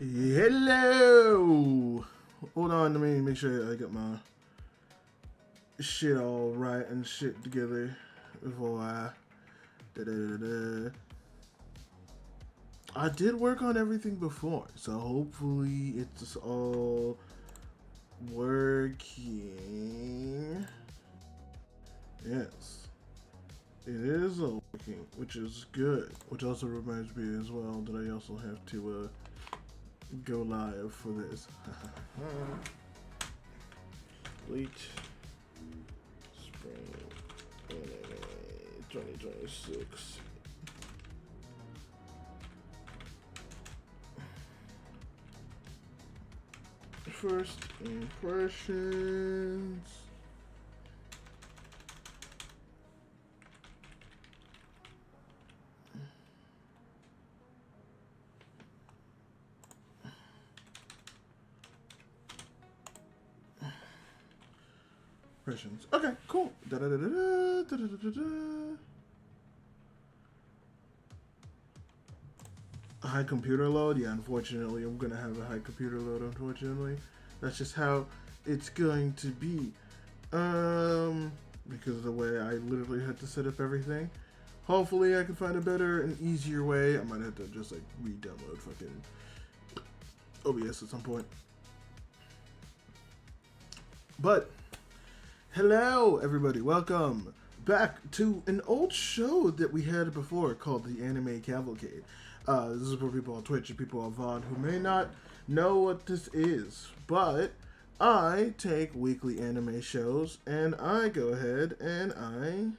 Hello! Hold on, let me make sure I get my shit all right and shit together before I... I did work on everything before, so hopefully it's all working. Yes. It is all working, which is good. Which also reminds me as well that I also have to go live for this. Late spring 2026. First impressions. Impressions. Okay, cool. Da da da da da da da da. A high computer load? Yeah, unfortunately, I'm gonna have a high computer load. Unfortunately, that's just how it's going to be. Because of the way I literally had to set up everything. Hopefully, I can find a better and easier way. I might have to just like re-download fucking OBS at some point. But hello, everybody. Welcome back to an old show that we had before called the Anime Cavalcade. This is for people on Twitch and people on VOD who may not know what this is, but I take weekly anime shows and I go ahead and I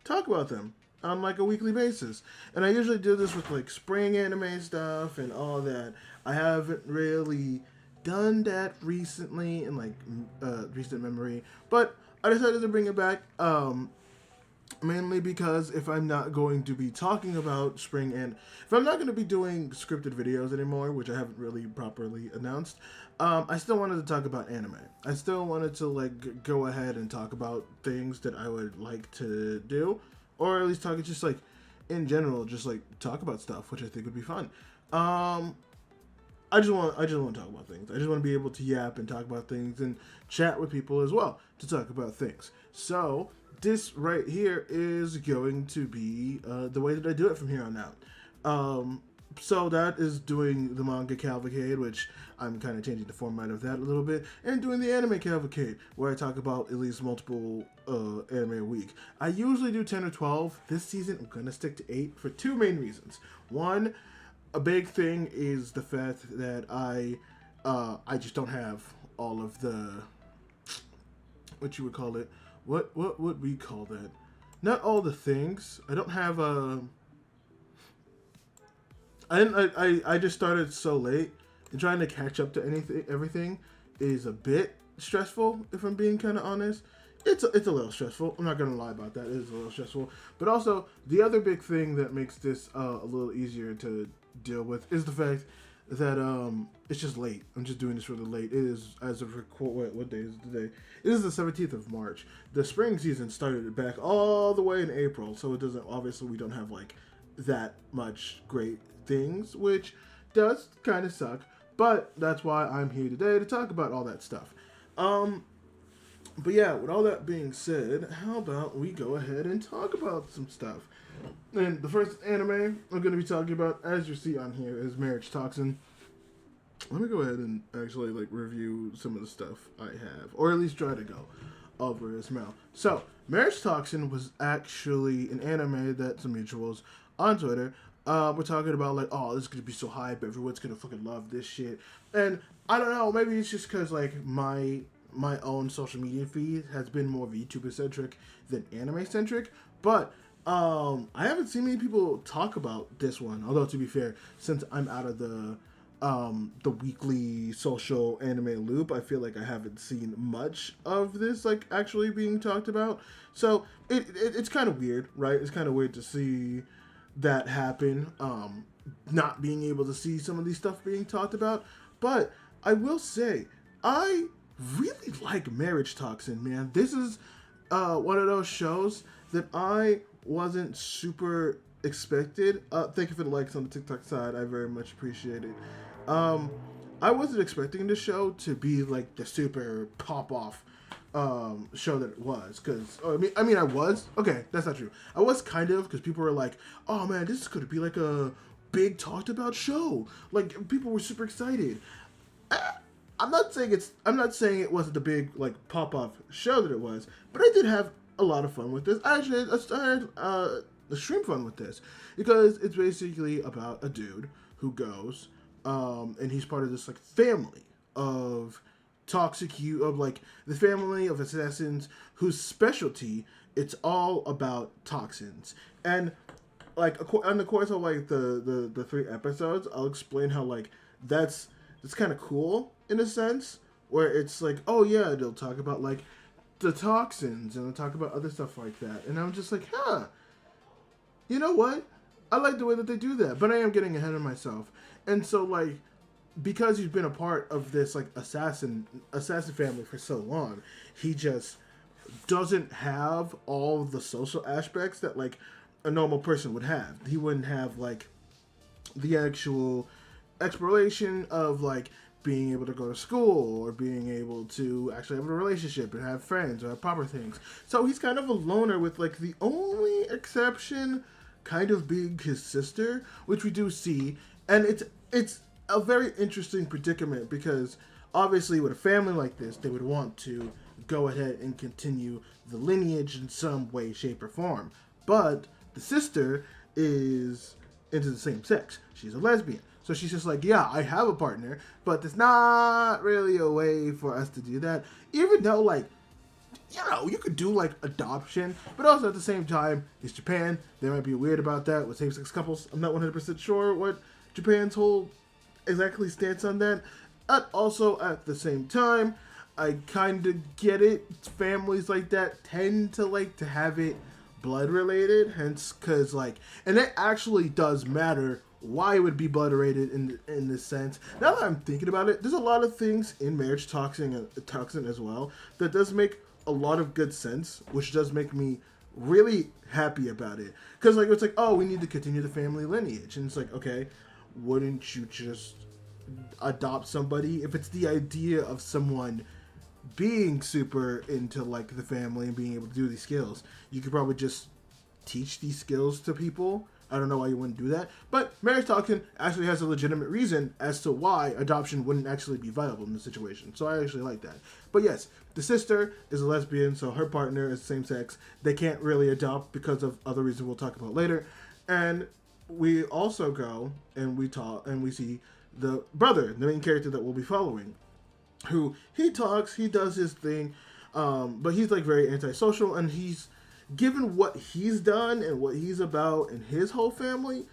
talk about them on like a weekly basis. And I usually do this with like spring anime stuff and all that. I haven't really done that recently in like recent memory, but I decided to bring it back mainly because if I'm not going to be talking about spring and if I'm not going to be doing scripted videos anymore, which I haven't really properly announced, I still wanted to talk about anime. I still wanted to like go ahead and talk about things that I would like to do, or at least talk just like in general, just like talk about stuff, which I think would be fun. I just want to talk about things. I just want to be able to yap and talk about things and chat with people as well to talk about things. So this right here is going to be the way that I do it from here on out. So that is doing the manga cavalcade, which I'm kind of changing the format of that a little bit, and doing the anime cavalcade, where I talk about at least multiple anime a week. I usually do 10 or 12. This season, I'm going to stick to 8 for two main reasons. One, a big thing is the fact that I just don't have all of the, what you would call it, what would we call that? Not all the things. I don't have I just started so late, and trying to catch up to everything is a bit stressful, if I'm being kind of honest. It's a little stressful. I'm not gonna lie about that. It is a little stressful. But also, the other big thing that makes this a little easier to deal with is the fact that it's just late. I'm just doing this really late. It is, as of record, what day is it today? It is the 17th of March. The spring season started back all the way in April, so it doesn't, obviously we don't have like that much great things, which does kind of suck, but that's why I'm here today to talk about all that stuff. But yeah, with all that being said, how about we go ahead and talk about some stuff. And the first anime I'm going to be talking about, as you see on here, is Marriage Toxin. Let me go ahead and actually like review some of the stuff I have, or at least try to go over as well. So, Marriage Toxin was actually an anime that some mutuals on Twitter we're talking about like, oh, this is going to be so hype, everyone's going to fucking love this shit. And I don't know, maybe it's just because like my own social media feed has been more VTuber centric than anime centric, but I haven't seen many people talk about this one. Although to be fair, since I'm out of the weekly social anime loop, I feel like I haven't seen much of this like actually being talked about. So it's kind of weird, right? It's kind of weird to see that happen. Not being able to see some of these stuff being talked about, but I will say I really like Marriage Toxin, man. This is one of those shows that I wasn't super expected. Thank you for the likes on the TikTok side. I very much appreciate it. I wasn't expecting the show to be like the super pop off show that it was, because I mean I was, okay, that's not true. I was kind of, because people were like, oh man, this could be like a big talked about show, like people were super excited. I'm not saying it wasn't the big like pop off show that it was, but I did have a lot of fun with this. I had stream fun with this, because it's basically about a dude who goes and he's part of this like family of like the family of assassins whose specialty, it's all about toxins. And like on the course of like the 3 episodes, I'll explain how like it's kind of cool in a sense, where it's like, oh yeah, they'll talk about like the toxins and they'll talk about other stuff like that, and I'm just like, you know what, I like the way that they do that, but I am getting ahead of myself. And so like, because he's been a part of this like assassin family for so long, he just doesn't have all the social aspects that like a normal person would have. He wouldn't have like the actual exploration of like being able to go to school, or being able to actually have a relationship and have friends or have proper things. So he's kind of a loner, with like the only exception kind of being his sister, which we do see. And it's a very interesting predicament, because obviously with a family like this, they would want to go ahead and continue the lineage in some way, shape, or form. But the sister is into the same sex. She's a lesbian. So she's just like, yeah, I have a partner, but there's not really a way for us to do that. Even though, like, you know, you could do, like, adoption, but also at the same time, it's Japan. They might be weird about that with same-sex couples. I'm not 100% sure what Japan's whole exactly stance on that. And also, at the same time, I kind of get it. Families like that tend to like to have it blood related, hence, because, like, and it actually does matter why it would be blood related in this sense. Now that I'm thinking about it, there's a lot of things in marriage toxin as well that does make a lot of good sense, which does make me really happy about it. Because like, it's like, oh, we need to continue the family lineage, and it's like, okay, wouldn't you just adopt somebody? If it's the idea of someone being super into like the family and being able to do these skills, you could probably just teach these skills to people. I don't know why you wouldn't do that, but marriage toxin actually has a legitimate reason as to why adoption wouldn't actually be viable in this situation. So I actually like that. But yes, the sister is a lesbian, so her partner is same sex. They can't really adopt because of other reasons we'll talk about later. And we also go and we talk and we see the brother, the main character that we'll be following, who he talks, he does his thing, but he's like very antisocial, and he's, given what he's done and what he's about and his whole family,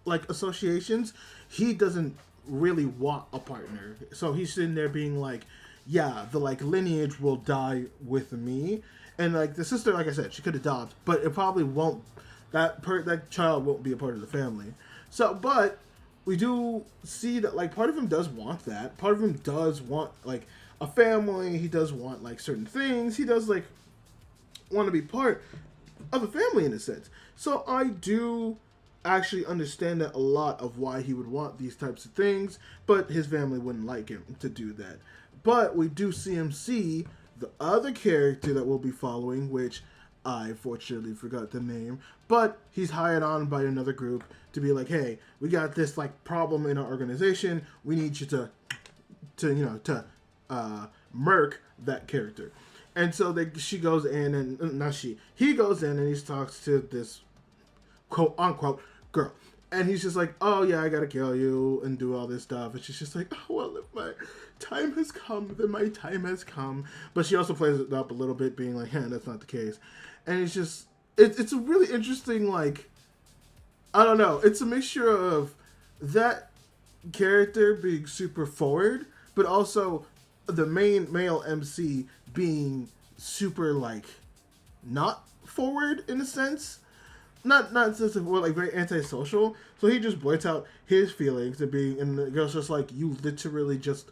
like associations, he doesn't really want a partner. So he's sitting there being like, yeah, the like lineage will die with me. And like the sister, like I said, she could adopt, but it probably won't, that child won't be a part of the family. So, but we do see that like part of him does want that. Part of him does want like a family. He does want like certain things. He does like want to be part of a family in a sense. So I do actually understand that a lot of why he would want these types of things, but his family wouldn't like him to do that. But we do see him see the other character that we'll be following, which I fortunately forgot the name, but he's hired on by another group to be like, hey, we got this like problem in our organization. We need you to murk that character. And so he goes in and he goes in and he talks to this quote unquote girl. And he's just like, oh yeah, I gotta kill you and do all this stuff. And she's just like, oh, well, if my time has come, then my time has come. But she also plays it up a little bit, being like, that's not the case. And it's just, it's a really interesting, like, I don't know. It's a mixture of that character being super forward, but also the main male MC being super like not forward in a sense, not sense of like very antisocial. So he just blurts out his feelings and the girl's just like, you literally just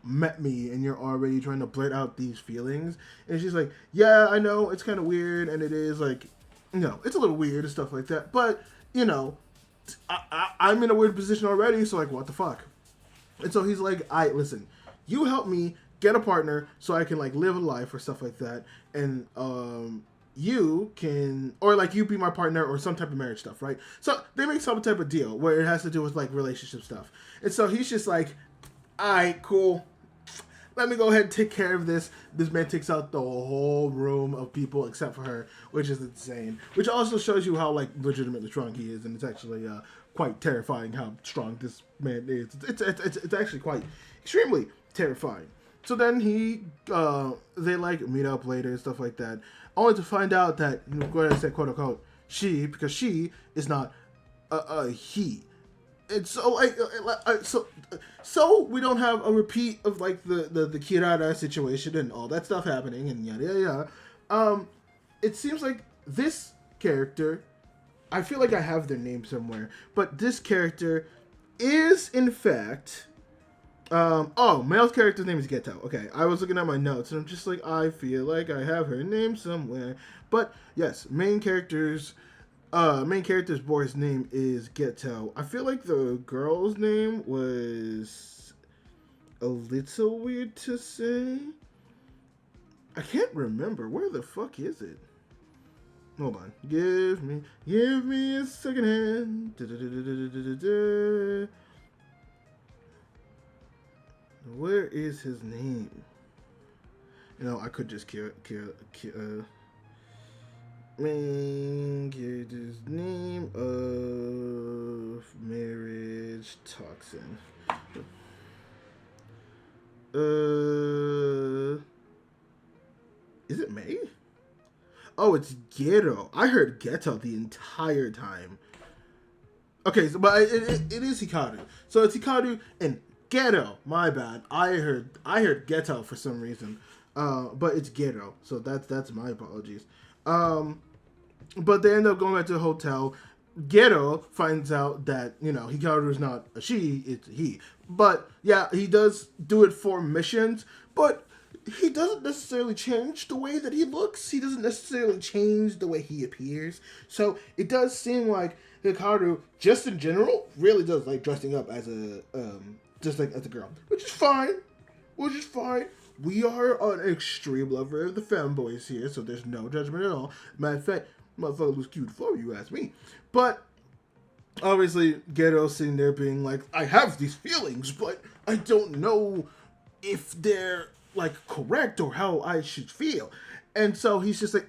met me and you're already trying to blurt out these feelings. And she's like, yeah, I know it's kind of weird, and it is like you know, it's a little weird and stuff like that. But, you know, I'm in a weird position already, so like, what the fuck? And so he's like, all right, listen, you help me get a partner so I can like live a life or stuff like that, and you can, or like you be my partner or some type of marriage stuff, right? So they make some type of deal where it has to do with like relationship stuff. And so he's just like, all right, cool. Let me go ahead and take care of this. This man takes out the whole room of people except for her, which is insane. Which also shows you how like legitimately strong he is, and it's actually quite terrifying how strong this man is. It's actually quite extremely terrifying. So then they like meet up later and stuff like that, only to find out that, what I said, quote unquote, because she is not a he. And so like so we don't have a repeat of like the Kirara situation and all that stuff happening and yada yada yada. It seems like this character, I feel like I have their name somewhere, but this character is in fact male's character's name is Geto. Okay, I was looking at my notes and I'm just like, I feel like I have her name somewhere. But yes, main character's boy's name is Geto. I feel like the girl's name was a little weird to say. I can't remember. Where the fuck is it? Hold on. Give me a second hand. Where is his name? You know, I could just main character's name of marriage toxin. Is it May? Oh, it's Ghetto. I heard Ghetto the entire time. Okay, so but it is Hikaru. So it's Hikaru and Ghetto. My bad. I heard Ghetto for some reason. But it's Ghetto. So that's my apologies. But they end up going back to the hotel. Ghetto finds out that, you know, Hikaru is not a she, it's a he. But yeah, he does do it for missions, but he doesn't necessarily change the way that he looks. He doesn't necessarily change the way he appears. So it does seem like Hikaru, just in general, really does like dressing up as a just like as a girl, which is fine. We are an extreme lover of the femboys here, so there's no judgment at all. Matter of fact, motherfucker looks cute for you, ask me. But obviously, Ghetto's sitting there being like, I have these feelings, but I don't know if they're like correct or how I should feel. And so he's just like,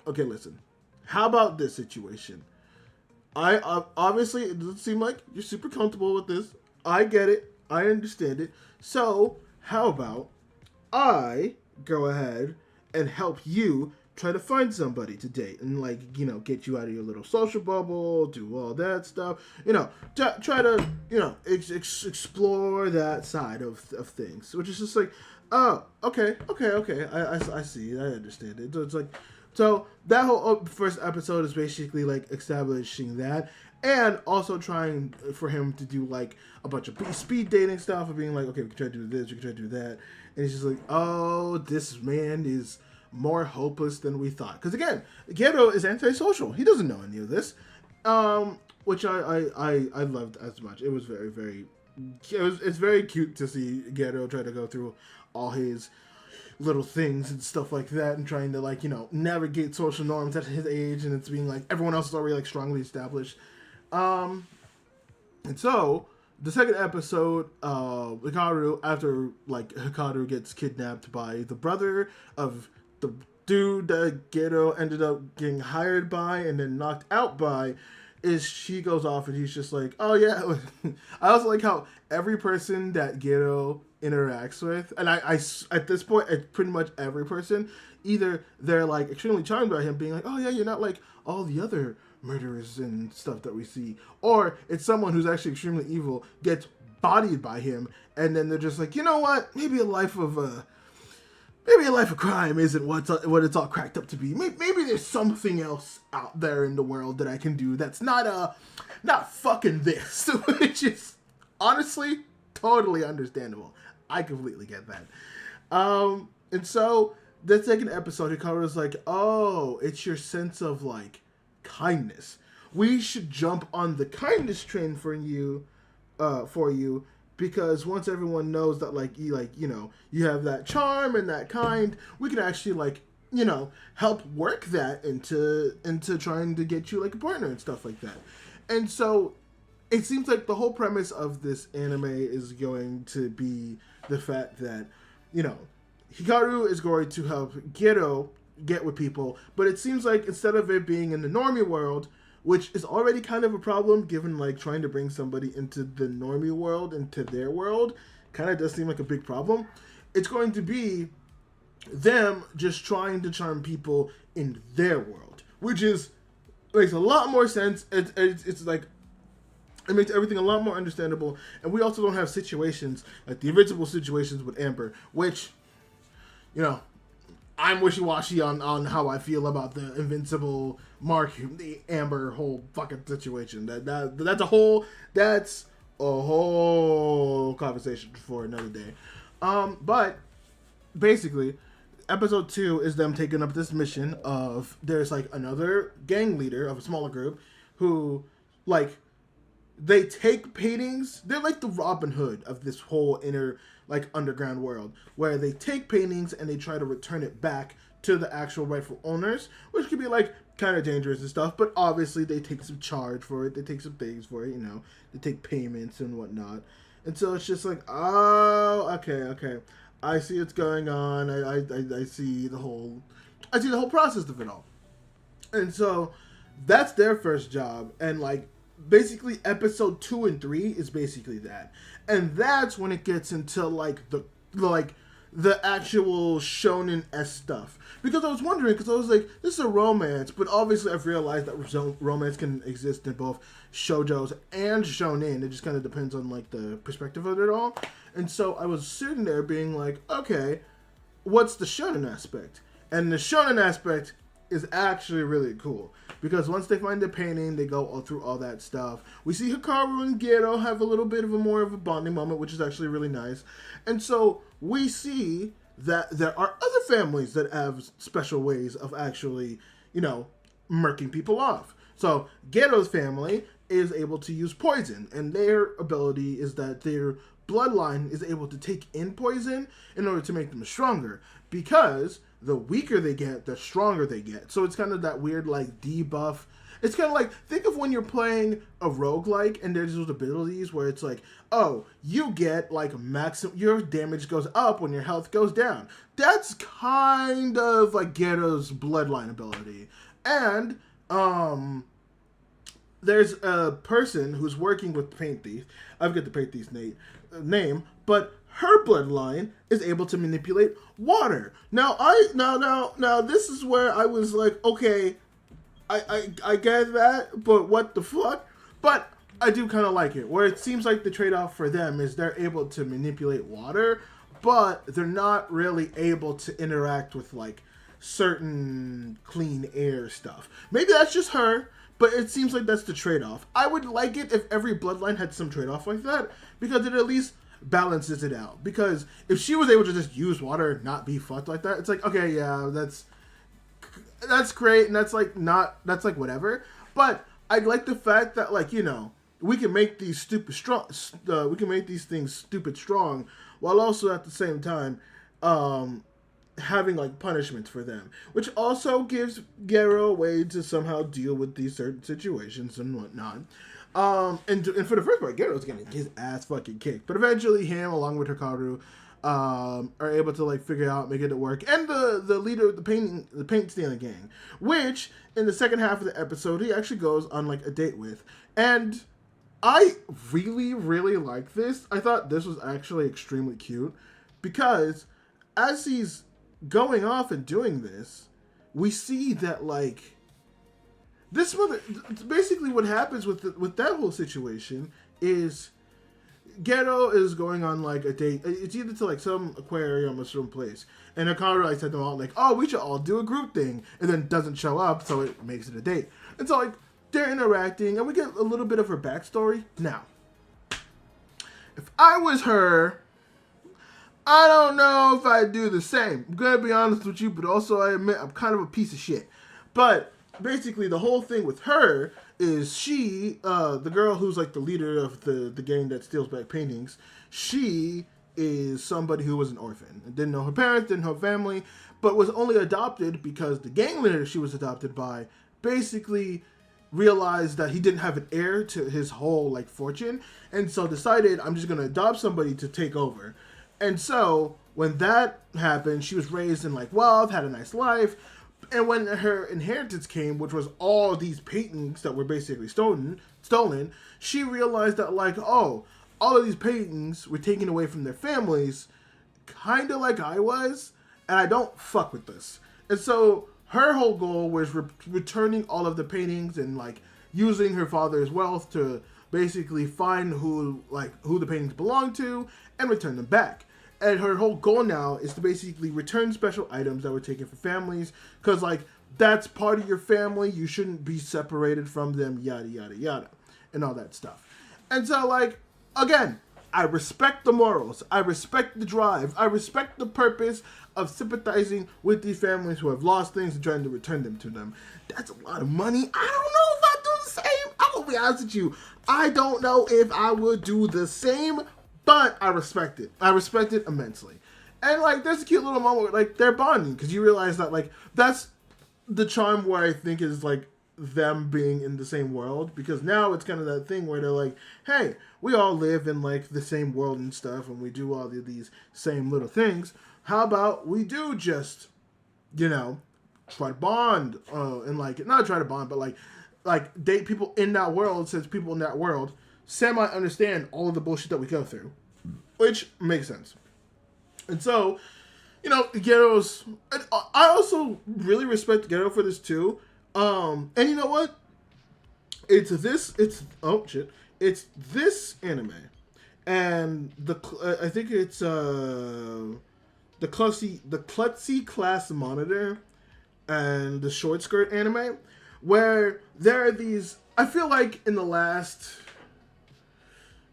okay, listen, how about this situation? Obviously, it doesn't seem like you're super comfortable with this. I get it. I understand it. So how about I go ahead and help you try to find somebody to date and, like, you know, get you out of your little social bubble, do all that stuff, you know, try to, you know, explore that side of things, which is just like, oh, okay, I see, I understand it. So it's like, so that whole first episode is basically like establishing that, and also trying for him to do like a bunch of speed dating stuff and being like, okay, we can try to do this, we can try to do that. And he's just like, oh, this man is more hopeless than we thought. Because again, Ghetto is antisocial. He doesn't know any of this, which I loved as much. It was it's very cute to see Ghetto try to go through all his little things and stuff like that, and trying to, like, you know, navigate social norms at his age, and it's being like everyone else is already like strongly established. And so the second episode, Hikaru, after like Hikaru gets kidnapped by the brother of the dude that Ghetto ended up getting hired by and then knocked out by, is she goes off and he's just like, oh yeah. I also like how every person that Ghetto interacts with, and I at this point, it's pretty much every person, either they're like extremely charmed by him, being like, oh yeah, you're not like all the other murderers and stuff that we see, or it's someone who's actually extremely evil, gets bodied by him, and then they're just like, you know what, maybe a life of crime isn't what it's all cracked up to be. Maybe there's something else out there in the world that I can do that's not fucking this, which is honestly totally understandable. I completely get that. And so the second episode, Hikaru's like, oh, it's your sense of like kindness. We should jump on the kindness train for you, because once everyone knows that you have that charm and that kind, we can actually help work that into trying to get you like a partner and stuff like that. And so it seems like the whole premise of this anime is going to be the fact that Hikaru is going to help Gero get with people, but it seems like instead of it being in the normie world, which is already kind of a problem given like trying to bring somebody into the normie world into their world kind of does seem like a big problem. It's going to be them just trying to charm people in their world, which makes a lot more sense. It's like it makes everything a lot more understandable, and we also don't have situations like the invincible situations with Amber, which I'm wishy-washy on how I feel about the invincible Mark, the Amber whole fucking situation. That's a whole conversation for another day. But basically, episode 2 is them taking up this mission of there's like another gang leader of a smaller group who they take paintings. They're like the Robin Hood of this whole inner underground world, where they take paintings and they try to return it back to the actual rightful owners, which could be kind of dangerous and stuff, but obviously they take some charge for it, they take some things for it, they take payments and whatnot. And so it's just like, oh, okay, I see what's going on. I see the whole process of it all. And so that's their first job, and basically episode 2 and 3 is basically that. And that's when it gets into the actual shonen-esque stuff. Because I was wondering, because I was like, this is a romance, but obviously I've realized that romance can exist in both shoujos and shonen. It just kind of depends on the perspective of it all. And so I was sitting there being like, okay, what's the shonen aspect? And the shonen aspect is actually really cool. Because once they find the painting, they go all through all that stuff. We see Hikaru and Gero have a little bit of more of a bonding moment, which is actually really nice. And so we see that there are other families that have special ways of actually, murking people off. So Gero's family is able to use poison, and their ability is that their bloodline is able to take in poison in order to make them stronger, because the weaker they get, the stronger they get. So it's kind of that weird debuff. It's kind of think of when you're playing a roguelike and there's those abilities where it's oh, you get maximum, your damage goes up when your health goes down. That's kind of Gero's bloodline ability. And there's a person who's working with Paint Thief. I forget the Paint Thief's name, but her bloodline is able to manipulate water. Now this is where I was like, okay, I get that, but what the fuck? But I do kind of like it, where it seems like the trade-off for them is they're able to manipulate water, but they're not really able to interact with certain clean air stuff. Maybe that's just her, but it seems like that's the trade-off. I would like it if every bloodline had some trade-off like that, because it at least balances it out. Because if she was able to just use water and not be fucked like that, it's okay, yeah, that's great, and that's whatever. But I like the fact that we can make these stupid strong. We can make these things stupid strong, while also at the same time having punishments for them, which also gives Gero a way to somehow deal with these certain situations and whatnot. And for the first part, Gero's getting his ass fucking kicked, but eventually him, along with Hikaru, are able to figure out, make it work, and the leader of the paint stealing gang, which in the second half of the episode he actually goes on a date with. And I really, really like this. I thought this was actually extremely cute, because as he's going off and doing this, we see that this mother, basically what happens with that whole situation is Gero is going on a date. It's either to some aquarium or some place, and Hikaru said to them all oh, we should all do a group thing, and then doesn't show up, so it makes it a date. And so they're interacting, and we get a little bit of her backstory. Now, if I was her, I don't know if I do the same. I'm gonna be honest with you, but also I admit I'm kind of a piece of shit. But basically, the whole thing with her is she, the girl who's like the leader of the gang that steals back paintings, she is somebody who was an orphan. Didn't know her parents, didn't know her family, but was only adopted because the gang leader she was adopted by basically realized that he didn't have an heir to his whole like fortune, and so decided, I'm just gonna adopt somebody to take over. And so when that happened, she was raised in like wealth, had a nice life, and when her inheritance came, which was all these paintings that were basically stolen, she realized that like, oh, all of these paintings were taken away from their families, kind of like I was, and I don't fuck with this. And so her whole goal was returning all of the paintings and like using her father's wealth to basically find who the paintings belong to and return them back. And her whole goal now is to basically return special items that were taken from families, because like that's part of your family. You shouldn't be separated from them, yada yada yada, and all that stuff. And so like, again, I respect the morals, I respect the drive, I respect the purpose of sympathizing with these families who have lost things and trying to return them to them. That's a lot of money. I don't know if I do the same. I'm gonna be honest with you. I don't know if I would do the same, but I respect it. I respect it immensely. And like, there's a cute little moment where like they're bonding, because you realize that like that's the charm where I think is like them being in the same world, because now it's kind of that thing where they're like, hey, we all live in like the same world and stuff, and we do all of these same little things. How about we do just, you know, try to bond, and like, not try to bond, but like date people in that world, since people in that world semi-understand all of the bullshit that we go through, which makes sense. And so, you know, Ghetto's, I also really respect Ghetto for this too. And you know what? It's this anime, and I think it's the Klutzy Class Monitor and the Short Skirt anime, where there are these, I feel like in the last,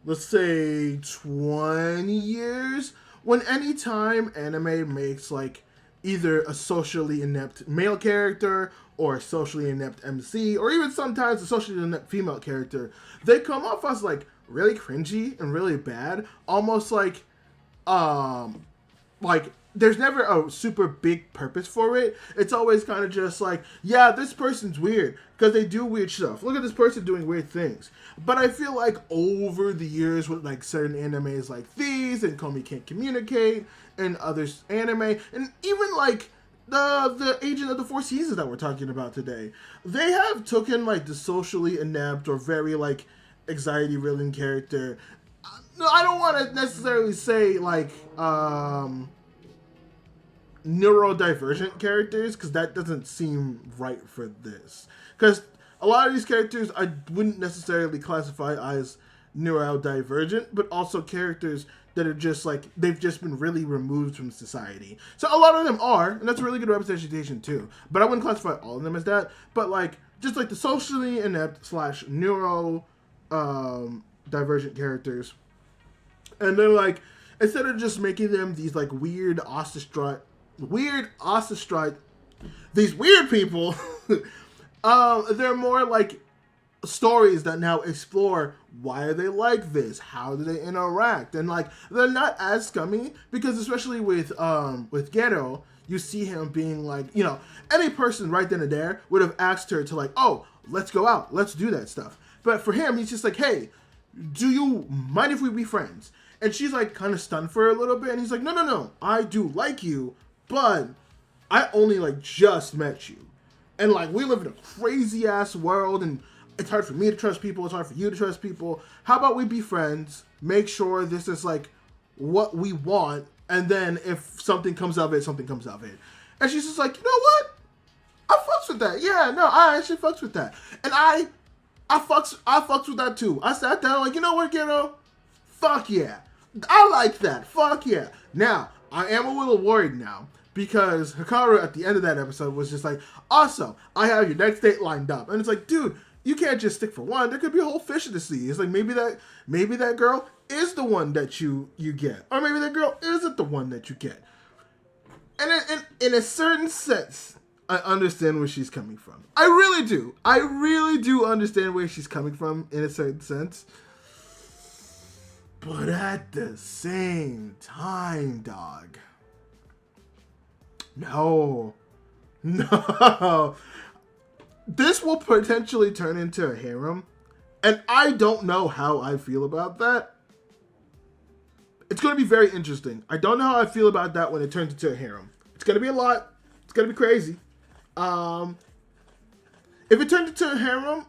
let's say 20 years, when any time anime makes like either a socially inept male character or a socially inept MC, or even sometimes a socially inept female character, they come off as like really cringy and really bad, almost like there's never a super big purpose for it. It's always kind of just like, yeah, this person's weird because they do weird stuff. Look at this person doing weird things. But I feel like over the years with like certain animes like these and Komi Can't Communicate and others anime, and even like the Agent of the Four Seasons that we're talking about today, they have taken like the socially inept or very like anxiety-ridden character. No, I don't want to necessarily say like neurodivergent characters, because that doesn't seem right for this. Because a lot of these characters I wouldn't necessarily classify as neurodivergent, but also characters that are just like, they've just been really removed from society. So a lot of them are, and that's a really good representation too. But I wouldn't classify all of them as that. But like, just like the socially inept / neuro divergent characters. And they're like, instead of just making them these like weird these weird people, they're more like stories that now explore why are they like this, how do they interact, and like they're not as scummy, because especially with Ghetto, you see him being like, you know, any person right then and there would have asked her to like, oh, let's go out, let's do that stuff. But for him, he's just like, hey, do you mind if we be friends? And she's like kind of stunned for a little bit, and he's like, no, I do like you, but I only like just met you, and like we live in a crazy ass world, and it's hard for me to trust people, it's hard for you to trust people. How about we be friends, make sure this is like what we want, and then if something comes of it, something comes of it. And she's just like, you know what? I fucks with that. Yeah, no, I actually fucks with that. And I fucks with that too. I sat down like, you know what, Ghetto? Fuck yeah. I like that. Fuck yeah. Now, I am a little worried now, because Hikaru at the end of that episode was just like, awesome, I have your next date lined up. And it's like, dude, you can't just stick for one. There could be a whole fish in the sea. It's like, maybe that girl is the one that you get, or maybe the girl isn't the one that you get. And in a certain sense, I understand where she's coming from. I really do. I really do understand where she's coming from in a certain sense. But at the same time, dog. No. This will potentially turn into a harem. And I don't know how I feel about that. It's going to be very interesting. I don't know how I feel about that when it turns into a harem. It's going to be a lot. It's going to be crazy. If it turns into a harem,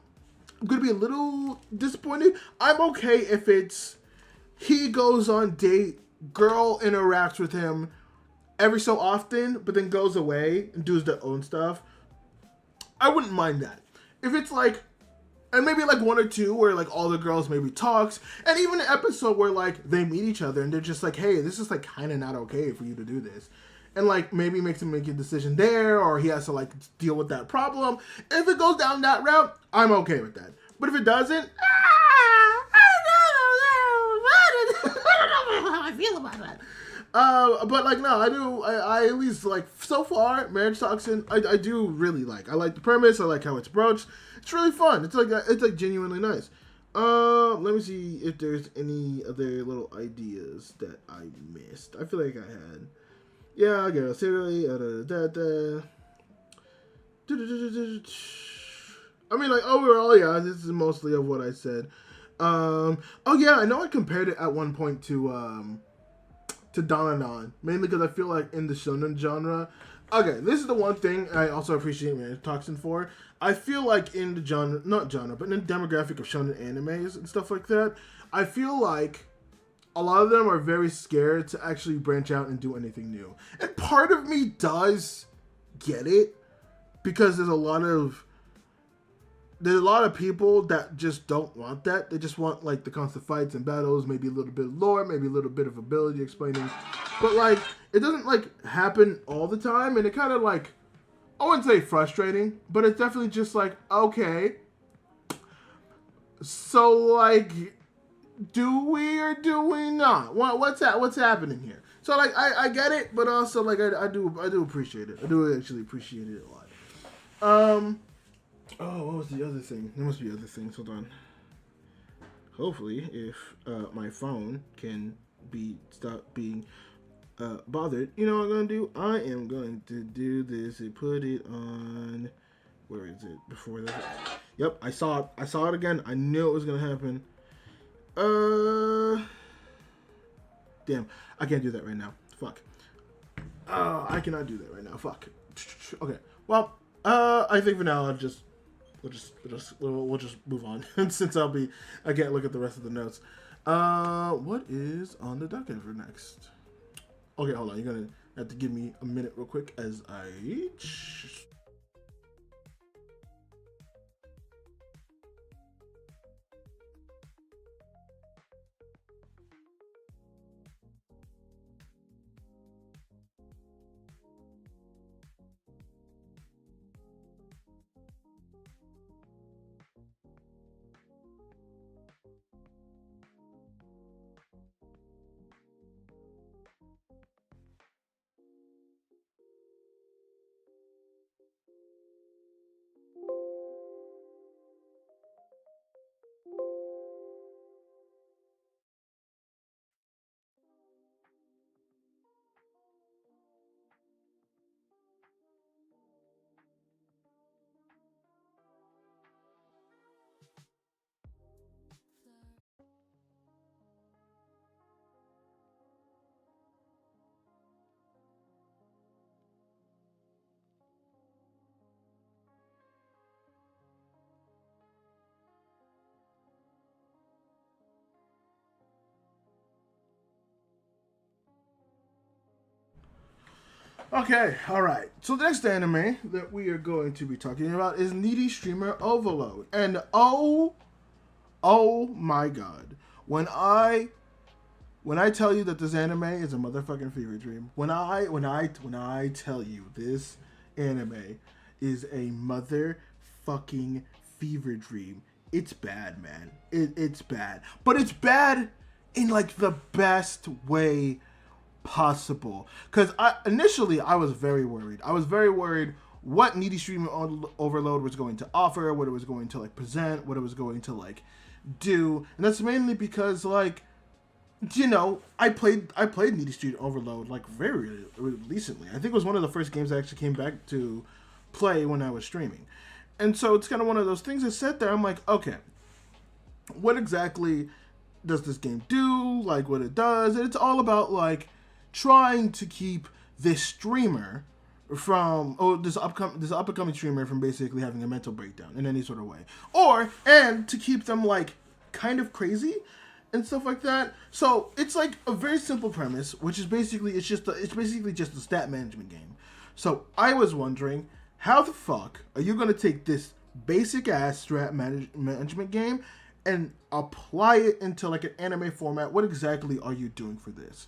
I'm going to be a little disappointed. I'm okay if it's he goes on date, girl interacts with him every so often, but then goes away and does their own stuff. I wouldn't mind that. If it's like, and maybe like one or two where like all the girls maybe talks, and even an episode where like they meet each other and they're just like, hey, this is like kind of not okay for you to do this. And like maybe makes him make a decision there, or he has to like deal with that problem. If it goes down that route, I'm okay with that. But if it doesn't, I don't know how I feel about that. But like no, I at least like so far Marriage Toxin I do really like. I like the premise. I like how it's broached. It's really fun. It's like genuinely nice. Let me see if there's any other little ideas that I missed. I feel like I had. Yeah, I guess seriously. I mean, like overall, yeah, this is mostly of what I said. Oh yeah, I know I compared it at one point to Dananan, mainly because I feel like in the shonen genre. Okay, this is the one thing I also appreciate Marriage Toxin for. I feel like in the genre, not genre, but in the demographic of shonen animes and stuff like that, I feel like a lot of them are very scared to actually branch out and do anything new. And part of me does get it, because there's a lot of people that just don't want that. They just want like the constant fights and battles, maybe a little bit of lore, maybe a little bit of ability explaining. But like, it doesn't like happen all the time, and it kind of like, I wouldn't say frustrating, but it's definitely just like, okay, so like, do we or do we not? What's happening here? So like, I get it, but also like I do appreciate it. I do actually appreciate it a lot. Oh, what was the other thing? There must be other things. Hold on. Hopefully, if my phone can stop being bothered, you know what I'm going to do? I am going to do this and put it on... Where is it? Before that. Yep, I saw it. I saw it again. I knew it was going to happen. Damn, I can't do that right now. Fuck. I cannot do that right now. Fuck. Okay. Well, I think for now We'll just move on since I can't look at the rest of the notes. What is on the docket for next? Okay, hold on. You're gonna have to give me a minute real quick as I. Okay, alright. So the next anime that we are going to be talking about is Needy Streamer Overload. And oh my god. When I tell you that this anime is a motherfucking fever dream, when I tell you this anime is a motherfucking fever dream, it's bad, man. It's bad. But it's bad in like the best way possible. Because initially I was very worried. I was very worried what Needy Stream Overload was going to offer, what it was going to like present, what it was going to like do, and that's mainly because like, you know, I played Needy Stream Overload like very recently. I think it was one of the first games I actually came back to play when I was streaming, and so it's kind of one of those things. I sat there, I'm like, okay, what exactly does this game do? Like what it does, and it's all about like trying to keep this streamer from this upcoming streamer from basically having a mental breakdown in any sort of way, and to keep them like kind of crazy and stuff like that. So it's like a very simple premise, which is basically it's basically just a stat management game. So I was wondering, how the fuck are you gonna take this basic ass strat management game and apply it into like an anime format? What exactly are you doing for this?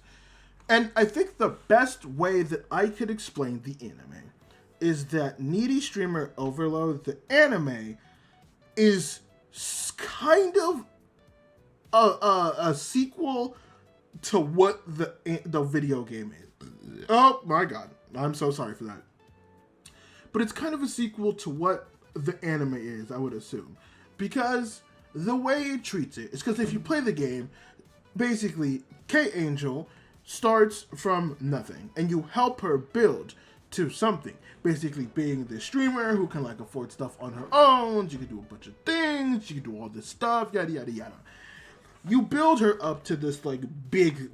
And I think the best way that I could explain the anime is that Needy Streamer Overload, the anime, is kind of a sequel to what the video game is. Oh my god, I'm so sorry for that. But it's kind of a sequel to what the anime is, I would assume. Because the way it treats it is because if you play the game, basically, K-Angel starts from nothing, and you help her build to something. Basically being the streamer who can like afford stuff on her own, she can do a bunch of things, she can do all this stuff, yada yada yada. You build her up to this like big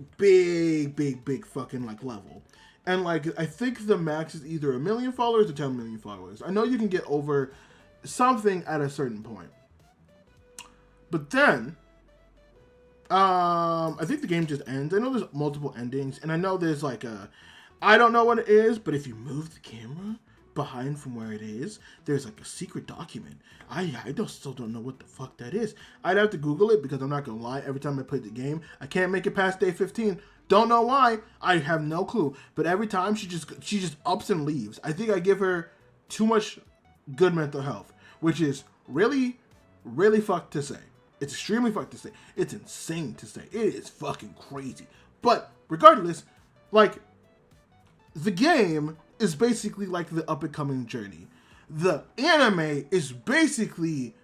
fucking like level. And like I think the max is either 1 million followers or 10 million followers. I know you can get over something at a certain point. But then I think the game just ends. I know there's multiple endings, and I know there's like I don't know what it is, but if you move the camera behind from where it is, there's like a secret document. I still don't know what the fuck that is. I'd have to Google it because I'm not gonna lie. Every time I play the game, I can't make it past day 15. Don't know why. I have no clue. But every time she just ups and leaves. I think I give her too much good mental health, which is really fucked to say. It's extremely fucked to say. It's insane to say. It is fucking crazy. But regardless, like, the game is basically like the up-and-coming journey. The anime is basically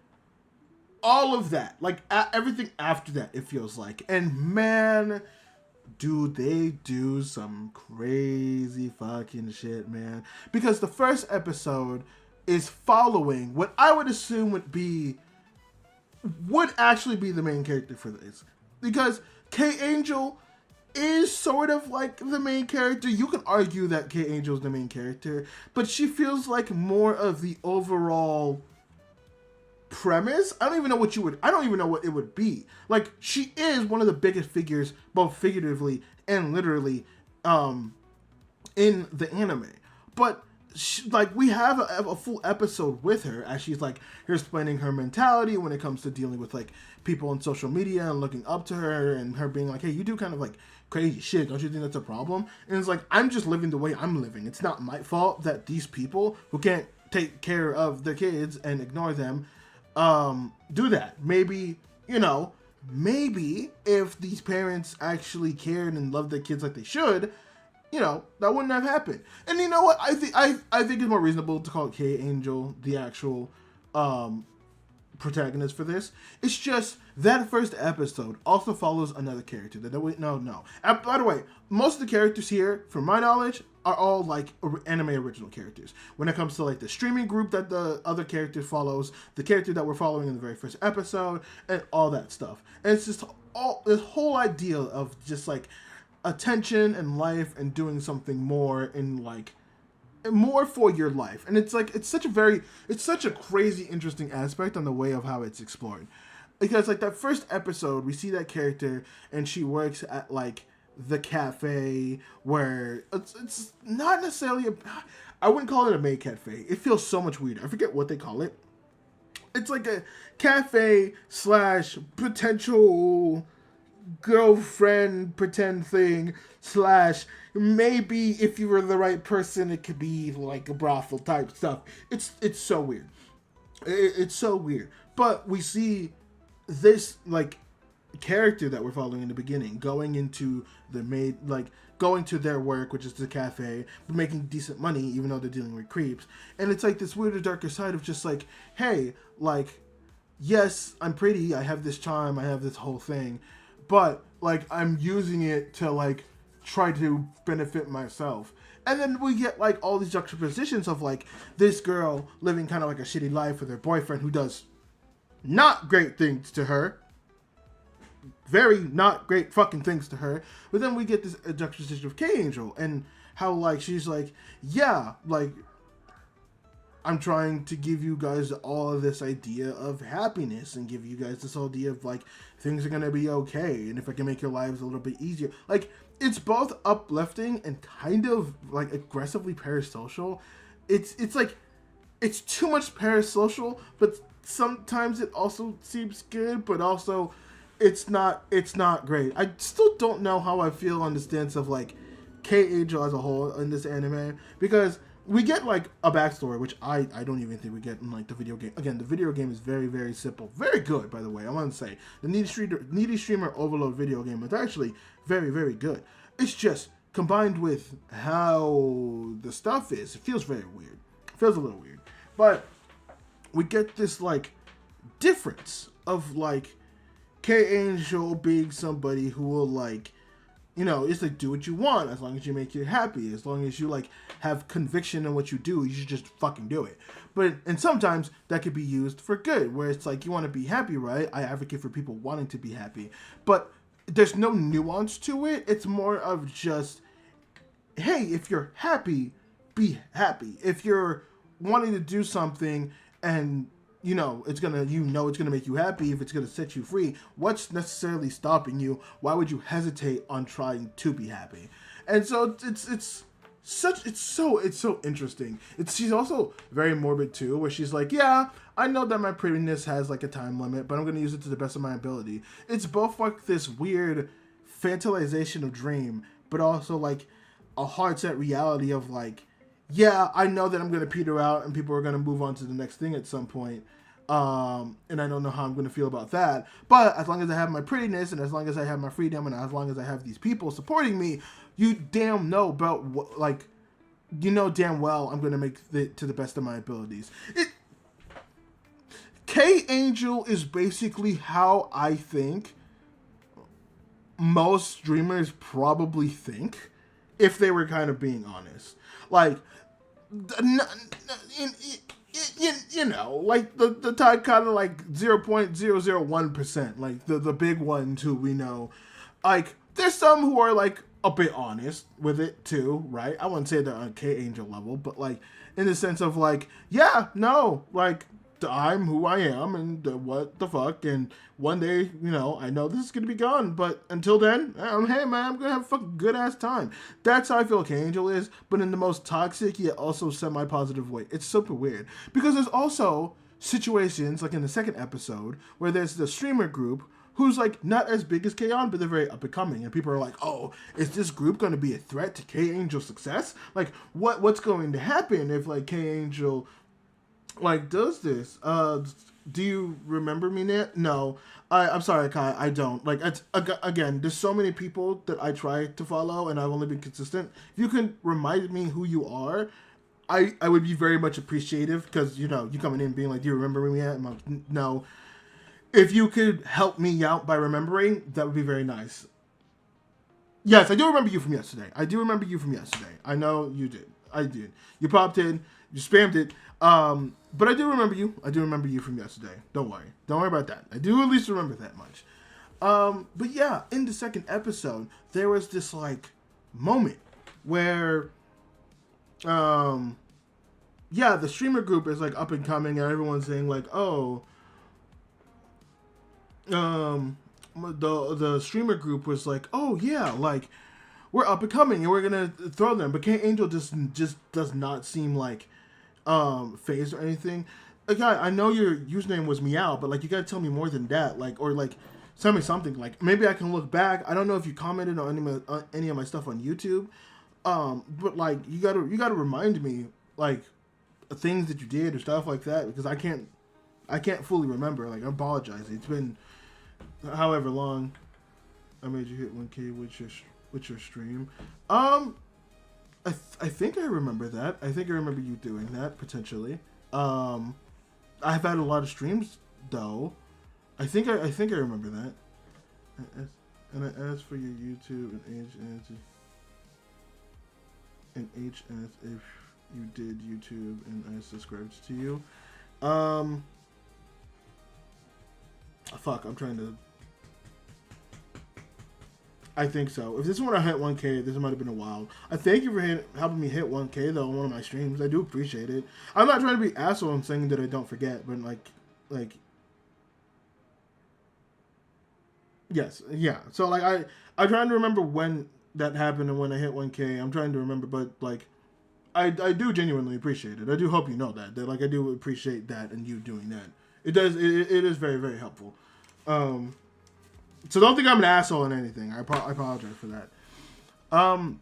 all of that. Like, everything after that, it feels like. And man, do they do some crazy fucking shit, man. Because the first episode is following what I would assume would actually be the main character for this. Because K-Angel is sort of like the main character. You can argue that K-Angel is the main character, but she feels like more of the overall premise. I don't even know what it would be. Like, she is one of the biggest figures, both figuratively and literally, in the anime. But like, we have a full episode with her as she's like explaining her mentality when it comes to dealing with like people on social media and looking up to her, and her being like, hey, you do kind of like crazy shit, don't you think that's a problem? And it's like, I'm just living the way I'm living. It's not my fault that these people who can't take care of their kids and ignore them do that. Maybe if these parents actually cared and loved their kids like they should, that wouldn't have happened. And you know what? I think it's more reasonable to call K-Angel the actual protagonist for this. It's just that first episode also follows another character. By the way, most of the characters here, from my knowledge, are all like anime original characters. When it comes to like the streaming group that the other character follows, the character that we're following in the very first episode, and all that stuff. And it's just all this whole idea of just like attention and life and doing something more in like more for your life. And it's like it's such a crazy interesting aspect on the way of how it's explored, because like that first episode we see that character and she works at like the cafe where it's not necessarily I wouldn't call it a maid cafe. It feels so much weirder. I forget what they call it. It's like a cafe / potential girlfriend pretend thing / maybe if you were the right person it could be like a brothel type stuff. It's so weird. It's so weird. But we see this like character that we're following in the beginning, going into the going to their work, which is the cafe, but making decent money even though they're dealing with creeps. And it's like this weirder, darker side of just like, hey, like, yes, I'm pretty, I have this charm, I have this whole thing, but like I'm using it to like try to benefit myself. And then we get like all these juxtapositions of like this girl living kind of like a shitty life with her boyfriend who does not great things to her. Very not great fucking things to her. But then we get this juxtaposition of K-Angel and how like she's like, yeah, like I'm trying to give you guys all of this idea of happiness and give you guys this idea of like things are gonna be okay, and if I can make your lives a little bit easier. Like it's both uplifting and kind of like aggressively parasocial. It's like it's too much parasocial, but sometimes it also seems good, but also it's not great. I still don't know how I feel on the stance of like K-Angel as a whole in this anime, because we get like a backstory, which I don't even think we get in like the video game. Again, the video game is very, very simple. Very good, by the way. I want to say the Needy Streamer Overload video game is actually very, very good. It's just combined with how the stuff is, it feels very weird. It feels a little weird. But we get this like difference of like K-Angel being somebody who will like, you know, it's like do what you want as long as you make you happy, as long as you like have conviction in what you do, you should just fucking do it. But and sometimes that could be used for good, where it's like you want to be happy, right? I advocate for people wanting to be happy, but there's no nuance to it. It's more of just, hey, if you're happy, be happy. If you're wanting to do something and you know it's gonna make you happy, if it's gonna set you free, what's necessarily stopping you? Why would you hesitate on trying to be happy? And so it's so interesting. She's also very morbid too, where she's like, yeah, I know that my prettiness has like a time limit, but I'm gonna use it to the best of my ability. It's both like this weird fantasization of dream, but also like a hard set reality of like, yeah, I know that I'm going to peter out and people are going to move on to the next thing at some point. And I don't know how I'm going to feel about that. But as long as I have my prettiness and as long as I have my freedom and as long as I have these people supporting me, you damn know about what, like, you know damn well I'm going to make it to the best of my abilities. K-Angel is basically how I think most streamers probably think if they were kind of being honest. Like, you know, like the type kind of like 0.001%, like the big ones who we know. Like, there's some who are like a bit honest with it too, right? I wouldn't say they're on K-Angel level, but like in the sense of like, yeah, no, like I'm who I am and what the fuck, and one day, you know, I know this is gonna be gone, but until then, hey man, I'm gonna have a fucking good ass time. That's how I feel K-Angel is, but in the most toxic yet also semi-positive way. It's super weird, because there's also situations, like in the second episode, where there's the streamer group who's like not as big as K-On, but they're very up and coming, and people are like, oh, is this group gonna be a threat to K-Angel's success? Like, what's going to happen if like K-Angel like does this? Do you remember me, Nat? No, I'm sorry, Kai, I don't. Like, again, there's so many people that I try to follow, and I've only been consistent. If you can remind me who you are, I would be very much appreciative, because, you know, you coming in being like, do you remember me yet? I'm like, no. If you could help me out by remembering, that would be very nice. Yes, I do remember you from yesterday. I know you did. I did. You popped in, you spammed it. But I do remember you. I do remember you from yesterday. Don't worry. Don't worry about that. I do at least remember that much. But yeah, in the second episode, there was this like moment where, yeah, the streamer group is like up and coming, and everyone's saying like, oh, the streamer group was like, oh yeah, like we're up and coming and we're gonna throw them, but K-Angel just does not seem like phased or anything. Like, I know your username was Meow, but like you gotta tell me more than that, like, or like tell me something. Like, maybe I can look back. I don't know if you commented on any of my stuff on YouTube, but like you gotta remind me like things that you did or stuff like that, because I can't fully remember. Like, I apologize. It's been however long I made you hit 1K with your stream. I think I remember that. I think I remember you doing that potentially. I've had a lot of streams though. I think I remember that. And I asked for your YouTube and HS if you did YouTube, and I subscribed to you. Fuck, I'm trying to. I think so. If this is when I hit 1K, this might have been a while. I thank you for helping me hit 1K though on one of my streams. I do appreciate it. I'm not trying to be asshole and saying that I don't forget, but like. Yes, yeah. So like I'm trying to remember when that happened and when I hit 1K. I'm trying to remember, but like I do genuinely appreciate it. I do hope you know that like I do appreciate that and you doing that. It is very, very helpful. So don't think I'm an asshole in anything. I apologize for that. But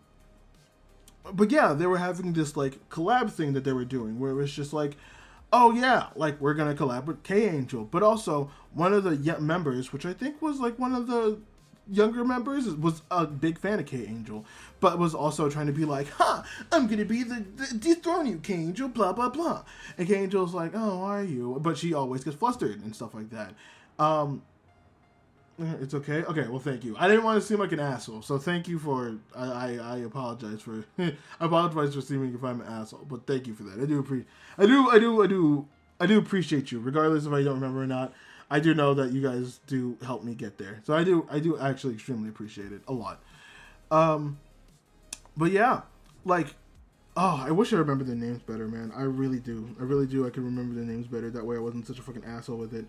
yeah, they were having this like collab thing that they were doing where it was just like, oh yeah, like we're gonna collab with K-Angel, but also one of the members, which I think was like one of the younger members, was a big fan of K-Angel, but was also trying to be like, I'm gonna be the dethrone you, K-Angel, blah blah blah. And K-Angel's like, oh, are you? But she always gets flustered and stuff like that. It's okay. Okay, well, thank you. I didn't want to seem like an asshole, so thank you for. I apologize for. I apologize for seeming if I'm an asshole, but thank you for that. I do appreciate you, regardless if I don't remember or not. I do know that you guys do help me get there, so I do actually extremely appreciate it a lot. But yeah, like, oh, I wish I remembered the names better, man. I really do. I could remember the names better. That way, I wasn't such a fucking asshole with it.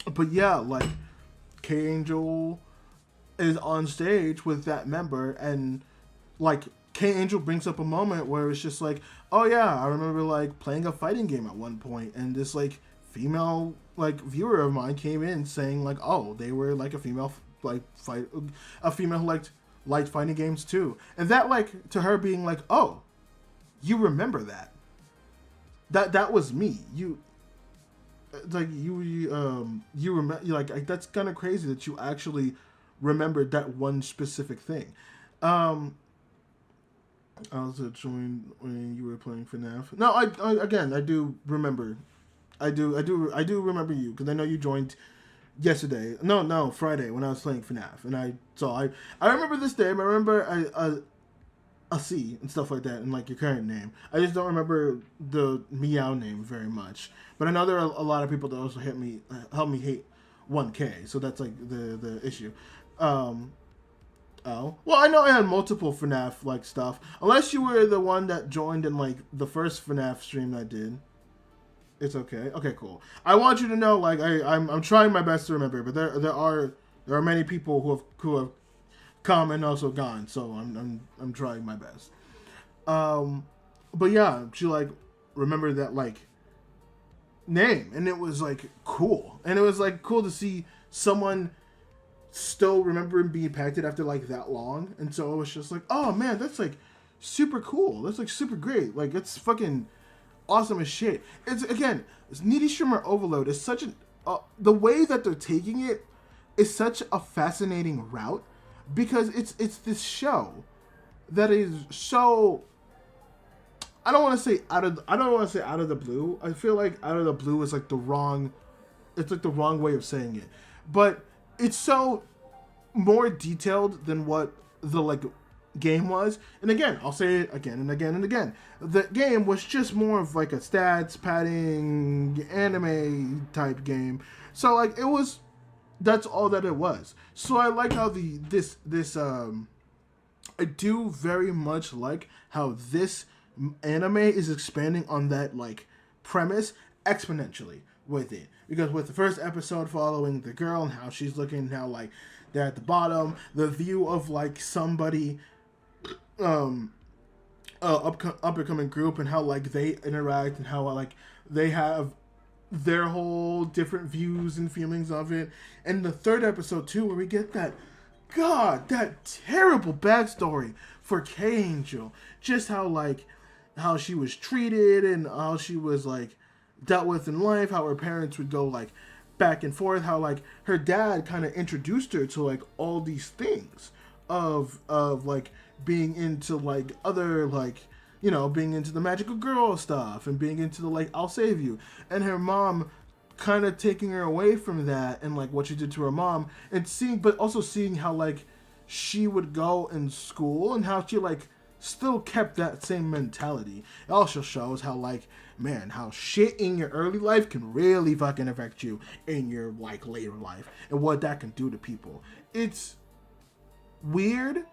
But yeah, like, K-Angel is on stage with that member, and, like, K-Angel brings up a moment where it's just like, oh yeah, I remember, like, playing a fighting game at one point, and this, like, female, like, viewer of mine came in saying, like, oh, they were, like, a female, like, a female who liked fighting games, too. And that, like, to her being like, oh, you remember that. That was me. Like you remember, like that's kind of crazy that you actually remembered that one specific thing. I also joined when you were playing FNAF. No, I do remember. I do remember you because I know you joined yesterday. No, Friday when I was playing FNAF, and I remember this day. I remember a C and stuff like that, and like your current name. I just don't remember the Meow name very much. But I know there are a lot of people that also help me hate 1K, so that's like the issue. Oh, well, I know I had multiple FNAF like stuff. Unless you were the one that joined in like the first FNAF stream I did. It's okay. Okay, cool. I want you to know, like I'm trying my best to remember, but there are many people who have come and also gone, so I'm trying my best. But yeah, she like remembered that like name, and it was like cool, and it was like cool to see someone still remember and be impacted after like that long. And so it was just like, oh man, that's like super cool, that's like super great, like it's fucking awesome as shit. It's again, this Needy Streamer Overload is such an the way that they're taking it is such a fascinating route, because it's this show that is so, I don't want to say out of the blue. I feel like out of the blue is like the wrong way of saying it. But it's so more detailed than what the like game was. And again, I'll say it again and again and again. The game was just more of like a stats padding anime type game. So like that's all that it was. So I like how I do very much like how this anime is expanding on that like premise exponentially with it, because with the first episode following the girl and how she's looking, how like they're at the bottom, the view of like somebody up and coming group, and how like they interact, and how like they have their whole different views and feelings of it. And the third episode too, where we get that terrible backstory for K-Angel, just how she was treated and how she was like dealt with in life, how her parents would go like back and forth, how like her dad kind of introduced her to like all these things of like being into like other like, you know, being into the magical girl stuff and being into the like I'll save you, and her mom kind of taking her away from that and like what she did to her mom, and seeing, but also seeing how like she would go in school and how she like still kept that same mentality. It also shows how like, man, how shit in your early life can really fucking affect you in your like later life and what that can do to people. It's weird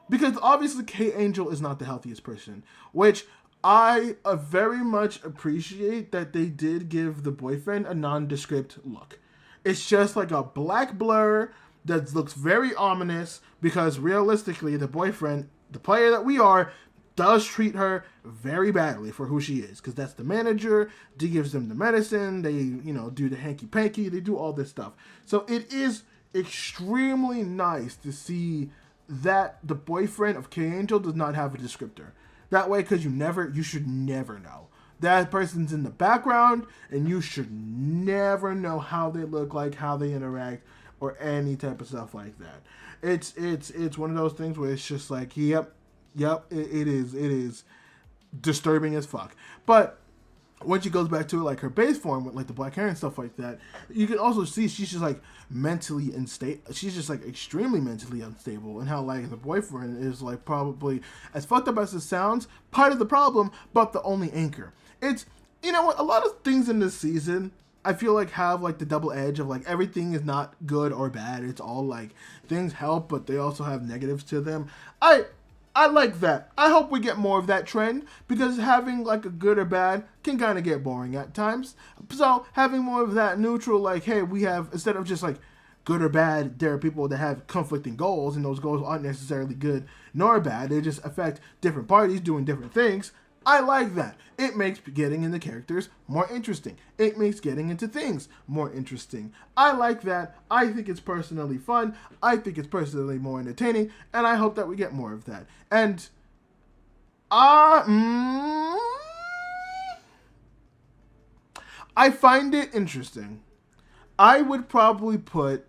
because obviously Kate Angel is not the healthiest person, which I very much appreciate that they did give the boyfriend a nondescript look. It's just like a black blur that looks very ominous because realistically the boyfriend, the player that we are, does treat her very badly for who she is, because that's the manager. He gives them the medicine. They, you know, do the hanky-panky. They do all this stuff. So it is extremely nice to see that the boyfriend of K-Angel does not have a descriptor. That way, because you should never know. That person's in the background, and you should never know how they look like, how they interact, or any type of stuff like that. It's one of those things where it's just like, yep, it is disturbing as fuck. But when she goes back to like her base form with like the black hair and stuff like that, you can also see she's just like mentally unstable. She's just like extremely mentally unstable, and how like the boyfriend is like probably, as fucked up as it sounds, part of the problem, but the only anchor. It's, you know what, a lot of things in this season I feel like have like the double edge of like everything is not good or bad. It's all like things help, but they also have negatives to them. I like that. I hope we get more of that trend, because having like a good or bad can kind of get boring at times. So having more of that neutral, like, hey, we have, instead of just like good or bad, there are people that have conflicting goals, and those goals aren't necessarily good nor bad. They just affect different parties doing different things. I like that. It makes getting into characters more interesting. It makes getting into things more interesting. I like that. I think it's personally fun. I think it's personally more entertaining, and I hope that we get more of that. And I find it interesting. I would probably put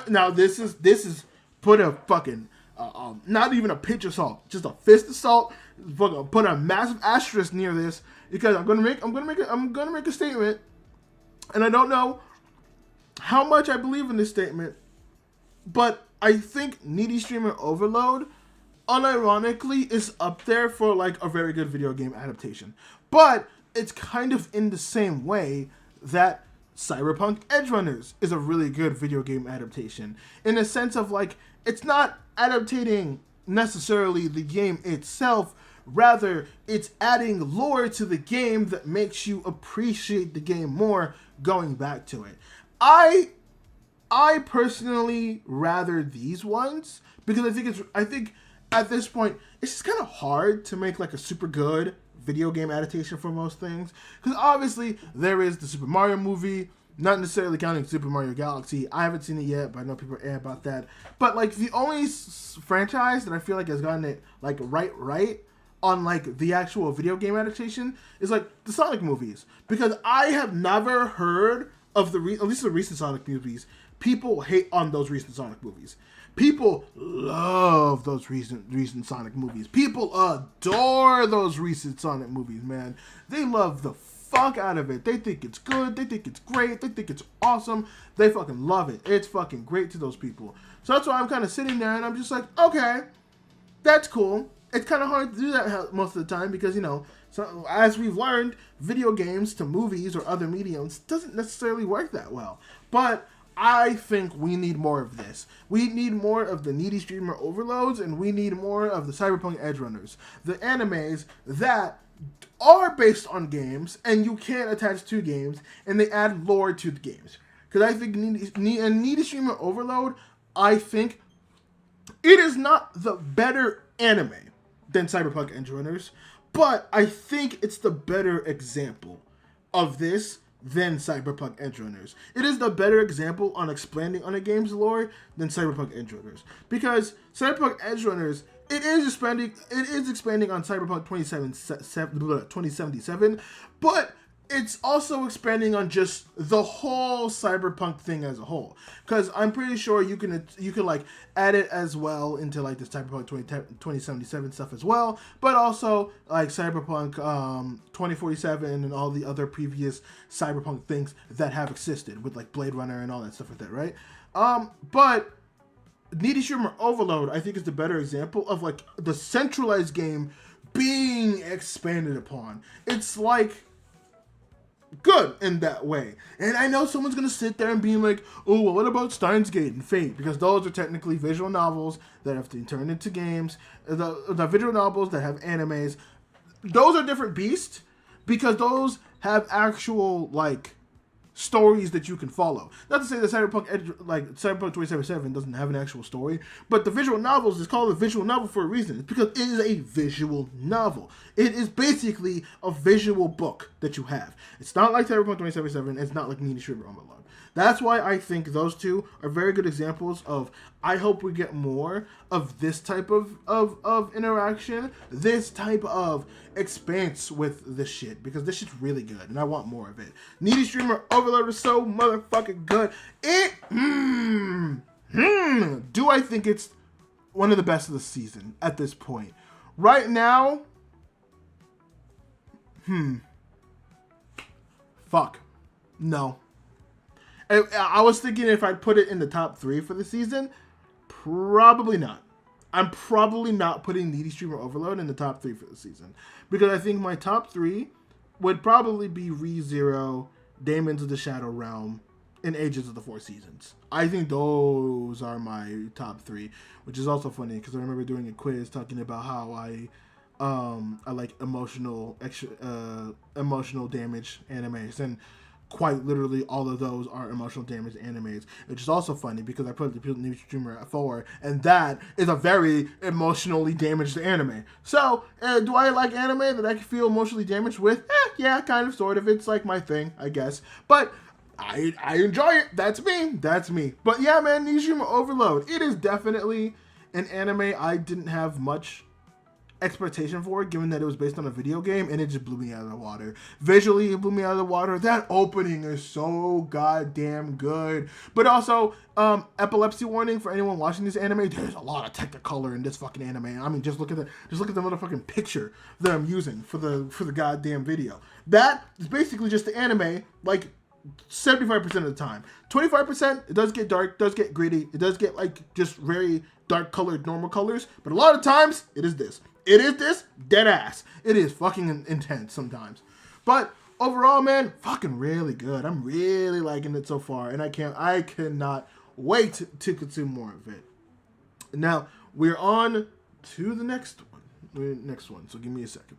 now this is put a fucking not even a pinch of salt, just a fist of salt. Put a massive asterisk near this, because I'm gonna make a statement, and I don't know how much I believe in this statement, but I think Needy Streamer Overload, unironically, is up there for like a very good video game adaptation. But it's kind of in the same way that Cyberpunk Edgerunners is a really good video game adaptation, in a sense of like, it's not adaptating necessarily the game itself, rather it's adding lore to the game that makes you appreciate the game more going back to it. I personally rather these ones, because I think at this point it's just kind of hard to make like a super good video game adaptation for most things, because obviously there is the Super Mario movie, not necessarily counting Super Mario Galaxy. I haven't seen it yet, but I know people are about that. But like the only franchise that I feel like has gotten it like right on like the actual video game adaptation is like the Sonic movies, because I have never heard of at least the recent Sonic movies. People hate on those recent Sonic movies. People love those recent Sonic movies. People adore those recent Sonic movies, man. They love the fuck out of it. They think it's good. They think it's great. They think it's awesome. They fucking love it. It's fucking great to those people. So that's why I'm kind of sitting there and I'm just like, okay, that's cool. It's kind of hard to do that most of the time, because, you know, so as we've learned, video games to movies or other mediums doesn't necessarily work that well. But I think we need more of this. We need more of the Needy Streamer Overloads, and we need more of the Cyberpunk Edgerunners. The animes that are based on games, and you can't attach to games, and they add lore to the games. Because I think Needy Streamer Overload, I think it is not the better anime than Cyberpunk Edgerunners, but I think it's the better example of this than Cyberpunk Edgerunners. It is the better example on expanding on a game's lore than Cyberpunk Edgerunners, because Cyberpunk Edgerunners, it is expanding on Cyberpunk 2077, but it's also expanding on just the whole cyberpunk thing as a whole, because I'm pretty sure you can like add it as well into like this cyberpunk 2077 stuff as well, but also like cyberpunk 2047 and all the other previous cyberpunk things that have existed with like Blade Runner and all that stuff like that, right? But ENGVtuber Overload, I think, is the better example of like the centralized game being expanded upon. It's like good in that way. And I know someone's gonna sit there and be like, oh, well, what about Steins Gate and Fate? Because those are technically visual novels that have been turned into games. The visual novels that have animes, those are different beasts, because those have actual like stories that you can follow. Not to say that Cyberpunk 2077 doesn't have an actual story, but the visual novels is called a visual novel for a reason. It's because it is a visual novel. It is basically a visual book that you have. It's not like Cyberpunk 2077. It's not like ENGVtuber Overload. That's why I think those two are very good examples of, I hope we get more of this type of interaction, this type of expanse with this shit, because this shit's really good and I want more of it. ENGVtuber Overload is so motherfucking good. Do I think it's one of the best of the season at this point? Right now, fuck. No. I was thinking if I'd put it in the top 3 for the season, probably not. I'm probably not putting ENGVtuber Overload in the top 3 for the season, because I think my top 3 would probably be ReZero, Daemons of the Shadow Realm, and Ages of the Four Seasons. I think those are my top 3, which is also funny because I remember doing a quiz talking about how I like emotional damage animes, and quite literally all of those are emotional damage animes, which is also funny because I put the ENGVtuber at 4, and that is a very emotionally damaged anime. So, do I like anime that I can feel emotionally damaged with? Yeah, kind of, sort of. It's like my thing, I guess. But I enjoy it. That's me. But yeah, man, ENGVtuber Overload. It is definitely an anime I didn't have much expectation for, given that it was based on a video game, and it just blew me out of the water. Visually, it blew me out of the water. That opening is so goddamn good. But also, epilepsy warning for anyone watching this anime. There's a lot of Technicolor in this fucking anime. I mean, just look at the motherfucking picture that I'm using for the goddamn video. That is basically just the anime, like 75% of the time. 25%, it does get dark, does get gritty, it does get like just very dark colored normal colors, but a lot of times it is this. It is this dead ass. It is fucking intense sometimes. But overall, man, fucking really good. I'm really liking it so far, and I cannot wait to consume more of it. Now, we're on to the next one. So give me a second.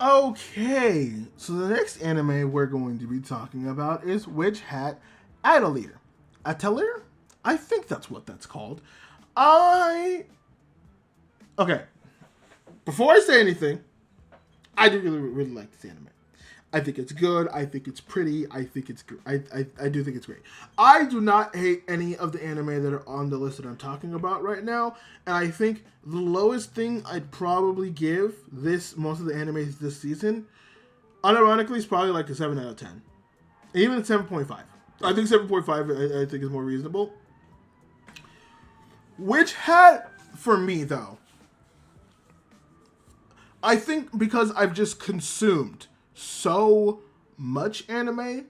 Okay, so the next anime we're going to be talking about is Witch Hat Atelier. Atelier? I think that's what that's called. Okay, before I say anything, I do really like this anime. I think it's good. I think it's pretty. I think it's I do think it's great. I do not hate any of the anime that are on the list that I'm talking about right now. And I think the lowest thing I'd probably give most of the animes this season, unironically, is probably like a 7 out of 10. Even 7.5. I think 7.5 I think is more reasonable. Witch Hat, for me though, I think because I've just consumed so much anime,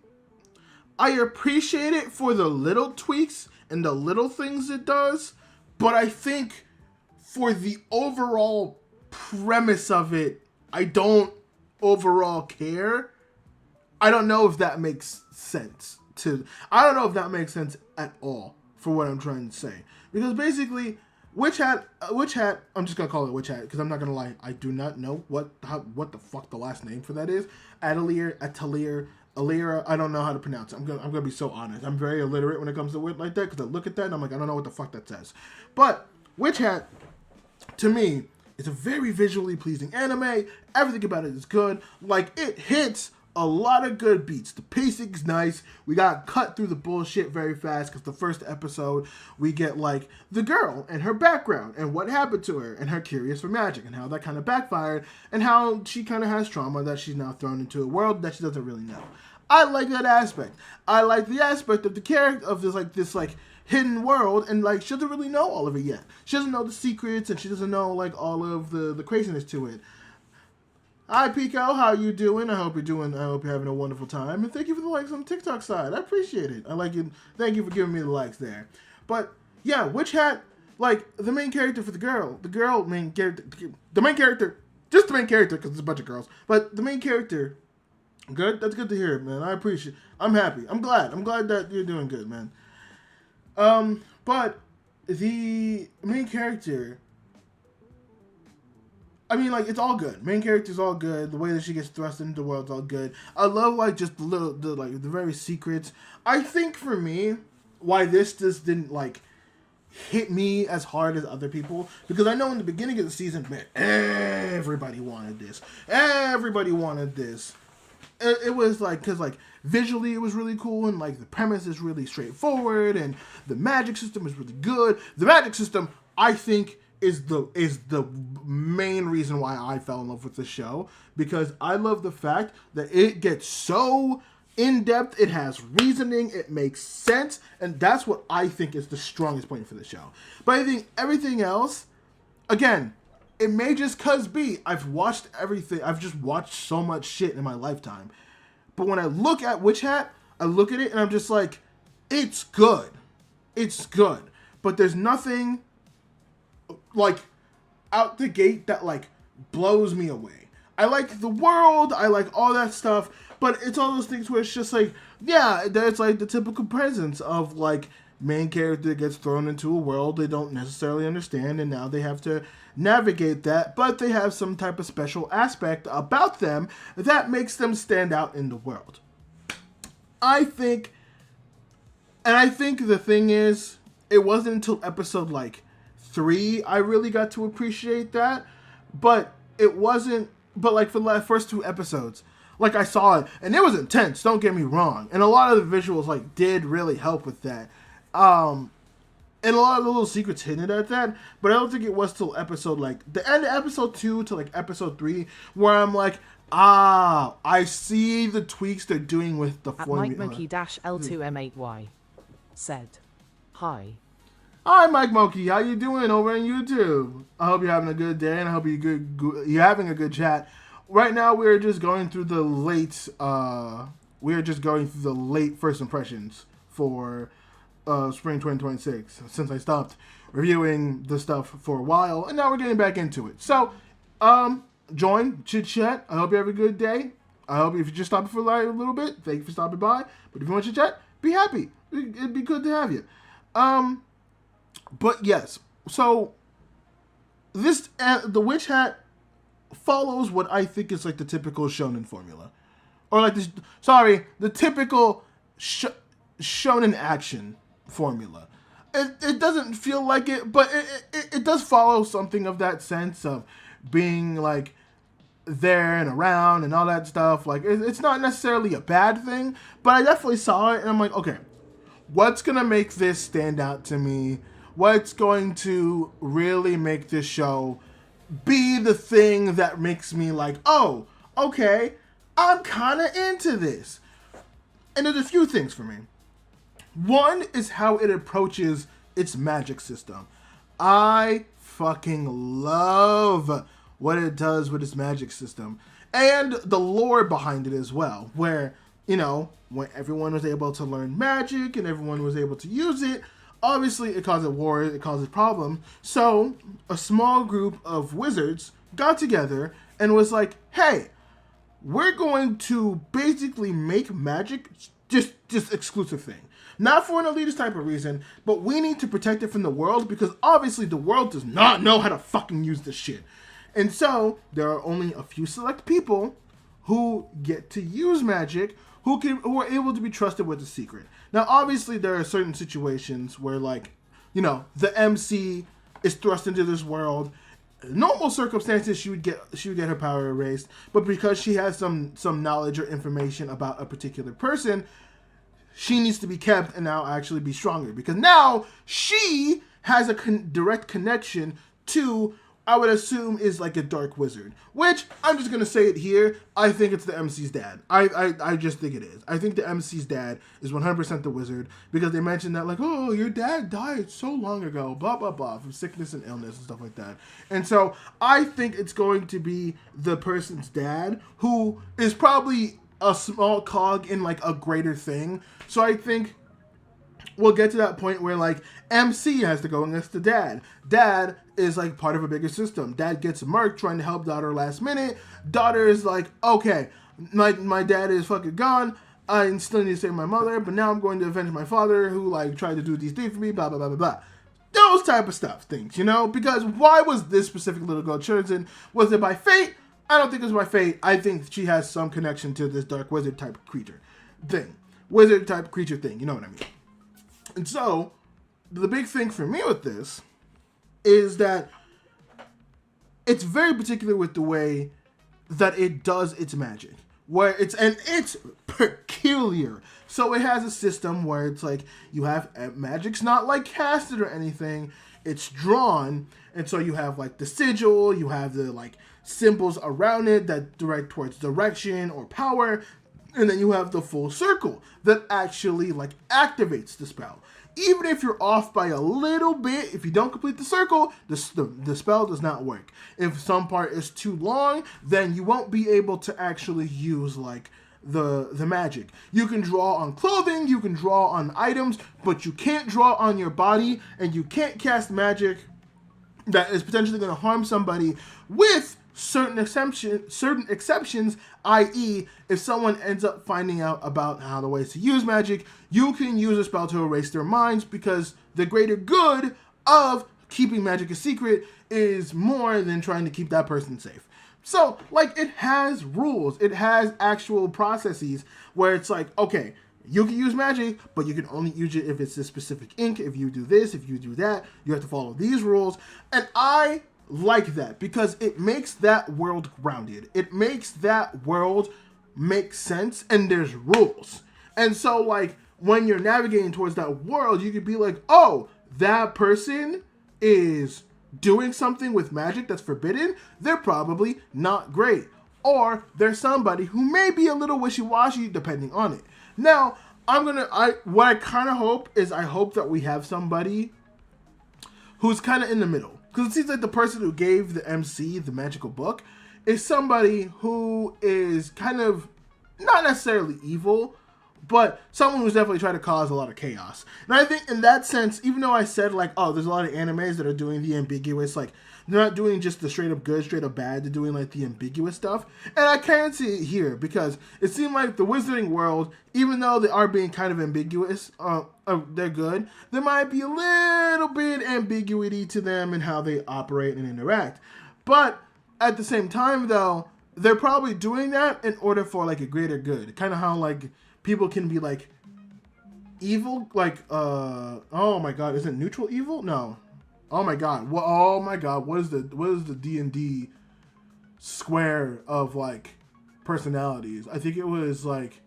I appreciate it for the little tweaks and the little things it does, but I think for the overall premise of it, I don't overall care I don't know if that makes sense I don't know if that makes sense at all for what I'm trying to say. Because basically, Witch Hat, I'm just going to call it Witch Hat because I'm not going to lie. I do not know what the fuck the last name for that is. Alira, I don't know how to pronounce it. I'm gonna be so honest. I'm very illiterate when it comes to wit like that because I look at that and I'm like, I don't know what the fuck that says. But Witch Hat, to me, is a very visually pleasing anime. Everything about it is good. Like, it hits a lot of good beats. The pacing's nice. We got cut through the bullshit very fast because the first episode we get like the girl and her background and what happened to her and her curious for magic and how that kind of backfired and how she kind of has trauma that she's now thrown into a world that she doesn't really know. I like that aspect. I like the aspect of the character of this hidden world, and like she doesn't really know all of it yet. She doesn't know the secrets and she doesn't know like all of the craziness to it. Hi Pico, how you doing? I hope you're having a wonderful time, and thank you for the likes on the TikTok side. I appreciate it. I like it. Thank you for giving me the likes there. But yeah, Witch Hat, like the main character for the main character, just the main character because it's a bunch of girls, but the main character, good. That's good to hear, man. I appreciate. I'm happy. I'm glad that you're doing good, man. But the main character, I mean, like, it's all good. Main character's all good. The way that she gets thrust into the world's all good. I love, like, just the very secrets. I think, for me, why this just didn't, like, hit me as hard as other people, because I know in the beginning of the season, man, everybody wanted this. Everybody wanted this. It was, like, because, like, visually it was really cool, and, like, the premise is really straightforward, and the magic system is really good. The magic system, I think, is the main reason why I fell in love with the show, because I love the fact that it gets so in-depth, it has reasoning, it makes sense, and that's what I think is the strongest point for the show. But I think everything else, again, it may just be I've watched everything, I've just watched so much shit in my lifetime. But when I look at Witch Hat, I look at it and I'm just like, it's good. It's good. But there's nothing like out the gate that like blows me away. I like the world, I like all that stuff, but it's all those things where it's just like, yeah, there's like the typical presence of like main character gets thrown into a world they don't necessarily understand, and now they have to navigate that, but they have some type of special aspect about them that makes them stand out in the world. I think the thing is, it wasn't until episode like 3 I really got to appreciate that, but it wasn't, but like for the first 2 episodes, like I saw it and it was intense, don't get me wrong, and a lot of the visuals like did really help with that, and a lot of the little secrets hinted at that, but I don't think it was till episode like the end of episode 2 to like episode 3 where I'm like, I see the tweaks they're doing with the formula. MikeMoki-L2M8Y said, Hi Mike Moki, how you doing over on YouTube? I hope you're having a good day, and I hope you're having a good chat. Right now, we're just going through the late first impressions for spring 2026. Since I stopped reviewing the stuff for a while, and now we're getting back into it. So, join, chit chat. I hope you have a good day. I hope if you just stopped for like a little bit, thank you for stopping by. But if you want to chit chat, be happy. It'd be good to have you. But yes, so this the Witch Hat follows what I think is like the typical shonen formula, or like this. Sorry, the typical shonen action formula. It doesn't feel like it, but it does follow something of that sense of being like there and around and all that stuff. Like it's not necessarily a bad thing, but I definitely saw it and I'm like, okay, what's gonna make this stand out to me? What's going to really make this show be the thing that makes me like, oh, okay, I'm kind of into this. And there's a few things for me. One is how it approaches its magic system. I fucking love what it does with its magic system. And the lore behind it as well, where, you know, when everyone was able to learn magic and everyone was able to use it, obviously it causes wars, it causes problems. So a small group of wizards got together and was like, hey, we're going to basically make magic just exclusive thing. Not for an elitist type of reason, but we need to protect it from the world because obviously the world does not know how to fucking use this shit. And so there are only a few select people who get to use magic who are able to be trusted with the secret. Now, obviously, there are certain situations where, like, you know, the MC is thrust into this world. In normal circumstances, she would get her power erased, but because she has some knowledge or information about a particular person, she needs to be kept and now actually be stronger because now she has a direct connection to, I would assume, is like a dark wizard, which I'm just going to say it here. I think it's the MC's dad. I just think it is. I think the MC's dad is 100% the wizard because they mentioned that, like, oh, your dad died so long ago, blah, blah, blah, from sickness and illness and stuff like that. And so I think it's going to be the person's dad who is probably a small cog in like a greater thing. So I think we'll get to that point where like MC has to go against the dad. Dad is like part of a bigger system. Dad gets murked trying to help daughter last minute. Daughter is like, okay, my dad is fucking gone. I still need to save my mother, but now I'm going to avenge my father who like tried to do these things for me, blah, blah, blah, blah, blah. Those type of things, you know? Because why was this specific little girl chosen? Was it by fate? I don't think it was by fate. I think she has some connection to this dark wizard type creature thing. Wizard type creature thing, you know what I mean? And so, the big thing for me with this is that it's very particular with the way that it does its magic. Where it's peculiar. So it has a system where it's like, you have magic's not like casted or anything. It's drawn. And so you have like the sigil, you have the like symbols around it that direct towards direction or power. And then you have the full circle that actually like activates the spell. Even if you're off by a little bit, if you don't complete the circle, the spell does not work. If some part is too long, then you won't be able to actually use like the magic. You can draw on clothing, you can draw on items, but you can't draw on your body, and you can't cast magic that is potentially going to harm somebody with certain exceptions, i.e. if someone ends up finding out about how the ways to use magic, you can use a spell to erase their minds because the greater good of keeping magic a secret is more than trying to keep that person safe. So, like, it has rules. It has actual processes where it's like, okay, you can use magic, but you can only use it if it's a specific ink. If you do this, if you do that, you have to follow these rules. And I like that because it makes that world grounded. It makes that world make sense, and there's rules. And so, like, when you're navigating towards that world, you could be like, oh, that person is doing something with magic that's forbidden. They're probably not great. Or there's somebody who may be a little wishy-washy depending on it. Now, what I kind of hope is I hope that we have somebody who's kind of in the middle. Because it seems like the person who gave the MC the magical book is somebody who is kind of not necessarily evil, but someone who's definitely trying to cause a lot of chaos. And I think in that sense, even though I said like, oh, there's a lot of animes that are doing the ambiguous, like they're not doing just the straight up good, straight up bad, they're doing like the ambiguous stuff. And I can't see it here because it seemed like the Wizarding world, even though they are being kind of ambiguous, they're good, there might be a little bit ambiguity to them and how they operate and interact. But at the same time though, they're probably doing that in order for like a greater good. Kind of how like people can be like evil, like oh my god, is it neutral evil? No. Oh my god. What is the D&D square of like personalities? I think it was like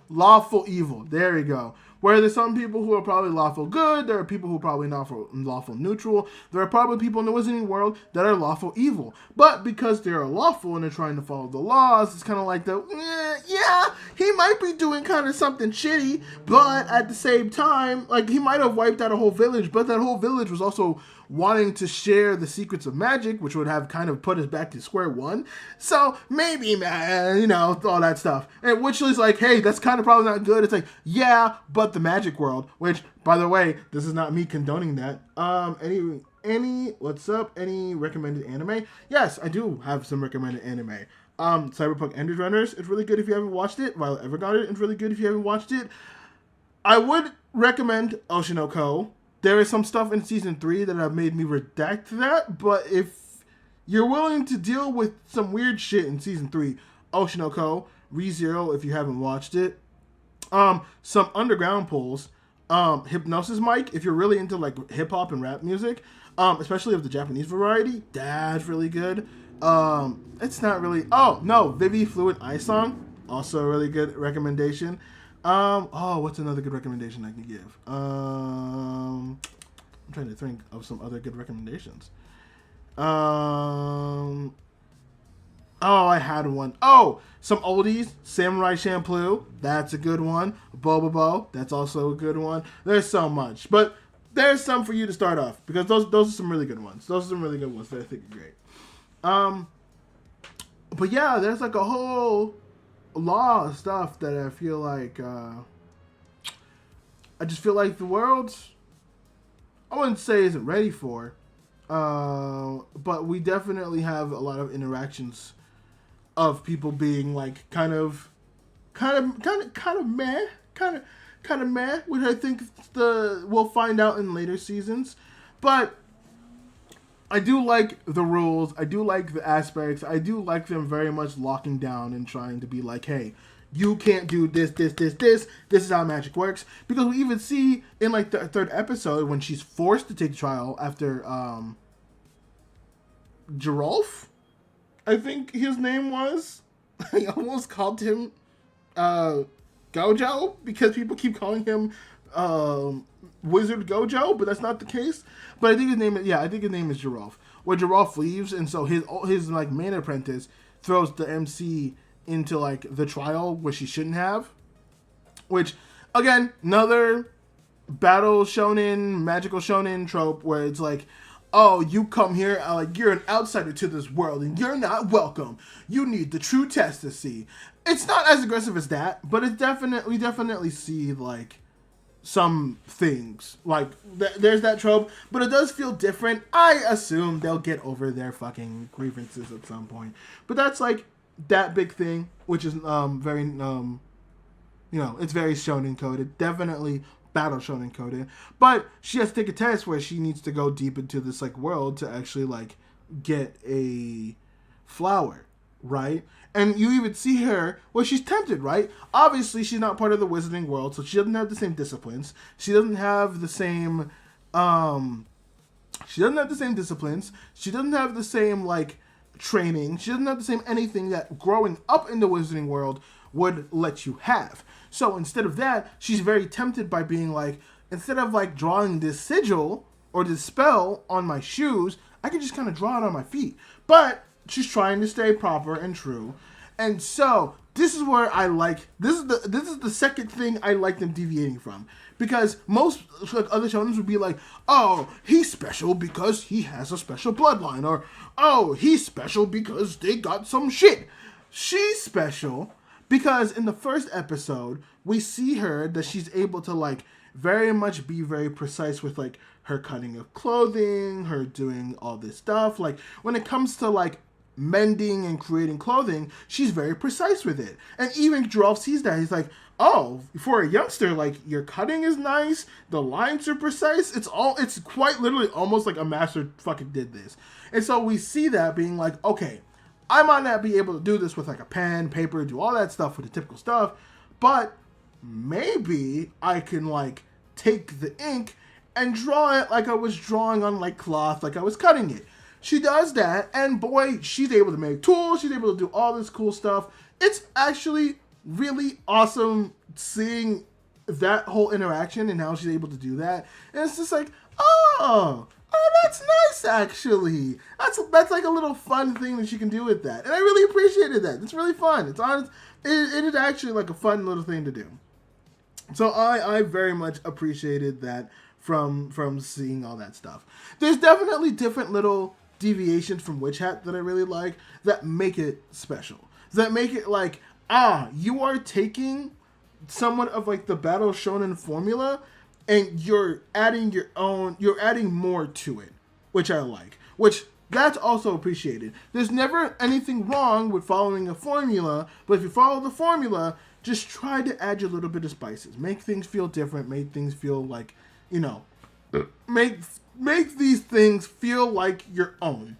lawful evil. There we go. Where there's some people who are probably lawful good, there are people who are probably not lawful neutral. There are probably people in the Wizarding world that are lawful evil. But because they're lawful and they're trying to follow the laws, it's kind of like yeah, he might be doing kind of something shitty, but at the same time, like he might have wiped out a whole village, but that whole village was also wanting to share the secrets of magic, which would have kind of put us back to square one. So maybe, man, you know, all that stuff. And which is like, hey, that's kind of probably not good. It's like, yeah, but the magic world, which, by the way, this is not me condoning that. What's up? Any recommended anime? Yes, I do have some recommended anime. Cyberpunk Ended Runners, it's really good if you haven't watched it. Violet Evergarden, it's really good if you haven't watched it. I would recommend Oshinoko. There is some stuff in season 3 that have made me redact that, but if you're willing to deal with some weird shit in season 3, Oshinoko, ReZero if you haven't watched it. Some underground pulls. Hypnosis Mic, if you're really into like hip hop and rap music, especially of the Japanese variety, that's really good. It's not really. Oh no, Vivi Fluid Eye Song, also a really good recommendation. What's another good recommendation I can give? I'm trying to think of some other good recommendations. I had one. Oh, some oldies. Samurai Champloo, that's a good one. Bobobo, that's also a good one. There's so much, but there's some for you to start off because those are some really good ones. Those are some really good ones that I think are great. But yeah, there's like a whole lot of stuff that I feel like I just feel like the world, I wouldn't say isn't ready for, but we definitely have a lot of interactions of people being like kind of meh, which I think we'll find out in later seasons. But I do like the rules. I do like the aspects. I do like them very much locking down and trying to be like, hey, you can't do this. This is how magic works. Because we even see in like the third episode when she's forced to take the trial after Girolf, I think his name was. I almost called him Gojo because people keep calling him Wizard Gojo, but that's not the case. But I think his name is Girolf. Where Girolf leaves, and so his like main apprentice throws the MC into like the trial where she shouldn't have. Which, again, another battle shonen, magical shonen trope where it's like, oh, you come here, like you're an outsider to this world, and you're not welcome. You need the true test to see. It's not as aggressive as that, but we definitely see like some things like there's that trope, but it does feel different. I assume they'll get over their fucking grievances at some point, but that's like that big thing, which is very it's very shonen coded, definitely battle shonen coded, but she has to take a test where she needs to go deep into this like world to actually like get a flower, right? And you even see her, well, she's tempted, right? Obviously, she's not part of the wizarding world, so she doesn't have the same disciplines. She doesn't have the same, disciplines. She doesn't have the same, like, training. She doesn't have the same anything that growing up in the wizarding world would let you have. So instead of that, she's very tempted by being like, instead of, like, drawing this sigil or this spell on my shoes, I can just kind of draw it on my feet. But she's trying to stay proper and true. And so this is where I like this is the second thing I like them deviating from. Because most like other shonens would be like, oh, he's special because he has a special bloodline, or oh, he's special because they got some shit. She's special because in the first episode, we see her that she's able to like very much be very precise with like her cutting of clothing, her doing all this stuff. Like when it comes to like mending and creating clothing, she's very precise with it. And even Girolf sees that. He's like, oh, for a youngster, like your cutting is nice, the lines are precise, it's quite literally almost like a master fucking did this. And so we see that being like, okay, I might not be able to do this with like a pen, paper, do all that stuff with the typical stuff, but maybe I can like take the ink and draw it like I was drawing on like cloth, like I was cutting it. She does that, and boy, she's able to make tools, she's able to do all this cool stuff. It's actually really awesome seeing that whole interaction and how she's able to do that. And it's just like, oh, that's nice, actually. That's like a little fun thing that she can do with that. And I really appreciated that. It's really fun. It's honest. It is actually like a fun little thing to do. So I very much appreciated that from seeing all that stuff. There's definitely different little deviations from Witch Hat that I really like that make it special. That make it like, you are taking somewhat of like the battle shonen formula and you're adding more to it, which I like. Which That's also appreciated. There's never anything wrong with following a formula, but if you follow the formula, just try to add your little bit of spices. Make things feel different. Make things feel like, you know, make these things feel like your own.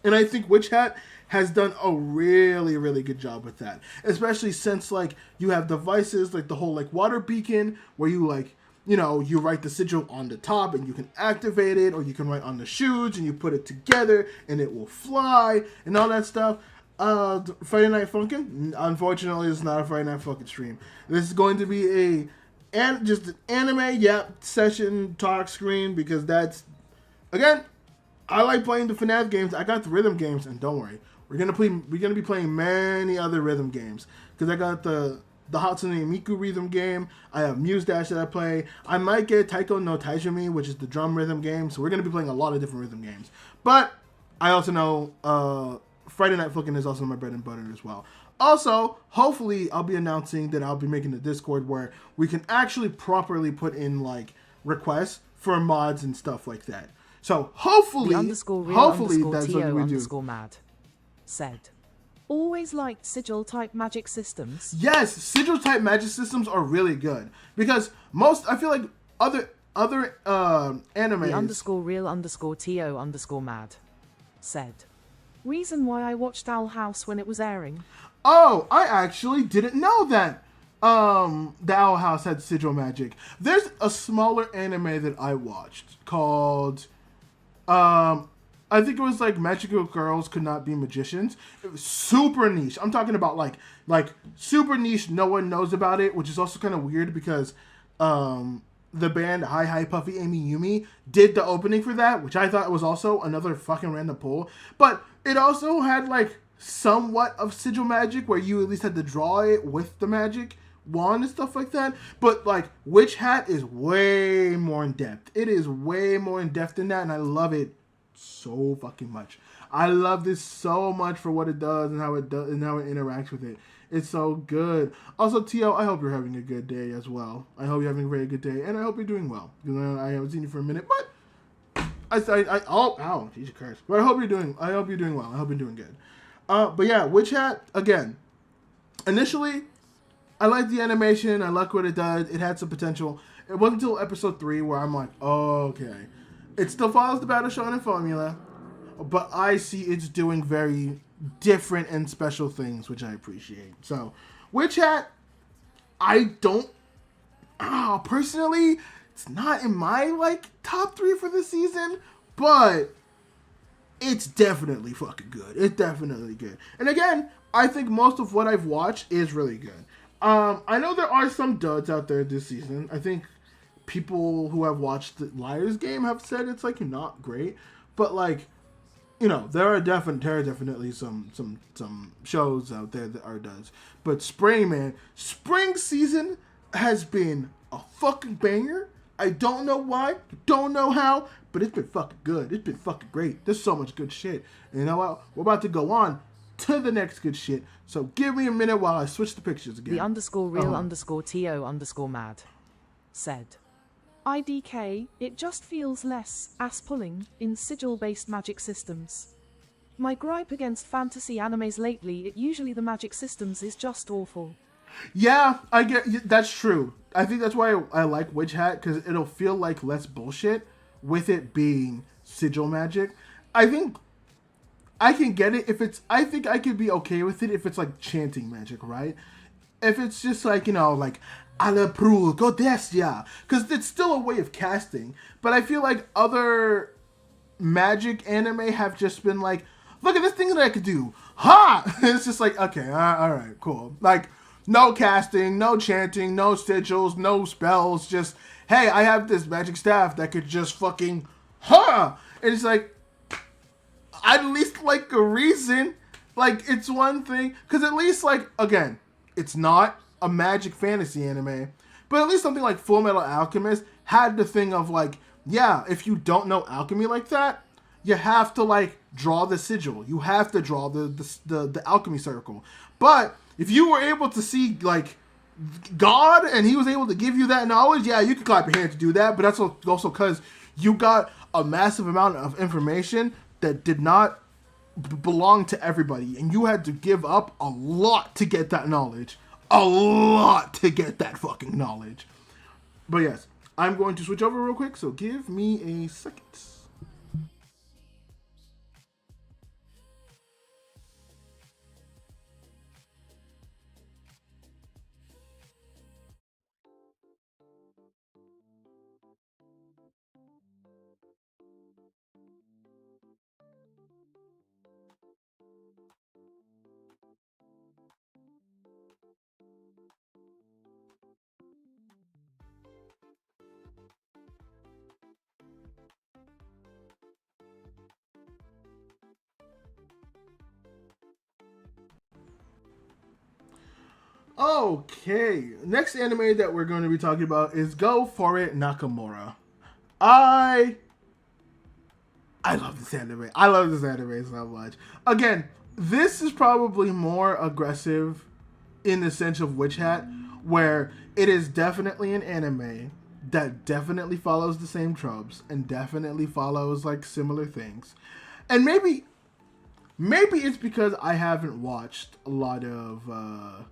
And I think Witch Hat has done a really, really good job with that. Especially since, like, you have devices like the whole, like, water beacon where you, like, you know, you write the sigil on the top and you can activate it, or you can write on the shoes and you put it together and it will fly and all that stuff. Friday Night Funkin'? Unfortunately, it's not a Friday Night Funkin' stream. This is going to be just an anime, session talk screen, because that's, again, I like playing the FNAF games. I got the rhythm games, and don't worry, we're gonna be playing many other rhythm games, because I got the Hatsune Miku rhythm game. I have Muse Dash that I play. I might get Taiko no Taijumi, which is the drum rhythm game. So we're gonna be playing a lot of different rhythm games. But I also know Friday Night Funkin' is also my bread and butter as well. Also, hopefully, I'll be announcing that I'll be making a Discord where we can actually properly put in, like, requests for mods and stuff like that. So hopefully, that's what we do. Mad said, always liked sigil-type magic systems. Yes, sigil-type magic systems are really good because I feel like other animes. The_real_to_mad said, reason why I watched Owl House when it was airing. Oh, I actually didn't know that. The Owl House had sigil magic. There's a smaller anime that I watched called, I think it was like Magical Girls Could Not Be Magicians. It was super niche. I'm talking about like super niche. No one knows about it, which is also kind of weird because, the band Hi Hi Puffy Amy Yumi did the opening for that, which I thought was also another fucking random pull. But it also had like somewhat of sigil magic where you at least had to draw it with the magic wand and stuff like that. But like Witch Hat is way more in depth. It is way more in depth than that, and I love it so fucking much. I love this so much for what it does and how it does and how it interacts with it. It's so good. Also, Tio, I hope you're having a good day as well. I hope you're having a very good day, and I hope you're doing well. Because I haven't seen you for a minute, but ow, Jesus Christ. But I hope you're doing well. I hope you're doing good. But yeah, Witch Hat, again, initially, I liked the animation. I like what it does. It had some potential. It wasn't until episode 3 where I'm like, oh, okay. It still follows the Battle Shonen formula, but I see it's doing very different and special things, which I appreciate. So, Witch Hat, personally, it's not in my, like, top 3 for the season, but it's definitely fucking good. It's definitely good. And again, I think most of what I've watched is really good. I know there are some duds out there this season. I think people who have watched the Liar's Game have said it's, like, not great, but, like, you know, there are definitely some shows out there that are duds. But spring season has been a fucking banger. I don't know why, don't know how, but it's been fucking good. It's been fucking great. There's so much good shit. And you know what? We're about to go on to the next good shit. So give me a minute while I switch the pictures again. The_real_to_mad said, IDK, it just feels less ass-pulling in sigil-based magic systems. My gripe against fantasy animes lately, usually the magic systems is just awful. Yeah, I get that's true. I think that's why I like Witch Hat, because it'll feel like less bullshit with it being sigil magic. I think I can get it if it's, I think I could be okay with it if it's like chanting magic, right? If it's just like, you know, like, Alapru, Godestia, because it's still a way of casting. But I feel like other magic anime have just been like, look at this thing that I could do. Ha! It's just like, okay, all right, cool. Like, no casting, no chanting, no sigils, no spells. Just, hey, I have this magic staff that could just fucking, ha! And it's like, I'd at least like a reason. Like, it's one thing, because at least, like, again, it's not a magic fantasy anime, but at least something like Full Metal Alchemist had the thing of like, yeah, if you don't know alchemy like that, you have to like draw the sigil, you have to draw the alchemy circle. But if you were able to see like God and he was able to give you that knowledge, yeah, you could clap your hands to do that. But that's also because you got a massive amount of information that did not belong to everybody, and you had to give up a lot to get that knowledge. A lot to get that fucking knowledge. But yes, I'm going to switch over real quick, so give me a second. Okay, next anime that we're going to be talking about is Go For It Nakamura. I love this anime. I love this anime so much. Again, this is probably more aggressive in the sense of Witch Hat, where it is definitely an anime that definitely follows the same tropes and definitely follows like similar things. And maybe it's because I haven't watched a lot of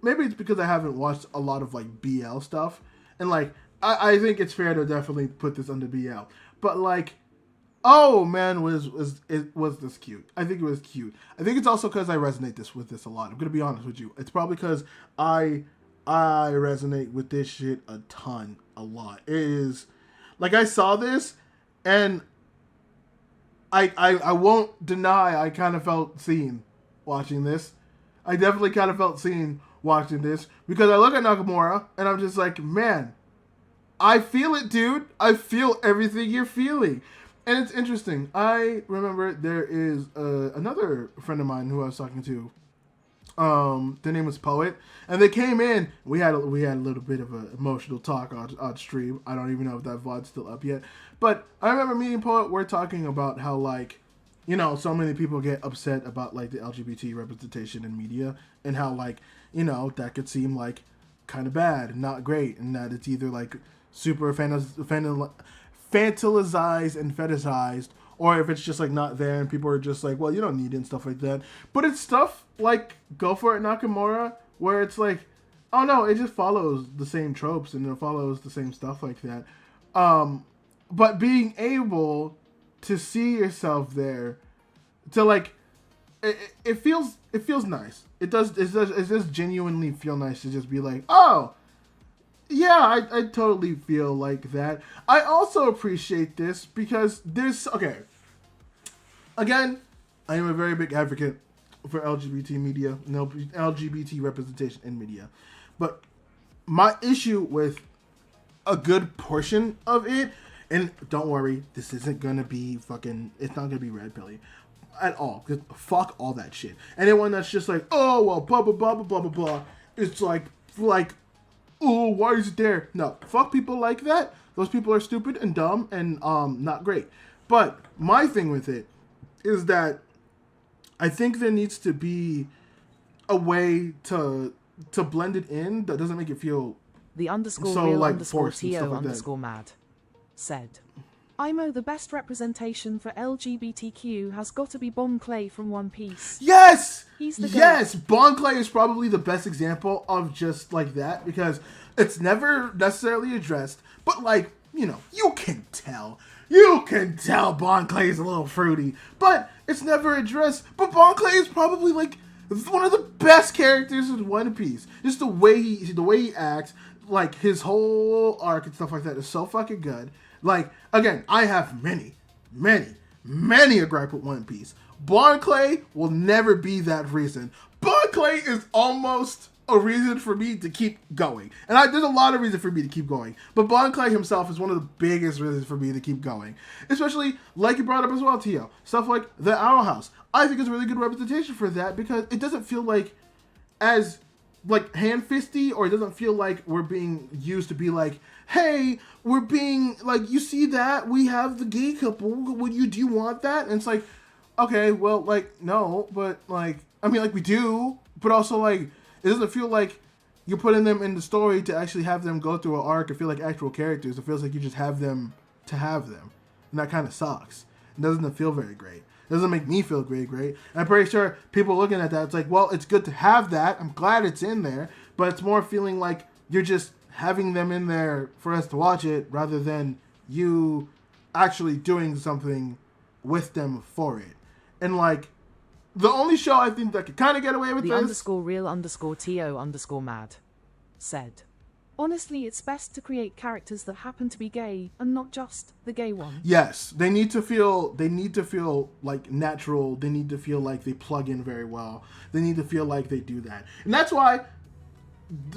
maybe it's because I haven't watched a lot of like BL stuff, and like I think it's fair to definitely put this under BL. But like, oh man, was this cute? I think it was cute. I think it's also because I resonate with this a lot. I'm gonna be honest with you. It's probably because I resonate with this shit a ton, a lot. It is like I saw this, and I won't deny I kind of felt seen watching this. I definitely kind of felt seen watching this because I look at Nakamura and I'm just like, man, I feel it, dude. I feel everything you're feeling. And it's interesting. I remember there is another friend of mine who I was talking to. Their name was Poet, and they came in. We had a little bit of an emotional talk on stream. I don't even know if that VOD's still up yet. But I remember meeting Poet. We're talking about how, like, you know, so many people get upset about like the LGBT representation in media, and how, like, you know, that could seem like kind of bad and not great, and that it's either like super fantasized and fetishized, or if it's just like not there and people are just like, well, you don't need it and stuff like that. But it's stuff like Go For It Nakamura where it's like, oh no, it just follows the same tropes and it follows the same stuff like that. But being able to see yourself there, to like, it feels nice. It does genuinely feel nice to just be like, oh, yeah, I totally feel like that. I also appreciate this because there's, okay, again, I am a very big advocate for LGBT media, LGBT representation in media. But my issue with a good portion of it, and don't worry, this isn't gonna be fucking, it's not gonna be red pilly at all. Because fuck all that shit. Anyone that's just like, oh, well, blah, blah, blah, blah, blah, blah, blah. It's like, oh, why is it there? No, fuck people like that. Those people are stupid and dumb and not great. But my thing with it is that I think there needs to be a way to blend it in that doesn't make it feel the underscore so real like underscore forced and to stuff like underscore mad said, IMO, the best representation for LGBTQ has got to be Bon Clay from One Piece. Yes! He's the yes! Bon Clay is probably the best example of just like that, because it's never necessarily addressed, but like, you know, you can tell Bon Clay is a little fruity, but it's never addressed. But Bon Clay is probably like one of the best characters in One Piece. Just the way he acts, like his whole arc and stuff like that is so fucking good. Like, again, I have many a gripe with One Piece. Bon Clay will never be that reason. Bon Clay is almost a reason for me to keep going. And there's a lot of reason for me to keep going. But Bon Clay himself is one of the biggest reasons for me to keep going. Especially, like you brought up as well, Tio. Stuff like the Owl House. I think it's a really good representation for that because it doesn't feel like as like hand-fisty, or it doesn't feel like we're being used to be like, hey, we're being like, you see that? We have the gay couple. Do you want that? And it's like, okay, well, like, no, but like, I mean, like, we do, but also like, it doesn't feel like you're putting them in the story to actually have them go through an arc and feel like actual characters. It feels like you just have them to have them. And that kind of sucks. doesn't feel very great. It doesn't make me feel great. And I'm pretty sure people looking at that, it's like, well, it's good to have that. I'm glad it's in there, but it's more feeling like you're just having them in there for us to watch it rather than you actually doing something with them for it. And like, the only show I think that could kind of get away with the this... _real_TO_mad said, honestly, it's best to create characters that happen to be gay and not just the gay one. Yes, they need to feel like natural. They need to feel like they plug in very well. They need to feel like they do that. And that's why,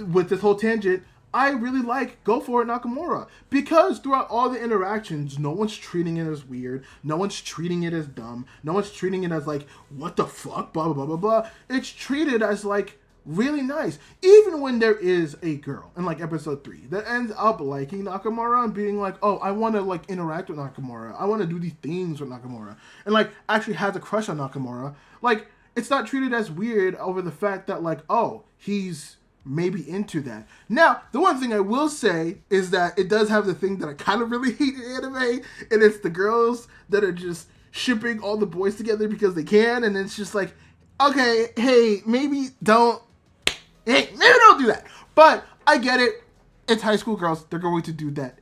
with this whole tangent, I really like Go For It Nakamura. Because throughout all the interactions, no one's treating it as weird. No one's treating it as dumb. No one's treating it as like, what the fuck, blah, blah, blah, blah, blah. It's treated as like, really nice. Even when there is a girl in like episode 3 that ends up liking Nakamura and being like, oh, I want to like interact with Nakamura. I want to do these things with Nakamura. And like actually has a crush on Nakamura. Like, it's not treated as weird over the fact that like, oh, he's maybe into that. Now, the one thing I will say is that it does have the thing that I kind of really hate in anime, and it's the girls that are just shipping all the boys together because they can, and it's just like, okay, hey, maybe don't do that. But I get it. It's high school girls. They're going to do that.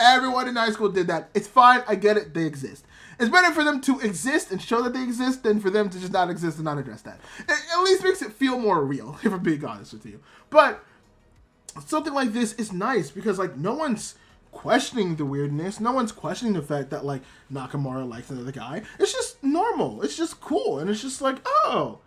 Everyone in high school did that. It's fine. I get it. They exist. It's better for them to exist and show that they exist than for them to just not exist and not address that. It at least makes it feel more real, if I'm being honest with you. But something like this is nice because, like, no one's questioning the weirdness. No one's questioning the fact that, like, Nakamura likes another guy. It's just normal. It's just cool. And it's just like, oh,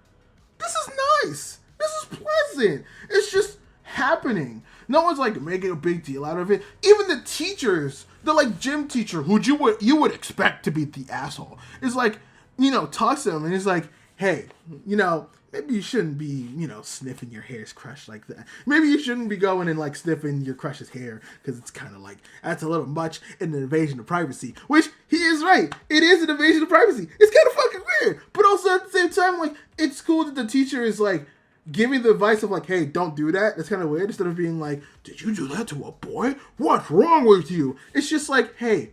this is nice. This is pleasant. It's just happening. No one's like making a big deal out of it. Even the teachers, the like gym teacher, who you would expect to be the asshole, is like, you know, talks to him and he's like, hey, you know, maybe you shouldn't be, you know, sniffing your hair's crush like that. Maybe you shouldn't be going and like sniffing your crush's hair because it's kind of like, that's a little much in an invasion of privacy. Which he is right. It is an invasion of privacy. It's kind of fucking weird. But also at the same time, like, it's cool that the teacher is like, giving the advice of like, hey, don't do that. That's kind of weird. Instead of being like, did you do that to a boy? What's wrong with you? It's just like, hey,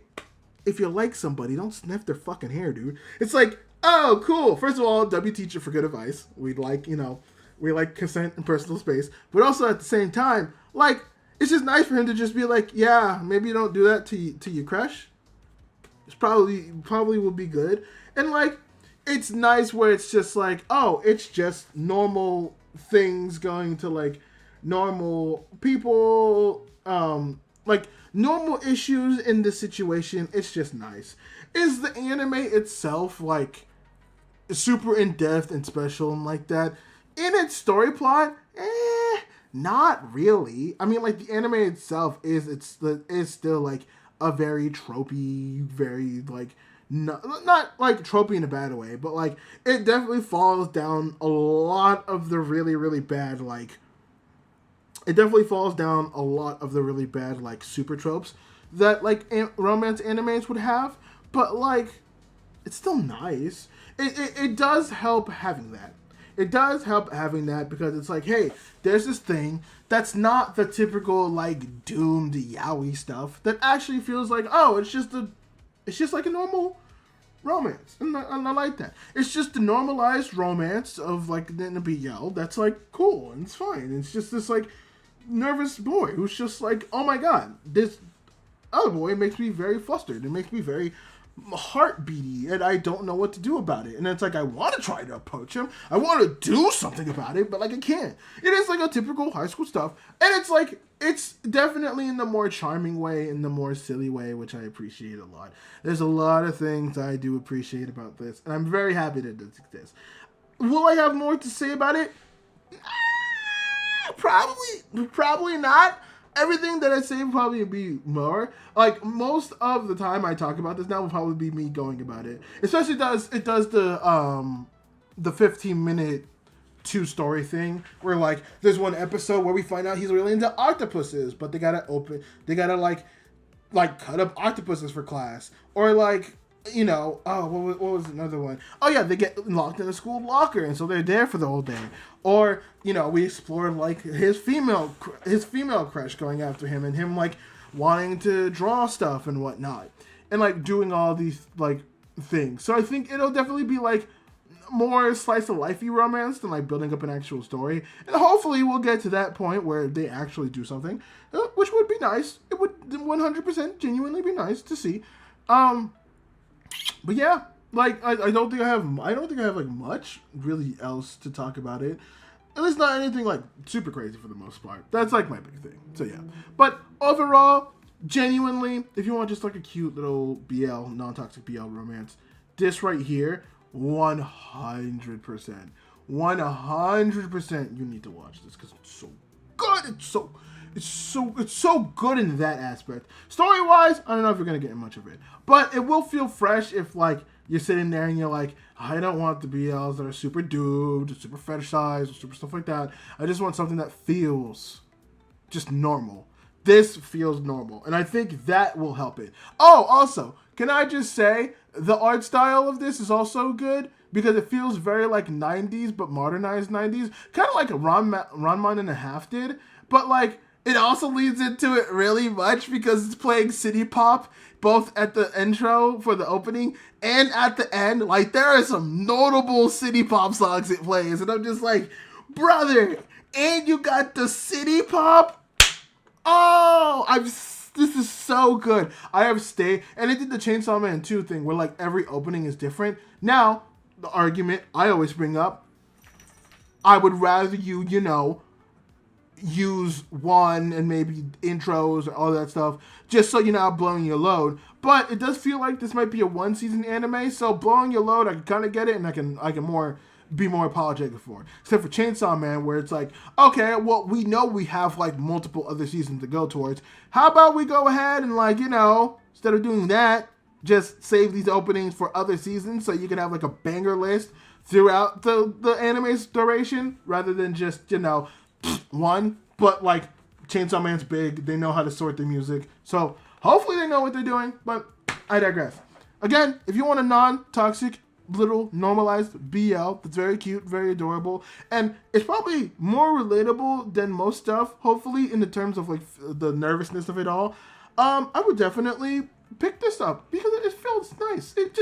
if you like somebody, don't sniff their fucking hair, dude. It's like, oh, cool. First of all, W teacher for good advice. We like consent and personal space. But also at the same time, like, it's just nice for him to just be like, yeah, maybe you don't do that to your crush. It's probably will be good. And like, it's nice where it's just like, oh, it's just normal things going to like normal people, like normal issues in this situation. It's just nice. Is the anime itself like super in depth and special and like that? In its story plot, not really. I mean, like the anime itself is still like a very tropey, very like not like tropey in a bad way, but like it definitely falls down a lot of the really bad like super tropes that like romance animes would have, but like it's still nice. It does help having that. It does help having that because it's like, hey, there's this thing that's not the typical like doomed yaoi stuff that actually feels like, oh, it's just like a normal romance, and I like that. It's just the normalized romance of like in a BL that's like cool and it's fine. It's just this like nervous boy who's just like, oh my god, this other boy makes me very flustered. It makes me very heartbeaty, and I don't know what to do about it. And it's like I want to try to approach him. I want to do something about it, but like I can't. It is like a typical high school stuff, and it's like it's definitely in the more charming way, in the more silly way, which I appreciate a lot. There's a lot of things I do appreciate about this, and I'm very happy that it exists. Will I have more to say about it? Probably not. Everything that I say will probably be more. Like, most of the time I talk about this now will probably be me going about it. Especially it does the 15-minute two-story thing where, like, there's one episode where we find out he's really into octopuses, but they gotta like cut up octopuses for class. Or, like, you know, what was another one? Oh yeah, they get locked in a school locker, and so they're there for the whole day. Or, you know, we explore like his female crush going after him, and him like wanting to draw stuff and whatnot, and like doing all these like thing. So I think it'll definitely be like more slice of lifey romance than like building up an actual story. And hopefully we'll get to that point where they actually do something, which would be nice. It would 100% genuinely be nice to see. But yeah, like I don't think I have like much really else to talk about it. At least not anything like super crazy for the most part. That's like my big thing. So yeah. But overall, genuinely, if you want just like a cute little BL, non-toxic BL romance, this right here, 100%. 100% you need to watch this because it's so good. It's so good in that aspect. Story-wise, I don't know if you're gonna get much of it. But it will feel fresh if like you're sitting there and you're like, I don't want the BLs that are super duped, super fetishized, or super stuff like that. I just want something that feels just normal. This feels normal. And I think that will help it. Oh, also, can I just say, the art style of this is also good because it feels very like 90s, but modernized 90s. Kind of like Ranma and a Half did. But like, it also leads into it really much because it's playing city pop both at the intro for the opening and at the end. Like, there are some notable city pop songs it plays. And I'm just like, brother, and you got the city pop? Oh, this is so good. I have stayed, and it did the Chainsaw Man 2 thing where like every opening is different. Now, the argument I always bring up, I would rather you use one and maybe intros or all that stuff just so you're not blowing your load. But it does feel like this might be a one season anime, so blowing your load, I can kind of get it, and I can be more apologetic for. Except for Chainsaw Man, where it's like, okay, well, we know we have like multiple other seasons to go towards. How about we go ahead and like, instead of doing that, just save these openings for other seasons so you can have like a banger list throughout the anime's duration rather than just, one. But like, Chainsaw Man's big. They know how to sort their music. So hopefully they know what they're doing, but I digress. Again, if you want a non-toxic, little normalized BL that's very cute, very adorable, and it's probably more relatable than most stuff, hopefully, in the terms of like the nervousness of it all, I would definitely pick this up because it feels nice. It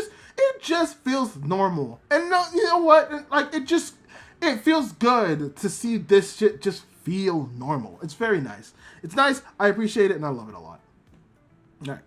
just feels normal. And no, you know what? Like, it feels good to see this shit just feel normal. It's very nice. It's nice. I appreciate it, and I love it a lot. All right.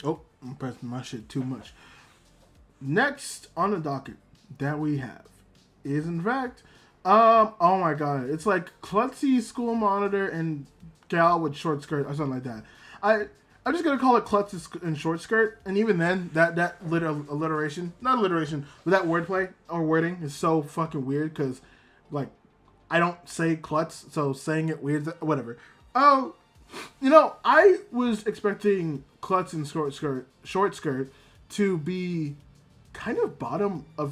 Oh, I'm pressing my shit too much. Next on the docket that we have is, in fact, oh my god, it's like klutzy school monitor and gal with short skirt or something like that. I'm just gonna call it klutzy and short skirt, and even then, that alliteration, not alliteration, but that wordplay or wording is so fucking weird because, like, I don't say klutz, so saying it weird, whatever. Oh. I was expecting klutz and short skirt to be kind of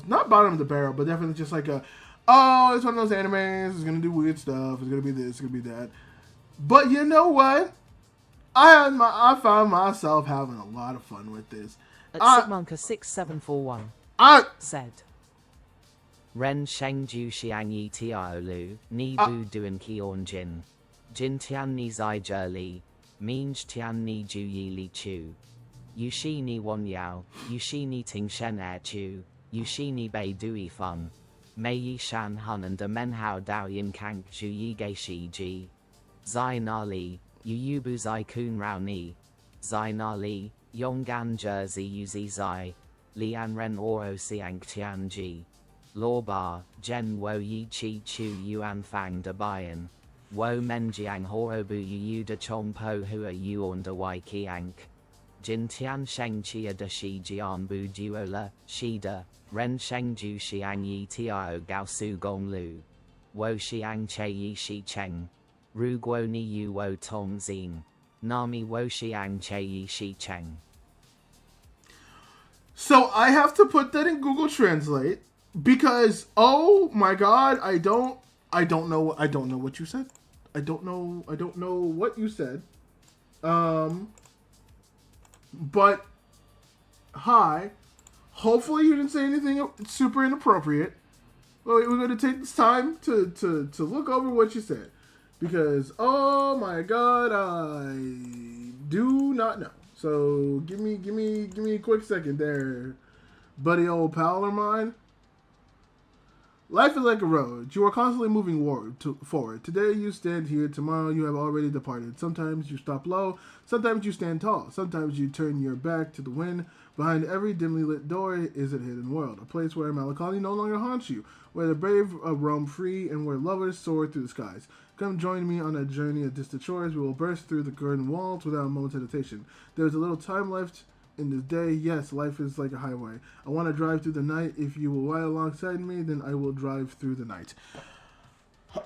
not bottom of the barrel, but definitely just like it's one of those animes, it's gonna do weird stuff, it's gonna be this, it's gonna be that. But you know what? I found myself having a lot of fun with this. At Sigmonka6741 said, Ren Shengju Xiang Yi Tiaolu, Ni Bu Duan Kion Jin. Jin Tian Ni Zai Zheli, Minj Tian Ni Ju Yi Li Chu, Yushi Ni Wan Yao, Yushi Ni Ting Shen Er Chu, Yushi Ni Bei Dui Fun, Mei Yi Shan Hun and De Men Hao Dao Yin Kang Ju Yi Gei Shi Ji, Zai Na Li, Yu Yubu Zai Kun Rao Ni, Zai Na Li, Yonggan Jersey Yu Zi Zai, Lian Ren Oro Siang Tian Ji, Law bar, Jen wo yi chi chu yuan fang de bayan. Wo menjiang horobu yu de chompo hua yuan de wai kiank. Jin tian sheng chia de shi jian bu duola, shida, ren sheng ju xiang yi tiao gao su gong lu. Wo xiang che yi shi cheng. Ru guo ni yu wo tong zin. Nami wo xiang che yi shi cheng. So I have to put that in Google Translate because oh my god, I don't know what you said. I don't know what you said. But hi. Hopefully you didn't say anything super inappropriate. Well, we're going to take this time to look over what you said because oh my god, I do not know. So give me a quick second there, buddy, old pal of mine. Life is like a road. You are constantly moving forward. Today you stand here, tomorrow you have already departed. Sometimes you stop low, sometimes you stand tall, sometimes you turn your back to the wind. Behind every dimly lit door is a hidden world, a place where melancholy no longer haunts you, where the brave roam free, and where lovers soar through the skies. Come join me on a journey of distant shores. We will burst through the curtain walls without a moment's hesitation. There is a little time left in this day. Yes, life is like a highway. I want to drive through the night. If you will ride alongside me, then I will drive through the night.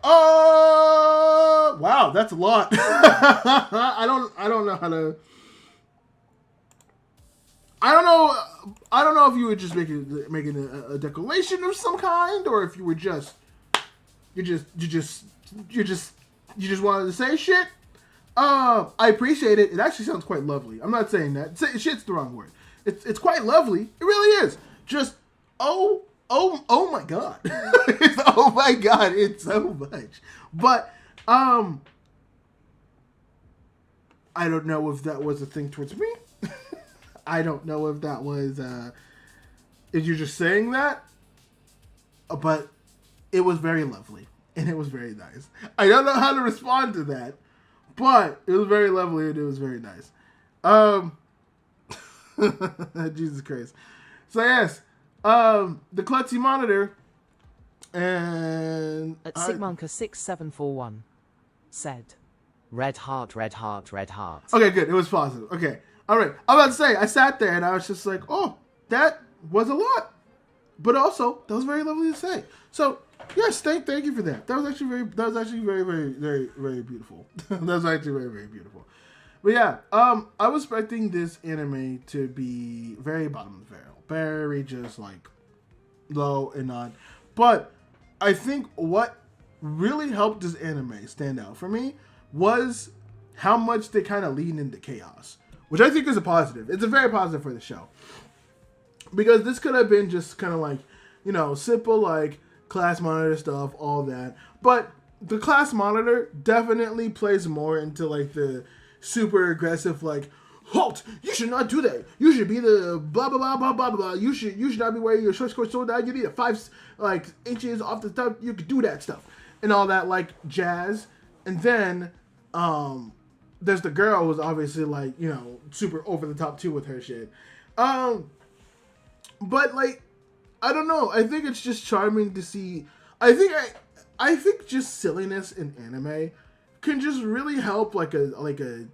Wow, that's a lot. I don't know how to. I don't know if you were just making a declaration of some kind, or if you were just you just wanted to say shit. I appreciate it. It actually sounds quite lovely. I'm not saying that. Shit's the wrong word. It's quite lovely. It really is. Just oh my god. Oh my god, it's so much. But I don't know if that was a thing towards me. I don't know if that was if you're just saying that. But it was very lovely. And it was very nice. I don't know how to respond to that. But it was very lovely and it was very nice. Jesus Christ. So yes, the klutzy monitor and At Sigmonka6741 said, Red heart, red heart, red heart. Okay, good. It was positive. Okay. All right. I'm about to say, I sat there and I was just like, oh, that was a lot. But also, that was very lovely to say. So, yes, thank you for that. That was actually very beautiful. That was actually very, very beautiful. But yeah, I was expecting this anime to be very bottom of the barrel. Very just like low and not. But I think what really helped this anime stand out for me was how much they kind of lean into chaos. Which I think is a positive. It's a very positive for the show. Because this could have been just kind of like, you know, simple like class monitor stuff, all that. But the class monitor definitely plays more into like the super aggressive like, halt! You should not do that. You should be the blah blah blah blah blah blah. You should not be wearing your short skirt so that you need a 5 inches off the top. You could do that stuff and all that like jazz. And then there's the girl who's obviously like, you know, super over the top too with her shit. But like, I don't know. I think it's just charming to see. I think just silliness in anime can just really help like a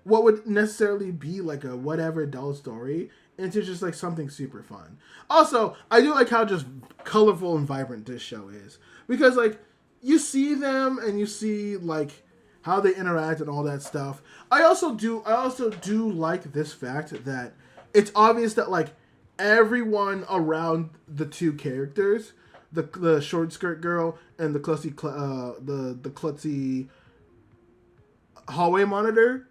what would necessarily be like a whatever dull story into just like something super fun. Also, I do like how just colorful and vibrant this show is, because like you see them and you see like how they interact and all that stuff. I also do like this fact that it's obvious that like everyone around the two characters, the short skirt girl and the klutzy hallway monitor,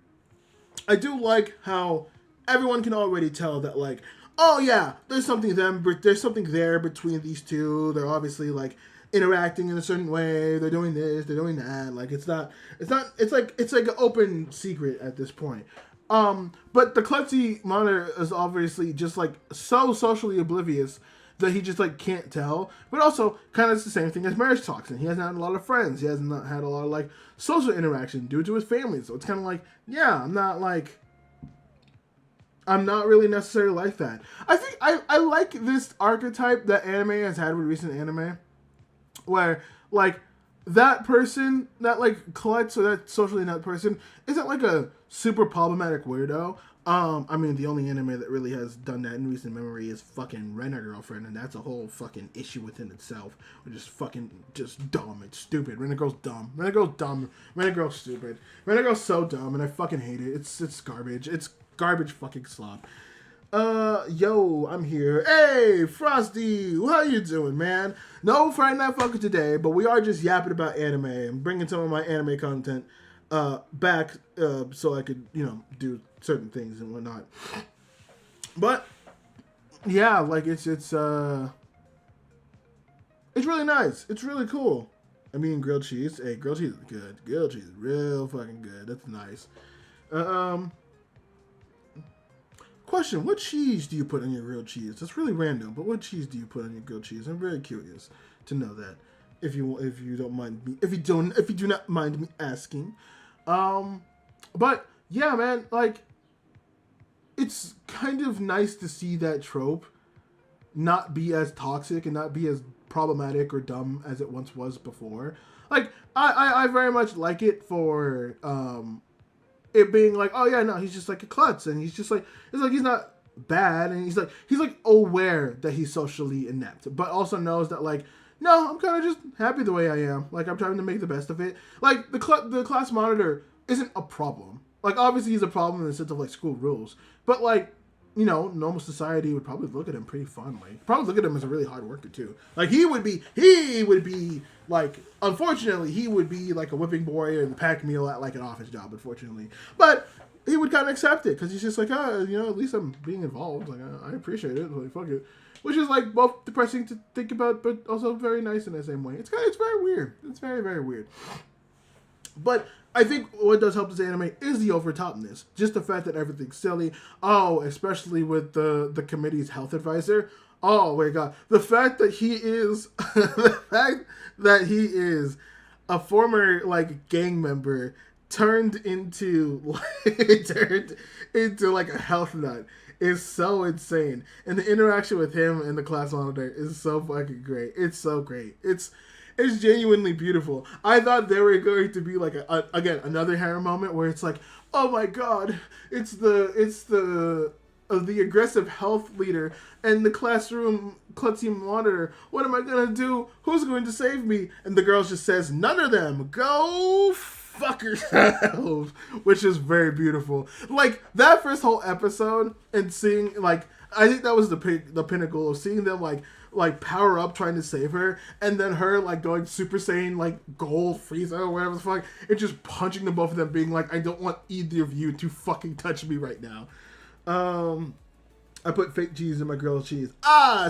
I do like how everyone can already tell that like, oh yeah, there's something there between these two. They're obviously like interacting in a certain way. They're doing this, they're doing that. Like it's like an open secret at this point. But the klutzy monitor is obviously just like so socially oblivious that he just like can't tell. But also kind of it's the same thing as marriage toxin. He hasn't had a lot of friends. He hasn't had a lot of like social interaction due to his family. So it's kind of like, yeah, I'm not I'm not really necessarily like that. I think I like this archetype that anime has had with recent anime, where like that person, that like klutz or that socially inept person, isn't like a super problematic weirdo. I mean, the only anime that really has done that in recent memory is fucking Rent-A-Girlfriend, and that's a whole fucking issue within itself. Which is fucking just dumb. It's stupid. Rent-A-Girl's dumb. Rent-A-Girl's dumb. Rent-A-Girl's stupid. Rent-A-Girl's so dumb, and I fucking hate it. It's garbage. It's garbage fucking slop. Yo, I'm here. Hey, Frosty, how you doing, man? No Friday Night Funkin' today, but we are just yapping about anime and bringing some of my anime content back so I could, do certain things and whatnot. But yeah, like it's really nice. It's really cool. I mean, grilled cheese. Hey, grilled cheese is good. Grilled cheese is real fucking good. That's nice. Question: what cheese do you put on your grilled cheese? That's really random, but what cheese do you put on your grilled cheese? I'm very curious to know that. If you don't mind me, if you do not mind me asking. But yeah, man, like it's kind of nice to see that trope not be as toxic and not be as problematic or dumb as it once was before. Like I very much like it for it being like, oh yeah, no, he's just like a klutz, and he's just like, it's like he's not bad, and he's like aware that he's socially inept, but also knows that like, no, I'm kind of just happy the way I am. Like I'm trying to make the best of it. Like the class monitor isn't a problem. Like obviously he's a problem in the sense of like school rules, but like, normal society would probably look at him pretty fondly. Probably look at him as a really hard worker too. Like he would be like, unfortunately, he would be like a whipping boy or the pack meal at like an office job, unfortunately. But he would kind of accept it because he's just like, at least I'm being involved. Like I appreciate it. Like fuck it. Which is like both depressing to think about, but also very nice in the same way. It's very weird. It's very, very weird. But I think what does help this anime is the overtopness. Just the fact that everything's silly. Oh, especially with the committee's health advisor. Oh my god. The fact that he is a former like gang member turned into like a health nut is so insane. And the interaction with him and the class monitor is so fucking great. It's so great. It's genuinely beautiful. I thought there were going to be like again another harem moment where it's like, oh my god, it's the aggressive health leader and the classroom klutzy monitor. What am I gonna do? Who's going to save me? And the girl just says, none of them. Go fuck yourselves. Which is very beautiful. Like that first whole episode and seeing like, I think that was the pinnacle of seeing them like power up trying to save her, and then her like going Super Saiyan like gold Frieza or whatever the fuck, and just punching them both of them, being like, I don't want either of you to fucking touch me right now. I put fake cheese in my grilled cheese.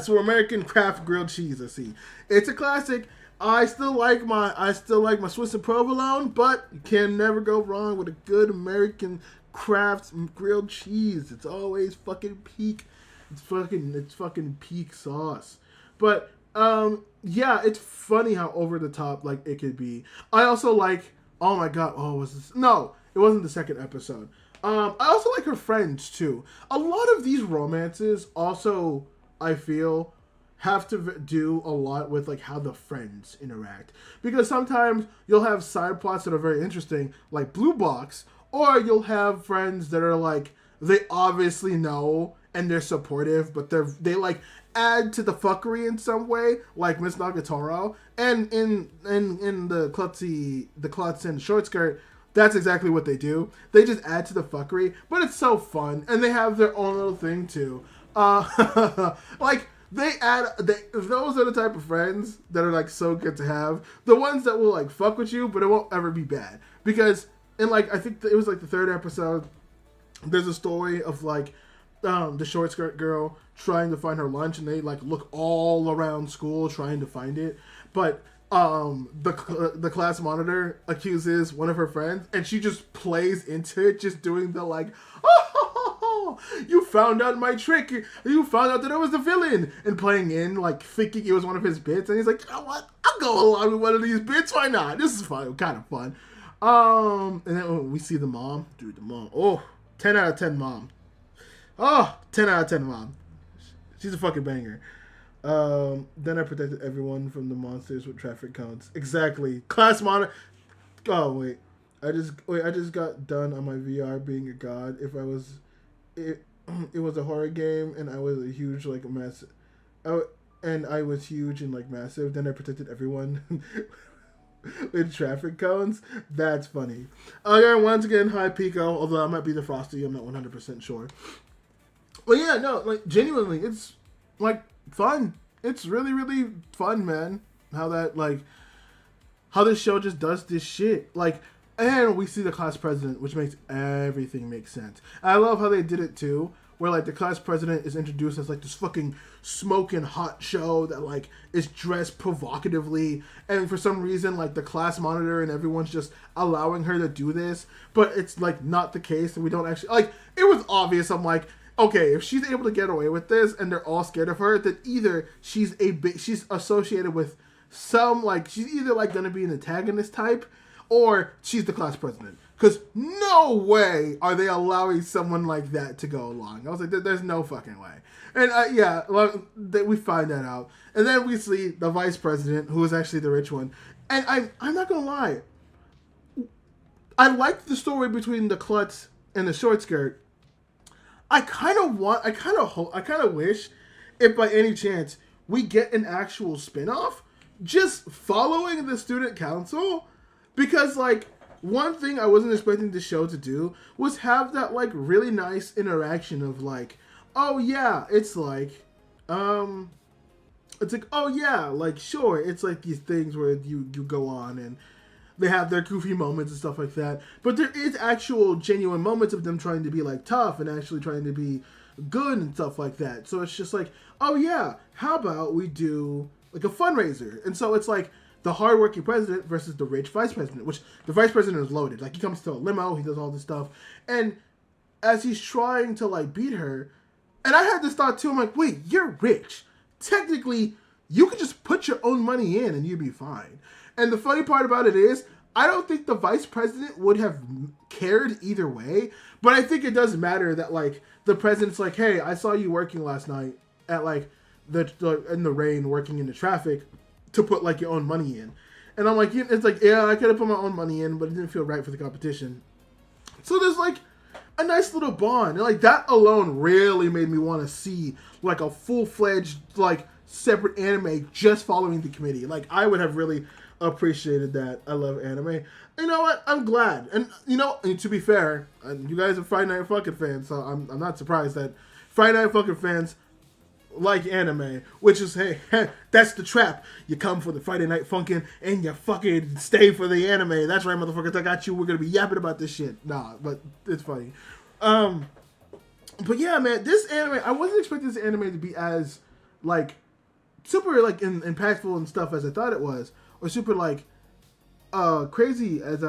So American craft grilled cheese. I see. It's a classic. I still like my Swiss and provolone, but you can never go wrong with a good American craft grilled cheese. It's always fucking peak. It's fucking peak sauce. But yeah, it's funny how over the top like it could be. I also like, oh my god, was this? No, it wasn't the second episode. I also like her friends too. A lot of these romances also, I feel, have to do a lot with like how the friends interact, because sometimes you'll have side plots that are very interesting, like Blue Box, or you'll have friends that are like, they obviously know and they're supportive, but they like add to the fuckery in some way, like Miss Nagatoro. And in the klutz and short skirt, that's exactly what they do. They just add to the fuckery, but it's so fun, and they have their own little thing too. Like those are the type of friends that are like so good to have. The ones that will like fuck with you, but it won't ever be bad. Because in like, I think it was like the third episode, there's a story of like the short skirt girl trying to find her lunch, and they like look all around school trying to find it, but the class monitor accuses one of her friends, and she just plays into it, just doing the like, oh, you found out my trick, you found out that I was the villain, and playing in like thinking it was one of his bits, and he's like, you know what, I'll go along with one of these bits, why not, this is fun, kind of fun. And then when we see the mom, dude, the mom, 10 out of 10 mom. Oh, 10 out of 10, mom. She's a fucking banger. Then I protected everyone from the monsters with traffic cones. Exactly. Class monitor. Oh wait, I just got done on my VR being a god. If I was, it was a horror game, and I was a huge like mess. And I was huge and like massive. Then I protected everyone with traffic cones. That's funny. Okay, once again, hi Pico. Although I might be the Frosty, I'm not 100% sure. But yeah, no, like genuinely, it's like fun. It's really, really fun, man. How this show just does this shit. Like, and we see the class president, which makes everything make sense. And I love how they did it too, where like the class president is introduced as like this fucking smoking hot show that like is dressed provocatively, and for some reason like the class monitor and everyone's just allowing her to do this, but it's like not the case, and we don't actually like. It was obvious. I'm like, okay, if she's able to get away with this and they're all scared of her, then either she's associated with some, like, she's either, like, going to be an antagonist type or she's the class president. Because no way are they allowing someone like that to go along. I was like, there's no fucking way. And, yeah, we find that out. And then we see the vice president, who is actually the rich one. And I'm not going to lie. I liked the story between the klutz and the short skirt. I kind of wish, if by any chance we get an actual spin-off just following the student council, because like one thing I wasn't expecting the show to do was have that like really nice interaction of like, oh yeah, it's like oh yeah, like sure, it's like these things where you go on and they have their goofy moments and stuff like that. But there is actual genuine moments of them trying to be like tough and actually trying to be good and stuff like that. So it's just like, oh yeah, how about we do like a fundraiser? And so it's like the hardworking president versus the rich vice president, which the vice president is loaded. Like he comes to a limo, he does all this stuff. And as he's trying to like beat her, and I had this thought too, I'm like, wait, you're rich. Technically, you could just put your own money in and you'd be fine. And the funny part about it is, I don't think the vice president would have cared either way, but I think it does matter that, like, the president's like, hey, I saw you working last night at, like, in the rain, working in the traffic to put, like, your own money in. And I'm like, it's like, yeah, I could have put my own money in, but it didn't feel right for the competition. So there's, like, a nice little bond. And, like, that alone really made me want to see, like, a full-fledged, like, separate anime just following the committee. Like, I would have really appreciated that. I love anime. You know what? I'm glad. And you know, and to be fair, you guys are Friday Night Fucking fans, so I'm not surprised that Friday Night Fucking fans like anime, which is hey, that's the trap. You come for the Friday Night Funkin' and you fucking stay for the anime. That's right, motherfuckers. I got you. We're gonna be yapping about this shit. Nah, but it's funny. But yeah, man, this anime, I wasn't expecting this anime to be as like super like impactful and stuff as I thought it was. Or super like crazy as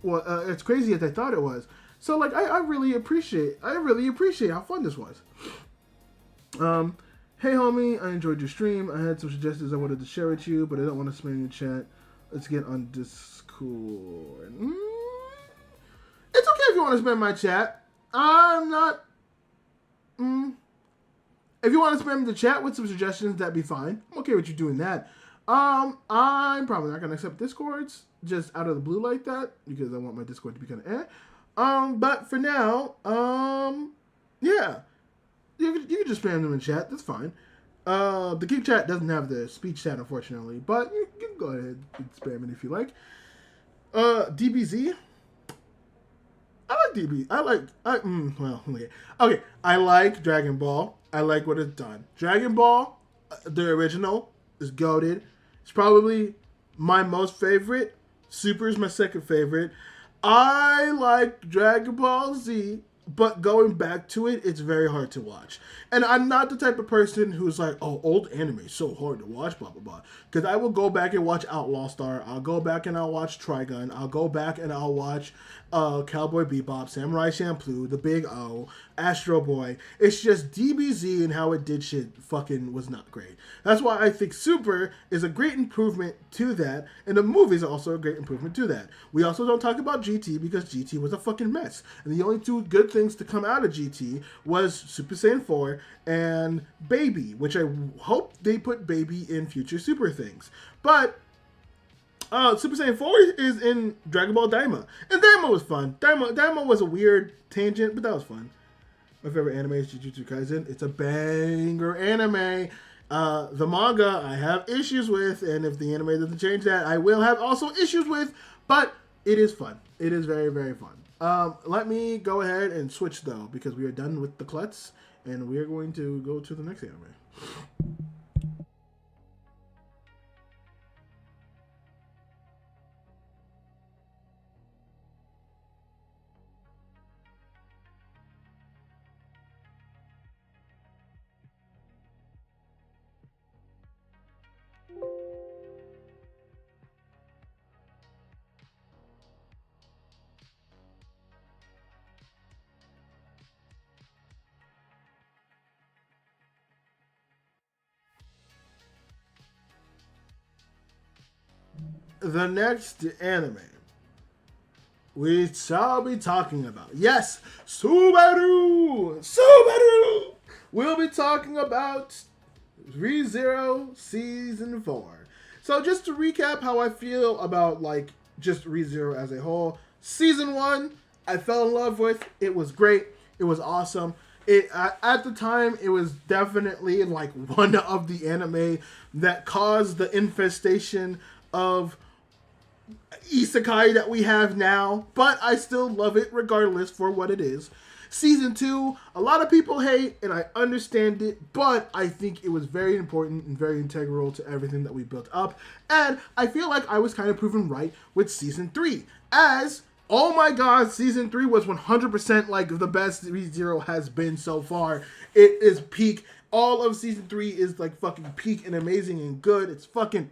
it's crazy as I thought it was. So like I really appreciate how fun this was. Hey homie, I enjoyed your stream. I had some suggestions I wanted to share with you, but I don't want to spam your chat. Let's get on Discord. It's okay if you want to spam my chat. I'm not. If you want to spam the chat with some suggestions, that'd be fine. I'm okay with you doing that. I'm probably not gonna accept Discords just out of the blue like that because I want my Discord to be kind of but for now, yeah, you can just spam them in chat. That's fine. The Geek chat doesn't have the speech chat, unfortunately, but you can go ahead and spam it if you like. DBZ. I like DB. Okay. I like Dragon Ball. I like what it's done. Dragon Ball, the original, is goated. It's probably my most favorite. Super is my second favorite. I like Dragon Ball Z, but going back to it, it's very hard to watch. And I'm not the type of person who's like, oh, old anime is so hard to watch, blah, blah, blah. Because I will go back and watch Outlaw Star. I'll go back and I'll watch Trigun. I'll go back and I'll watch Cowboy Bebop, Samurai Champloo, The Big O, Astro Boy. It's just DBZ and how it did shit fucking was not great. That's why I think Super is a great improvement to that, and the movie's also a great improvement to that. We also don't talk about GT because GT was a fucking mess. And the only two good things to come out of GT was Super Saiyan 4 and Baby, which I hope they put Baby in future Super things. But Super Saiyan 4 is in Dragon Ball Daima, and Daima was fun. Daima was a weird tangent, but that was fun. My favorite anime is Jujutsu Kaisen. It's a banger anime. The manga I have issues with, and if the anime doesn't change that, I will have also issues with, but it is fun. It is very, very fun. Let me go ahead and switch, though, because we are done with the klutz, and we are going to go to the next anime. The next anime we shall be talking about, yes, Subaru! We'll be talking about ReZero Season 4. So just to recap how I feel about, like, just ReZero as a whole. Season 1, I fell in love with. It was great. It was awesome. At the time, it was definitely, like, one of the anime that caused the infestation of isekai that we have now, but I still love it regardless for what it is. Season 2, a lot of people hate, and I understand it, but I think it was very important and very integral to everything that we built up, and I feel like I was kind of proven right with Season 3, as, oh my god, Season 3 was 100% like the best ReZero has been so far. It is peak. All of Season 3 is like fucking peak and amazing and good. It's fucking,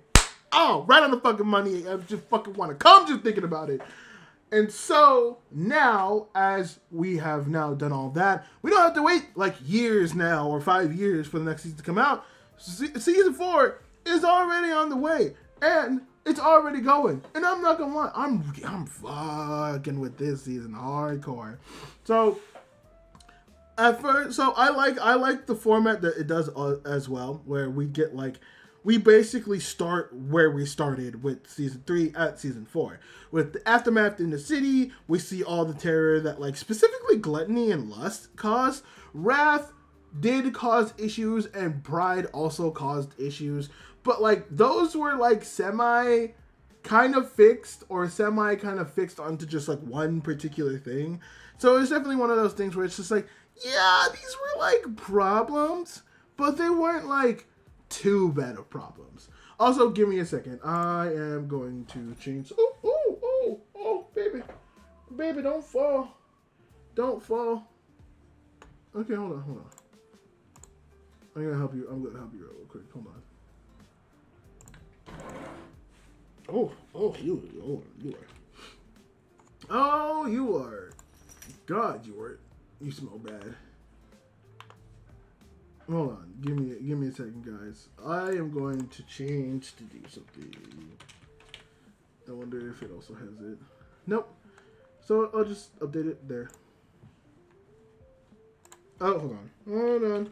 oh, right on the fucking money. I just fucking want to come just thinking about it. And so now, as we have now done all that, we don't have to wait like years now or 5 years for the next season to come out. Season 4 is already on the way, and it's already going. And I'm not gonna lie, I'm fucking with this season hardcore. So at first, so I like the format that it does as well, where we get like, we basically start where we started with Season 3 at Season 4. With the aftermath in the city, we see all the terror that, like, specifically gluttony and lust caused. Wrath did cause issues, and pride also caused issues. But, like, those were, like, semi kind of fixed onto just, like, one particular thing. So it's definitely one of those things where it's just like, yeah, these were, like, problems, but they weren't, like, too bad of problems. Also, give me a second. I am going to change. Oh, baby, don't fall. Okay, hold on. I'm gonna help you. Real quick. Hold on. You are. God, you smell bad. Hold on, give me a second, guys. I am going to change to do something. I wonder if it also has it. Nope. So I'll just update it there. Oh, hold on.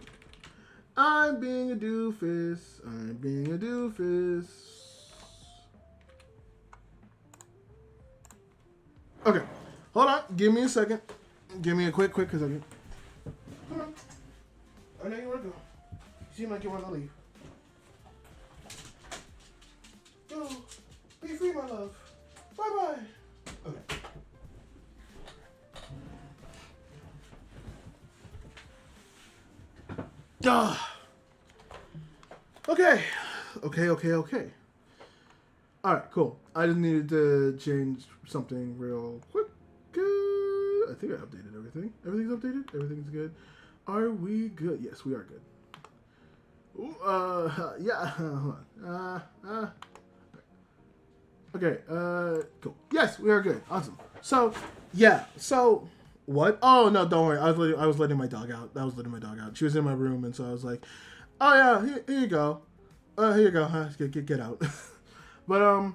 I'm being a doofus. Okay, hold on. Give me a second. Give me a quick second. Come on. I know you want to go. You seem like you want to leave. Go. Be free, my love. Bye-bye. Okay. Okay. Alright, cool. I just needed to change something real quick. I think I updated everything. Everything's updated? Everything's good. Are we good? Yes, we are good. Ooh, yeah, hold on. Okay, cool. Yes, we are good. Awesome. So, yeah, what? Oh, no, don't worry. I was letting my dog out. She was in my room, and so I was like, oh, yeah, here you go. Here you go, huh? Get out. But,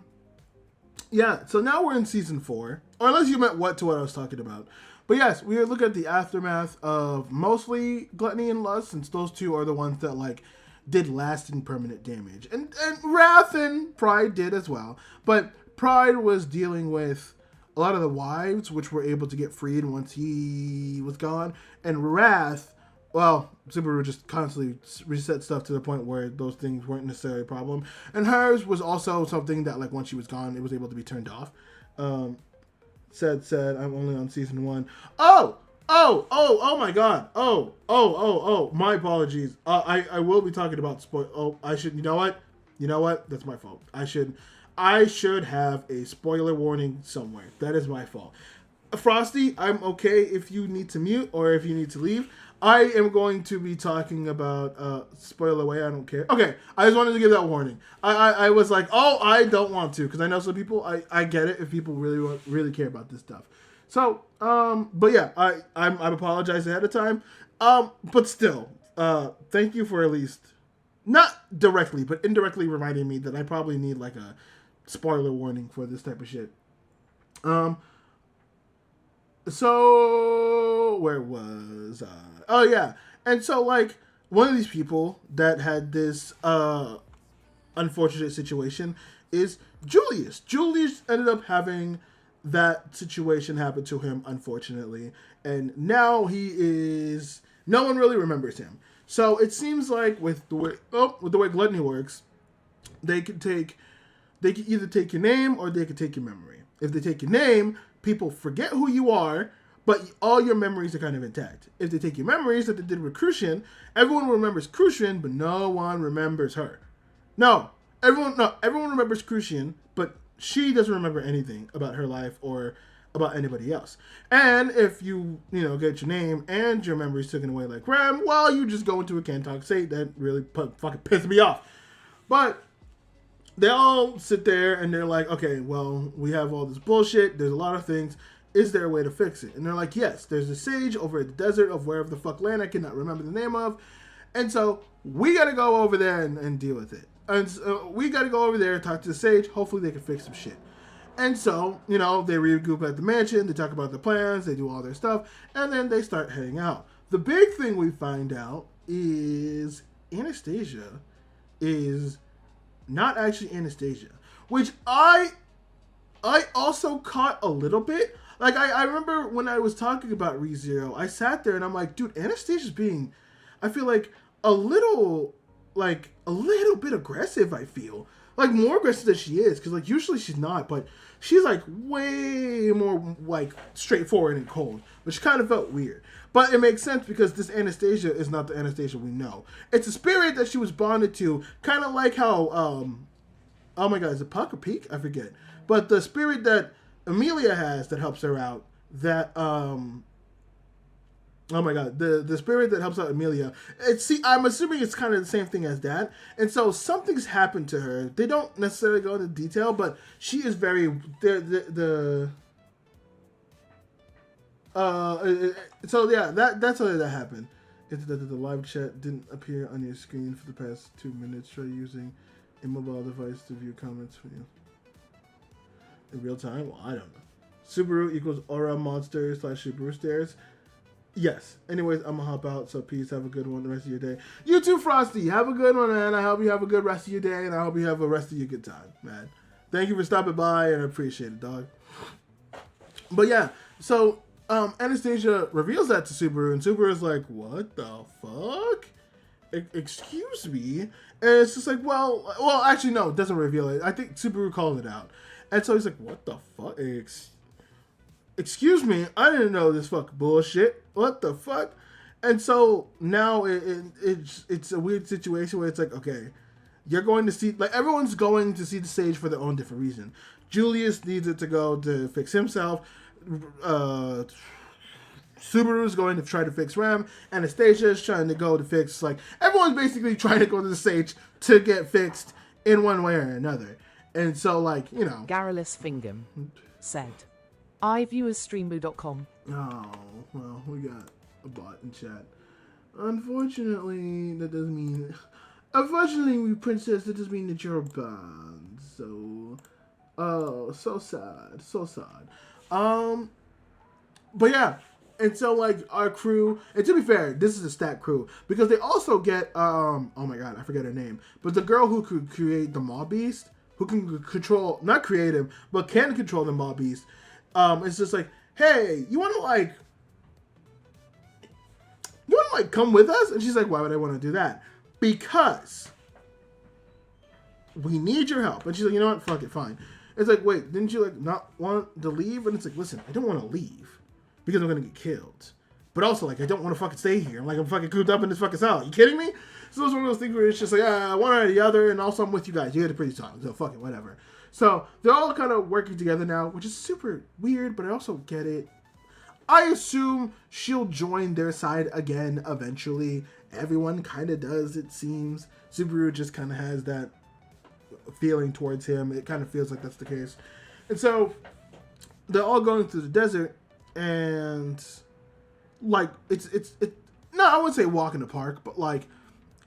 Yeah, so now we're in season 4. Or unless you meant what I was talking about. But yes, we are looking at the aftermath of mostly Gluttony and Lust, since those two are the ones that like did lasting permanent damage. And Wrath and Pride did as well. But Pride was dealing with a lot of the wives, which were able to get freed once he was gone. And Wrath, well, Subaru just constantly reset stuff to the point where those things weren't necessarily a problem. And hers was also something that, like, once she was gone, it was able to be turned off. Said, I'm only on season 1. Oh my god. Oh, my apologies. I will be talking about I should, you know what? That's my fault. I should have a spoiler warning somewhere. That is my fault. Frosty, I'm okay if you need to mute or if you need to leave. I am going to be talking about spoiler away. I don't care. Okay, I just wanted to give that warning. I was like, oh, I don't want to, because I know some people. I get it if people really care about this stuff. So, but yeah, I'm apologize ahead of time. But still, thank you for at least not directly, but indirectly reminding me that I probably need like a spoiler warning for this type of shit. So where was I? Oh yeah. And so like one of these people that had this unfortunate situation is Julius. Julius ended up having that situation happen to him, unfortunately, and now no one really remembers him. So it seems like with the way Gluttony works, they can either take your name or they can take your memory. If they take your name, people forget who you are, but all your memories are kind of intact. If they take your memories, that they did with Crucian, everyone remembers Crucian, but no one remembers her. Everyone remembers Crucian, but she doesn't remember anything about her life or about anybody else. And if you get your name and your memories taken away like Rem, well, you just go into a can't-talk state. That really fucking pissed me off. But they all sit there and they're like, okay, well, we have all this bullshit. There's a lot of things. Is there a way to fix it? And they're like, yes, there's a sage over at the desert of wherever the fuck land I cannot remember the name of. And so we got to go over there and deal with it. And so we got to go over there and talk to the sage. Hopefully they can fix some shit. And so, they regroup at the mansion. They talk about the plans. They do all their stuff. And then they start heading out. The big thing we find out is Anastasia is not actually Anastasia, which I also caught a little bit. Like, I remember when I was talking about ReZero, I sat there and I'm like, dude, Anastasia's being, I feel like, a little bit aggressive, I feel. Like, more aggressive than she is, because, like, usually she's not, but she's, like, way more, like, straightforward and cold, which kind of felt weird. But it makes sense because this Anastasia is not the Anastasia we know. It's a spirit that she was bonded to, kind of like how, oh my god, is it Puck or Peak? I forget. But the spirit that Amelia has that helps her out, that, oh my god, the spirit that helps out Amelia, I'm assuming it's kind of the same thing as that. And so something's happened to her. They don't necessarily go into detail, but she is very, so yeah, that's how that happened. It's that the live chat didn't appear on your screen for the past 2 minutes. Try using a mobile device to view comments for you. In real time? Well, I don't know. Subaru equals aura monster / Subaru stairs. Yes. Anyways, I'm gonna hop out, so peace. Have a good one the rest of your day. You too, Frosty. Have a good one, man. I hope you have a good rest of your day, and I hope you have a rest of your good time, man. Thank you for stopping by, and I appreciate it, dog. But yeah, so Anastasia reveals that to Subaru, and Subaru's like, what the fuck? Excuse me? And it's just like, well, actually, no, it doesn't reveal it. I think Subaru called it out. And so he's like, what the fuck? Excuse me, I didn't know this fucking bullshit. What the fuck? And so now it's a weird situation where it's like, okay, you're going to see, like, everyone's going to see the stage for their own different reason. Julius needs it to go to fix himself. Subaru's going to try to fix Ram. Anastasia's trying to go to fix, like, everyone's basically trying to go to the stage to get fixed in one way or another. And so, like, Garrulous Fingham said, ENGVtuber.com. Oh, well, we got a bot in chat. Unfortunately, Princess, that doesn't mean that you're banned. So, Oh, so sad, so sad. But yeah, and so like our crew, and to be fair, this is a stat crew because they also get oh my god, I forget her name, but the girl who could create the Maw Beast, who can control, not create him, but can control the Maw Beast. It's just like, hey, you want to come with us? And she's like, why would I want to do that? Because we need your help. And she's like, you know what? Fuck it, fine. It's like, wait, didn't you like not want to leave? And it's like, listen, I don't want to leave because I'm gonna get killed. But also, like, I don't want to fucking stay here. I'm fucking cooped up in this fucking cell. You kidding me? So it's one of those things where it's just like, one or the other, and also I'm with you guys. You had a pretty strong, so fuck it, whatever. So they're all kind of working together now, which is super weird, but I also get it. I assume she'll join their side again eventually. Everyone kind of does, it seems. Subaru just kind of has that feeling towards him. It kind of feels like that's the case. And so they're all going through the desert, and like it's no, I wouldn't say walk in the park, but like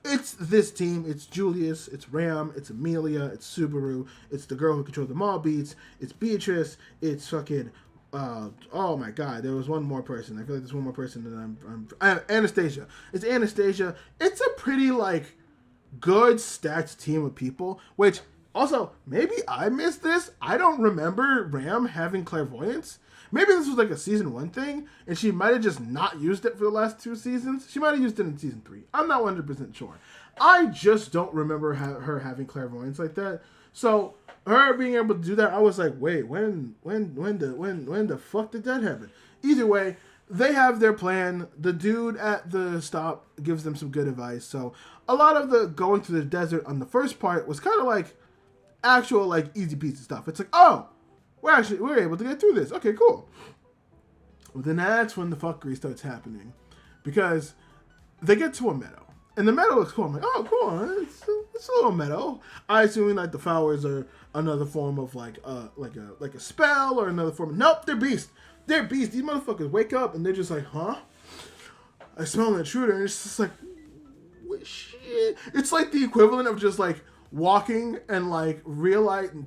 it's this team. It's Julius, it's Ram, it's Amelia, it's Subaru, it's the girl who controls the Maw Beats, it's Beatrice, it's fucking oh my god, there was one more person. I feel like there's one more person that I'm Anastasia. It's Anastasia. It's a pretty like good stacked team of people, which also maybe I missed this. I don't remember Ram having clairvoyance. Maybe this was like a season 1 thing, and she might have just not used it for the last 2 seasons. She might have used it in season 3. I'm not 100% sure. I just don't remember her having clairvoyance like that. So her being able to do that, I was like, wait, when the fuck did that happen? Either way, they have their plan. The dude at the stop gives them some good advice. So a lot of the going through the desert on the first part was kind of like actual like easy peasy stuff. It's like, oh, we're able to get through this. Okay, cool. Well, then that's when the fuckery starts happening, because they get to a meadow, and the meadow looks cool. I'm like, oh, cool. It's a little meadow. I assume like the flowers are another form of like a spell or another form. Nope, they're beasts. They're beasts. These motherfuckers wake up and they're just like, huh? I smell an intruder, and it's just like, what shit? It's like the equivalent of just like walking and like realizing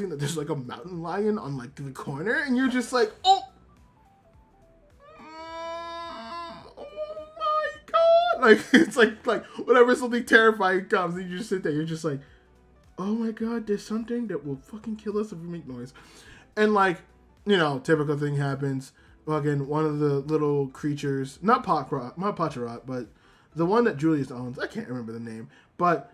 that there's like a mountain lion on like the corner, and you're just like, oh my god, like it's like whenever something terrifying comes and you just sit there, you're just like, oh my god, there's something that will fucking kill us if we make noise. And like, you know, typical thing happens. Fucking one of the little creatures, not Pacharat, but the one that Julius owns, I can't remember the name, but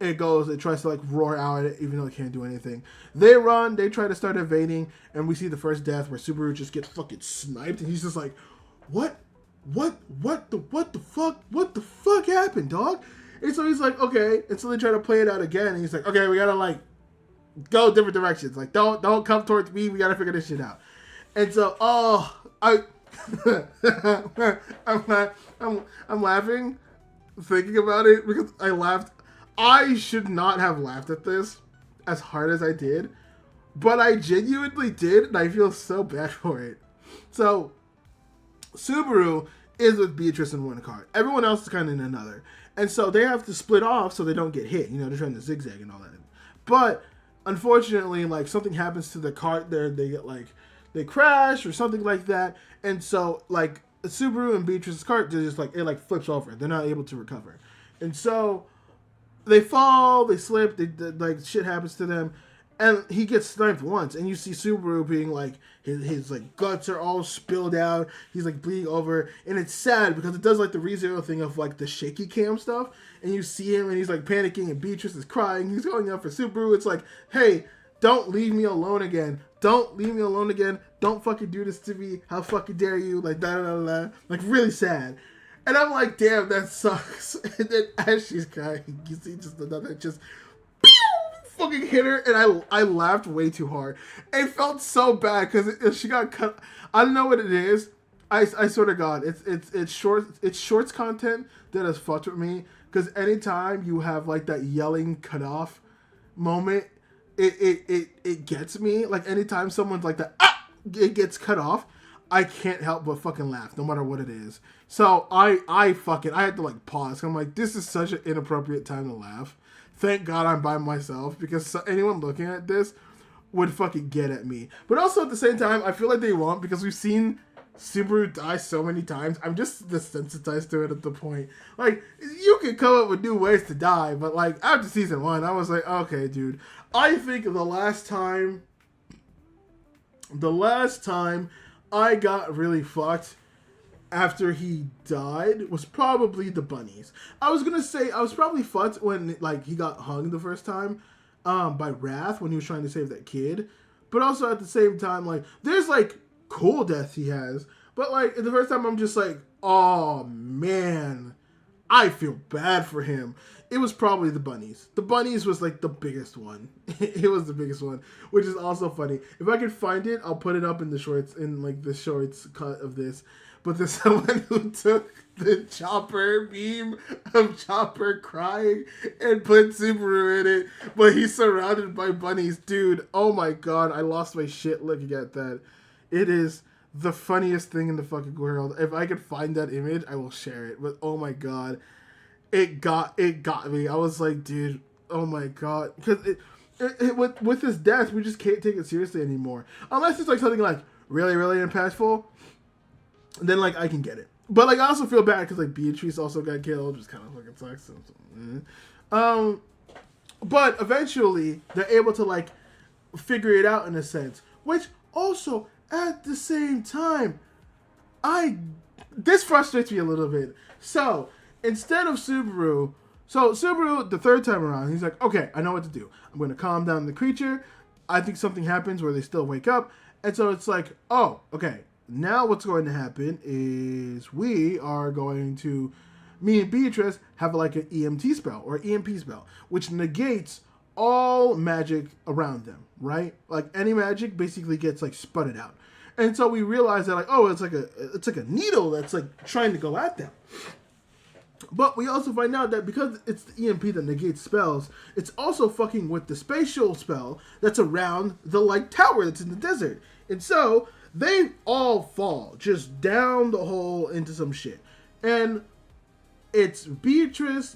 it tries to like roar out at it, even though it can't do anything. They run, they try to start evading, and we see the first death where Subaru just gets fucking sniped, and he's just like, what the fuck happened, dog? And so he's like, okay, and so they try to play it out again, and he's like, okay, we gotta like go different directions, like don't come towards me, we gotta figure this shit out. And so, I'm laughing thinking about it because I laughed. I should not have laughed at this as hard as I did, but I genuinely did, and I feel so bad for it. So, Subaru is with Beatrice in one car. Everyone else is kind of in another. And so they have to split off so they don't get hit. You know, they're trying to zigzag and all that. But, unfortunately, like, something happens to the car. They get, like, they crash or something like that. And so, like, Subaru and Beatrice's car, they're just, like, it, like, flips over. They're not able to recover. And so they fall, they slip, like shit happens to them, and he gets sniped once, and you see Subaru being like, his like guts are all spilled out, he's like bleeding over, and it's sad because it does like the ReZero thing of like the shaky cam stuff, and you see him and he's like panicking, and Beatrice is crying, he's going out for Subaru. It's like, hey, don't leave me alone again, don't leave me alone again, don't fucking do this to me, how fucking dare you, like da da da da, like really sad. And I'm like, damn, that sucks. And then as she's crying, you see just another just pew, fucking hit her. And I laughed way too hard. It felt so bad because she got cut. I don't know what it is. I swear to God, it's shorts content that has fucked with me. Because anytime you have like that yelling cut off moment, it gets me. Like anytime someone's like that, it gets cut off, I can't help but fucking laugh, no matter what it is. So I had to like pause. I'm like, this is such an inappropriate time to laugh. thank God I'm by myself, because anyone looking at this would fucking get at me. But also at the same time, I feel like they won't, because we've seen Subaru die so many times. I'm just desensitized to it at the point. Like, you can come up with new ways to die, but like after season 1, I was like, okay, dude. I think the last time I got really fucked after he died was probably the bunnies. I was gonna say I was probably fucked when like he got hung the first time by Wrath when he was trying to save that kid. But also at the same time, like, there's like cool deaths he has, but like the first time I'm just like, oh man, I feel bad for him. It was probably the bunnies. The bunnies was like the biggest one. It was the biggest one, which is also funny. If I can find it, I'll put it up in the shorts, in like the shorts cut of this. But there's someone who took the Chopper meme of Chopper crying and put Subaru in it, but he's surrounded by bunnies. Dude, oh my god, I lost my shit looking at that. It is the funniest thing in the fucking world. If I could find that image, I will share it. But oh my god, it got me. I was like, dude, oh my god, because with his death, we just can't take it seriously anymore, unless it's like something like really, really impactful. Then like I can get it, but like I also feel bad because like Beatrice also got killed, which kind of fucking sucks. But eventually they're able to like figure it out in a sense, which also at the same time, this frustrates me a little bit. So instead of Subaru, the third time around, he's like, okay, I know what to do. I'm going to calm down the creature. I think something happens where they still wake up, and so it's like, oh, okay. Now what's going to happen is we are going to, me and Beatrice have like an EMT spell or EMP spell, which negates all magic around them, right? Like any magic basically gets like sputtered out. And so we realize that like, oh, it's like a needle that's like trying to go at them. But we also find out that because it's the EMP that negates spells, it's also fucking with the spatial spell that's around the like tower that's in the desert. And so they all fall just down the hole into some shit. And it's Beatrice,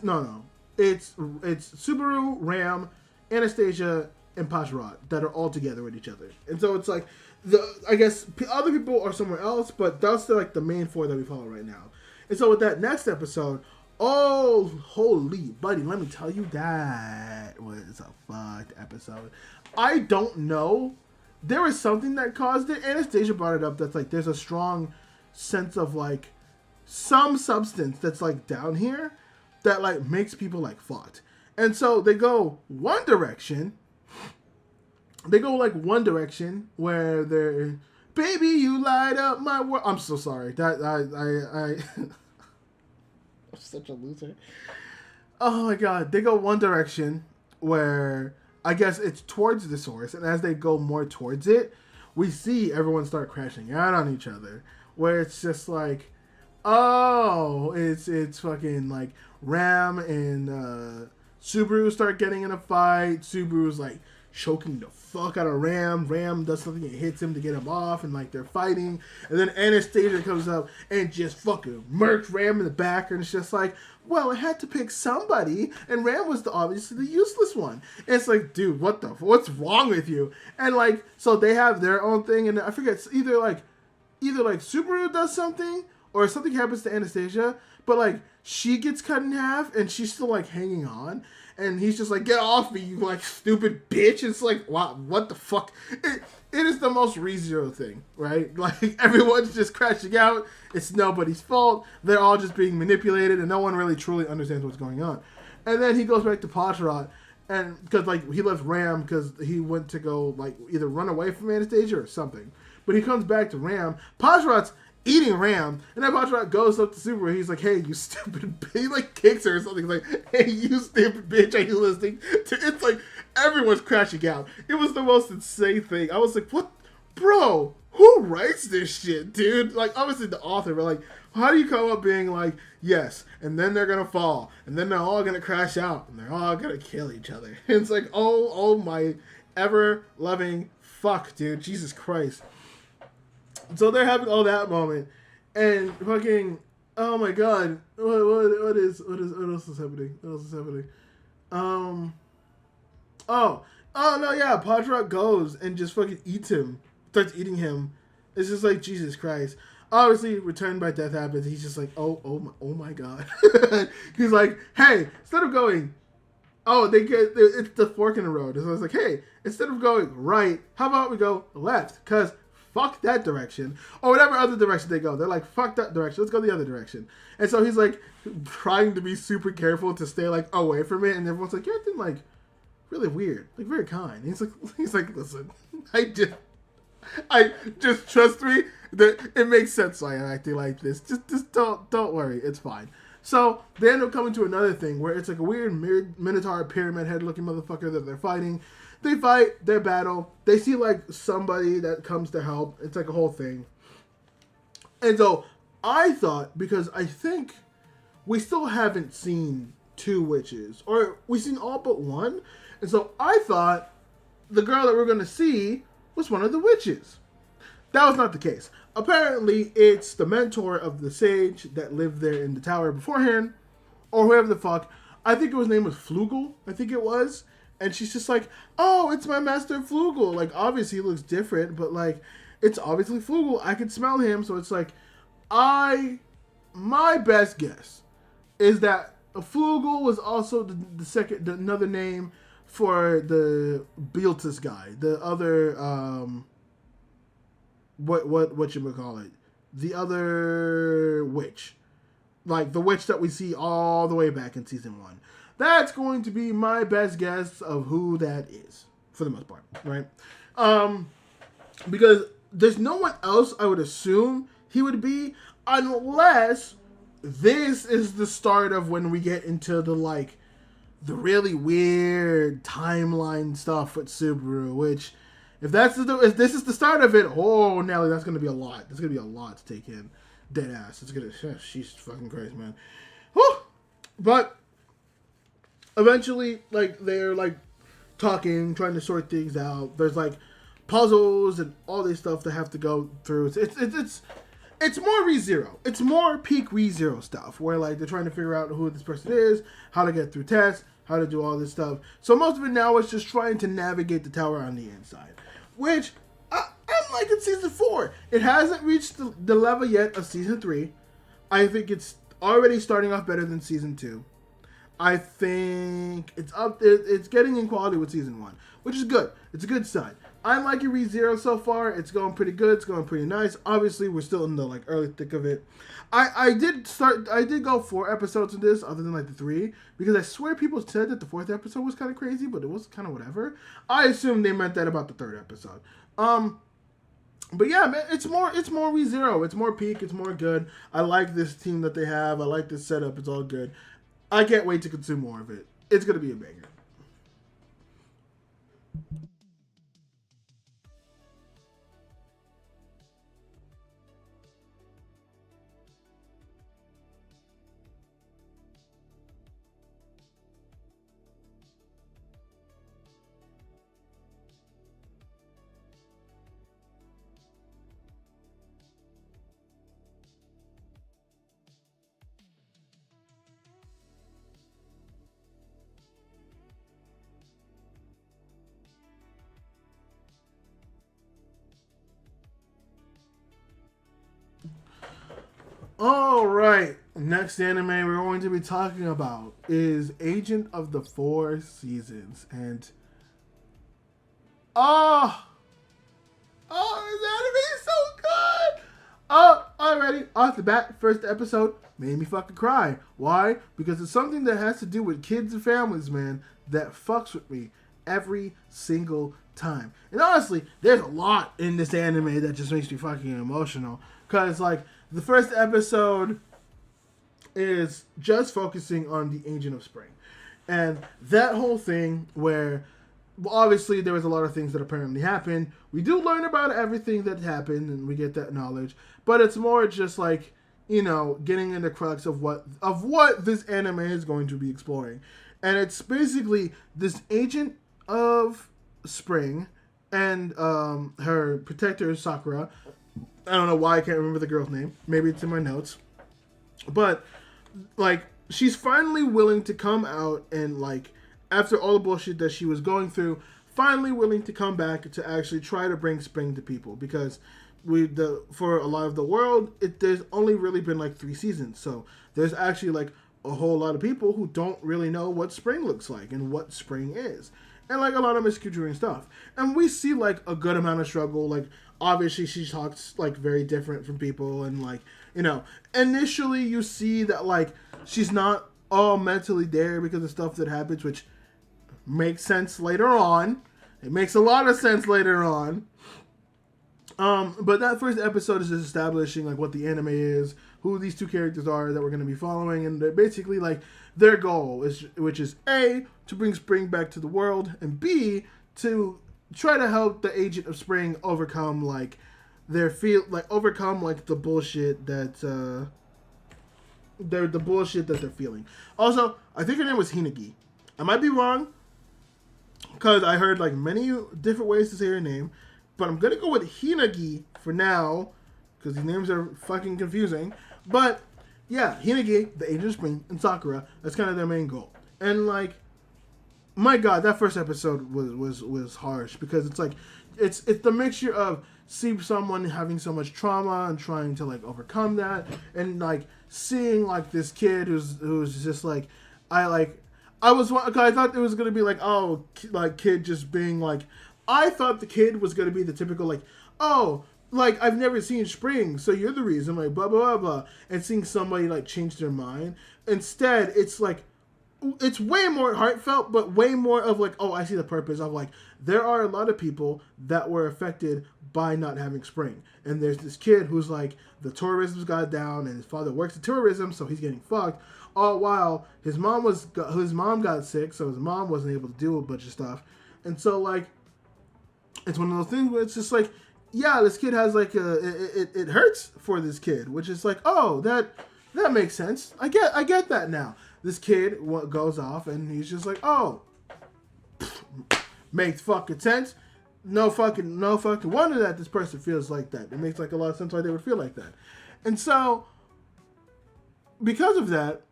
it's Subaru, Ram, Anastasia, and Pajrat that are all together with each other. And so it's like, I guess other people are somewhere else, but that's like the main 4 that we follow right now. And so with that next episode, oh, holy buddy, let me tell you, that was a fucked episode. I don't know. There was something that caused it. Anastasia brought it up that's like there's a strong sense of like some substance that's like down here that like makes people like fought. And so they go one direction. They go like one direction where they're, baby, you light up my world. I'm so sorry. That I'm such a loser. Oh my god. They go one direction where I guess it's towards the source, and as they go more towards it, we see everyone start crashing out on each other, where it's just like, oh, it's fucking like Ram and Subaru start getting in a fight. Subaru's like choking the fuck out of Ram. Ram does something and hits him to get him off, and like they're fighting, and then Anastasia comes up and just fucking murks Ram in the back, and it's just like, well, I had to pick somebody, and Ram was obviously the useless one. And it's like, dude, what's wrong with you? And like, so they have their own thing, and I forget, it's either like Subaru does something, or something happens to Anastasia, but like she gets cut in half, and she's still like hanging on, and he's just like, get off me, you like stupid bitch. It's like, wow, what the fuck? It is the most ReZero thing, right? Like, everyone's just crashing out. It's nobody's fault. They're all just being manipulated, and no one really truly understands what's going on. And then he goes back to Pajrat, and because like he left Ram because he went to go like either run away from Anastasia or something. But he comes back to Ram. Pajrat's eating Ram, and then Pajrat goes up to Subaru. He's like, hey, you stupid bitch. He like kicks her or something. He's like, hey, you stupid bitch, are you listening? It's like everyone's crashing out. It was the most insane thing. I was like, what? Bro, who writes this shit, dude? Like, obviously the author, but like, how do you come up being like, yes, and then they're gonna fall, and then they're all gonna crash out, and they're all gonna kill each other? And it's like, oh my ever-loving fuck, dude. Jesus Christ. So they're having all that moment, and fucking, oh my god, what else is happening? What else is happening? Um. Oh no, yeah. Podrock goes and just fucking eats him. Starts eating him. It's just like Jesus Christ. Obviously, Return by Death happens. He's just like, oh my god. He's like, hey, instead of going, it's the fork in the road. So I was like, hey, instead of going right, how about we go left? Because fuck that direction. Or whatever other direction they go. They're like, fuck that direction. Let's go the other direction. And so he's like trying to be super careful to stay like away from it. And everyone's like, you're acting like really weird, like very kind. He's like, listen, I just trust me that it makes sense why I'm acting like this. Just don't worry, it's fine. So they end up coming to another thing where it's like a weird Minotaur pyramid head looking motherfucker that they're fighting. They fight, they battle. They see like somebody that comes to help. It's like a whole thing. And so I thought, because I think we still haven't seen 2 witches, or we've seen all but one. And so I thought the girl that we're going to see was one of the witches. That was not the case. Apparently, it's the mentor of the sage that lived there in the tower beforehand, or whoever the fuck. I think his name was Flugel. I think it was. And she's just like, oh, it's my master Flugel. Like, obviously, he looks different, but like, it's obviously Flugel. I can smell him. So it's like, my best guess is that Flugel was also another name for the Beeltus guy, the other what you would call it, the other witch, like the witch that we see all the way back in season 1. That's going to be my best guess of who that is for the most part, right? Because there's no one else I would assume he would be, unless this is the start of when we get into the really weird timeline stuff with Subaru, which if this is the start of it, oh Nelly, that's gonna be a lot. There's gonna be a lot to take in. Dead ass. It's gonna she's fucking crazy, man. Whew. But eventually, like, they're like talking, trying to sort things out. There's like puzzles and all this stuff they have to go through. It's more ReZero. It's more peak ReZero stuff, where like they're trying to figure out who this person is, how to get through tests, how to do all this stuff. So most of it now is just trying to navigate the tower on the inside, which I'm liking season 4. It hasn't reached the level yet of season 3. I think it's already starting off better than season 2. I think it's up there. It's getting in quality with season 1, which is good. It's a good sign. I'm liking ReZero so far. It's going pretty good. It's going pretty nice. Obviously, we're still in the like early thick of it. I did go 4 episodes of this, other than like the 3, because I swear people said that the 4th episode was kind of crazy, but it was kind of whatever. I assumed they meant that about the 3rd episode. But yeah, man, it's more ReZero. It's more peak. It's more good. I like this team that they have. I like this setup. It's all good. I can't wait to consume more of it. It's gonna be a banger. All right, next anime we're going to be talking about is Agent of the Four Seasons, and this anime is so good. Already off the bat, first episode made me fucking cry. Why? Because it's something that has to do with kids and families, man, that fucks with me every single time. And honestly, there's a lot in this anime that just makes me fucking emotional, because like, the first episode is just focusing on the Agent of Spring. And that whole thing where, well, obviously there was a lot of things that apparently happened. We do learn about everything that happened and we get that knowledge. But it's more just like, you know, getting in the crux of what this anime is going to be exploring. And it's basically this Agent of Spring and her protector, Sakura. I don't know why I can't remember the girl's name. Maybe it's in my notes. But, like, she's finally willing to come out and, like, after all the bullshit that she was going through, finally willing to come back to actually try to bring spring to people, because for a lot of the world, there's only really been like 3 seasons, so there's actually like a whole lot of people who don't really know what spring looks like and what spring is, and like a lot of misconstruing stuff. And we see like a good amount of struggle. Like obviously she talks like very different from people, and like, you know, initially you see that like she's not all mentally there because of stuff that happens, which makes sense later on. It makes a lot of sense later on. But that first episode is just establishing like what the anime is, who these 2 characters are that we're going to be following, and they're basically like their goal is, which is A, to bring spring back to the world, and B, to try to help the agent of spring overcome like overcome like the bullshit that the bullshit that they're feeling. Also, I think her name was Hinagi. I might be wrong, because I heard like many different ways to say her name, but I'm gonna go with Hinagi for now, because these names are fucking confusing. But yeah, Hinagi, the Agent of Spring, and Sakura, that's kind of their main goal. And like, my god, that first episode was harsh, because it's like it's the mixture of seeing someone having so much trauma and trying to like overcome that, and like seeing like this kid who's just like, I thought it was gonna be like, oh, like kid just being like, I thought the kid was gonna be the typical like, oh, like I've never seen spring, so you're the reason, like blah blah blah blah, and seeing somebody like change their mind. Instead, it's like, it's way more heartfelt, but way more of like, oh, I see the purpose of like, there are a lot of people that were affected by not having spring, and there's this kid who's like, the tourism's got down, and his father works at tourism, so he's getting fucked. All while his mom got sick, so his mom wasn't able to do a bunch of stuff, and so like, it's one of those things where it's just like, yeah, this kid has like it hurts for this kid, which is like, oh, that makes sense. I get that now. This kid goes off and he's just like, oh, makes fucking sense. No fucking wonder that this person feels like that. It makes like a lot of sense why they would feel like that. And so, because of that,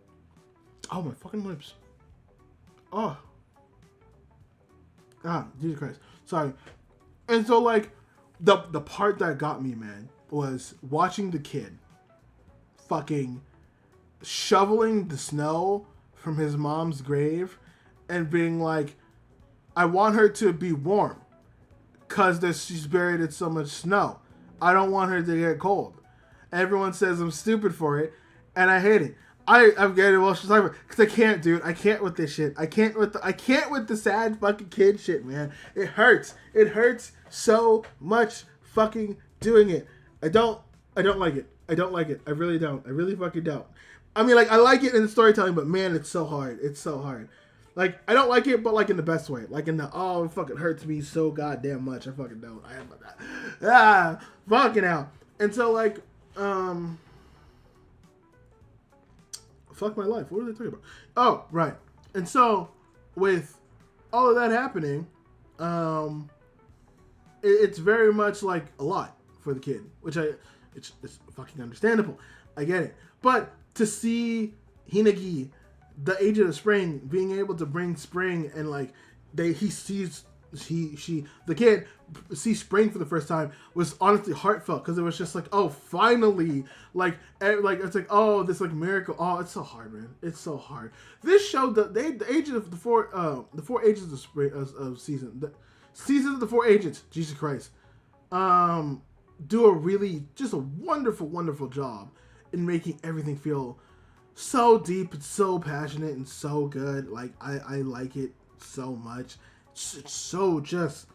oh, my fucking lips. Oh. Ah, Jesus Christ. Sorry. And so, like, the part that got me, man, was watching the kid fucking shoveling the snow from his mom's grave and being like, I want her to be warm because she's buried in so much snow. I don't want her to get cold. Everyone says I'm stupid for it, and I hate it. I'm getting emotional because I can't, dude. I can't with this shit. I can't with the sad fucking kid shit, man. It hurts. It hurts so much fucking doing it. I don't like it. I don't like it. I really don't. I really fucking don't. I mean, like, I like it in the storytelling, but man, it's so hard. It's so hard. Like, I don't like it, but like in the best way. Like in the, oh, it fucking hurts me so goddamn much. I fucking don't. I am that. Fucking hell. And so like, fuck my life. What are they talking about? Oh, right. And so, with all of that happening, it's very much like a lot for the kid, which it's fucking understandable. I get it. But to see Hinagi, the Agent of Spring, being able to bring spring, and like the kid sees spring for the first time, was honestly heartfelt, because it was just like, oh, finally, like it's like, oh, this like miracle. Oh, it's so hard, man. It's so hard. This show, the agent of the four agents of spring of seasons of the 4 agents, Jesus Christ, do a really just a wonderful job in making everything feel so deep and so passionate and so good. Like, I like it so much. It's so just,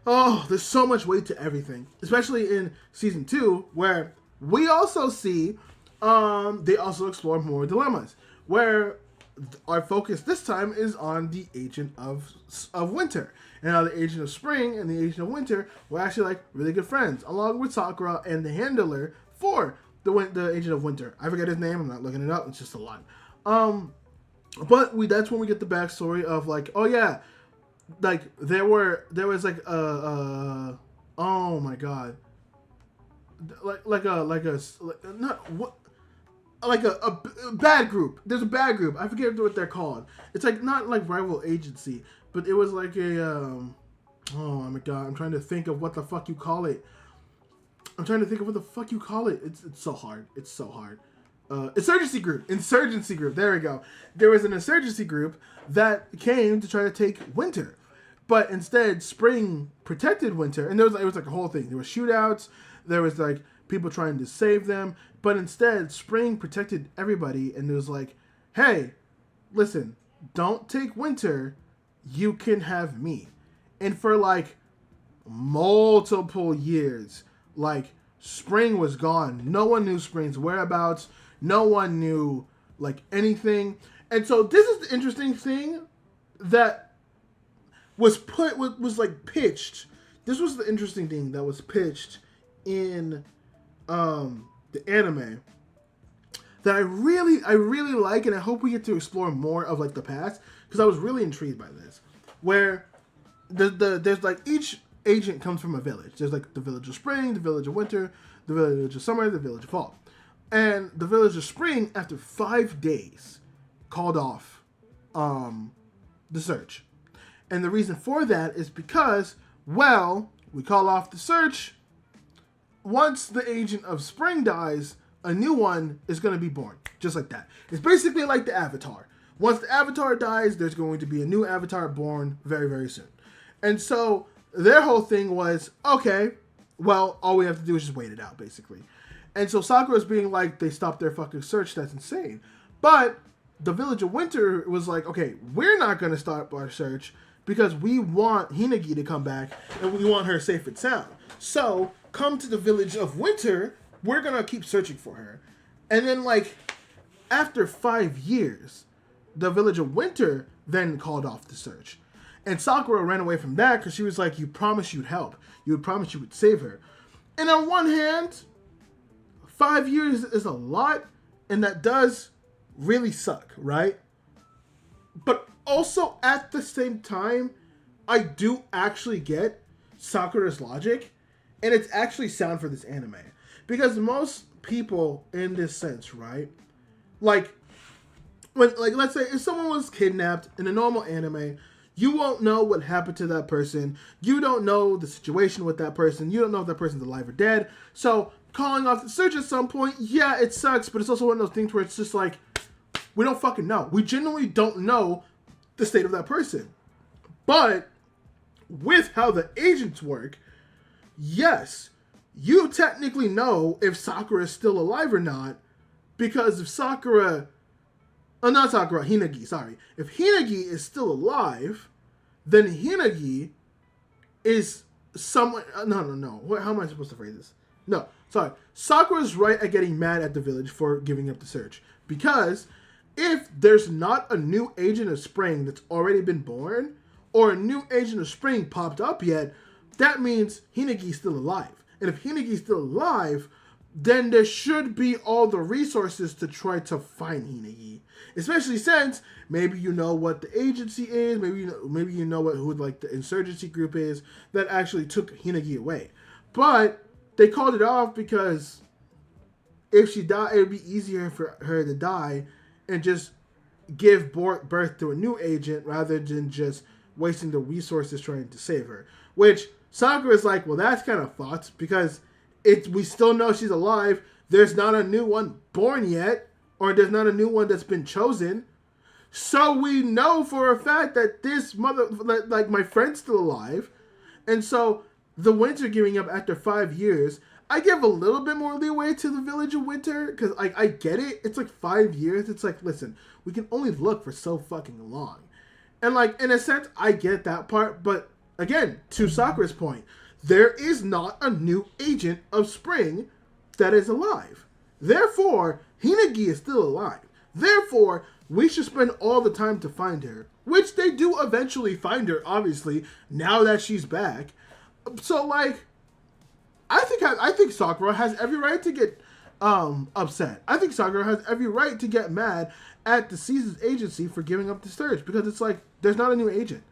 oh, there's so much weight to everything, especially in season 2, where we also see they also explore more dilemmas, where our focus this time is on the Agent of Winter. And now the Agent of Spring and the Agent of Winter were actually like really good friends, along with Sakura and the handler for the Agent of Winter. I forget his name. I'm not looking it up. It's just a lot. But that's when we get the backstory of like, oh yeah, like there was like oh my god, like not what, like a bad group. There's a bad group. I forget what they're called. It's like not like rival agency, but it was like a oh my god, I'm trying to think of what the fuck you call it. It's so hard. It's so hard. Insurgency group. There we go. There was an insurgency group that came to try to take Winter, but instead Spring protected Winter, and it was like a whole thing. There were shootouts. There was like people trying to save them, but instead Spring protected everybody, and it was like, hey, listen, don't take Winter. You can have me. And for like multiple years, like Spring was gone. No one knew Spring's whereabouts. No one knew like anything. And so this is the interesting thing that was pitched. This was the interesting thing that was pitched in the anime that I really like, and I hope we get to explore more of like the past, because I was really intrigued by this, where there's like each agent comes from a village. There's like the village of Spring, the village of Winter, the village of Summer, the village of Fall. And the village of Spring, after 5 days, called off the search. And the reason for that is because, well, we call off the search. Once the agent of Spring dies, a new one is going to be born. Just like that. It's basically like the Avatar. Once the Avatar dies, there's going to be a new Avatar born very, very soon. And so their whole thing was, okay, well, all we have to do is just wait it out, basically. And so Sakura's being like, they stopped their fucking search. That's insane. But the village of Winter was like, okay, we're not going to start our search because we want Hinagi to come back and we want her safe and sound. So come to the village of Winter. We're going to keep searching for her. And then like after 5 years, the village of Winter then called off the search. And Sakura ran away from that because she was like, you promised you'd help. You would promise you would save her. And on one hand, 5 years is a lot, and that does really suck, right? But also at the same time, I do actually get Sakura's logic, and it's actually sound for this anime. Because most people in this sense, right? Like, when, like, let's say if someone was kidnapped in a normal anime, you won't know what happened to that person. You don't know the situation with that person. You don't know if that person's alive or dead. So calling off the search at some point, yeah, it sucks, but it's also one of those things where it's just like, we don't fucking know. We genuinely don't know the state of that person. But with how the agents work, yes, you technically know if Sakura is still alive or not, because if Hinagi, sorry. If Hinagi is still alive, then Hinagi is someone... No. How am I supposed to phrase this? No, sorry. Sakura's right at getting mad at the village for giving up the search. Because if there's not a new agent of Spring that's already been born, or a new agent of Spring popped up yet, that means Hinagi's still alive. And if Hinagi's still alive, then there should be all the resources to try to find Hinagi. Especially since maybe you know what the agency is, maybe you know who like the insurgency group is that actually took Hinagi away. But they called it off because if she died, it would be easier for her to die and just give birth to a new agent rather than just wasting the resources trying to save her. Which Sakura is like, well, that's kind of fucked because we still know she's alive. There's not a new one born yet, or there's not a new one that's been chosen. So we know for a fact that this like my friend's still alive. And so the Winter giving up after 5 years, I give a little bit more leeway to the village of Winter because I get it. It's like 5 years. It's like, listen, we can only look for so fucking long. And like, in a sense, I get that part. But again, to Sakura's point, there is not a new agent of Spring that is alive. Therefore, Hinagi is still alive. Therefore, we should spend all the time to find her. Which they do eventually find her, obviously, now that she's back. So, like, I think Sakura has every right to get upset. I think Sakura has every right to get mad at the Seasons agency for giving up the search. Because it's like, there's not a new agent.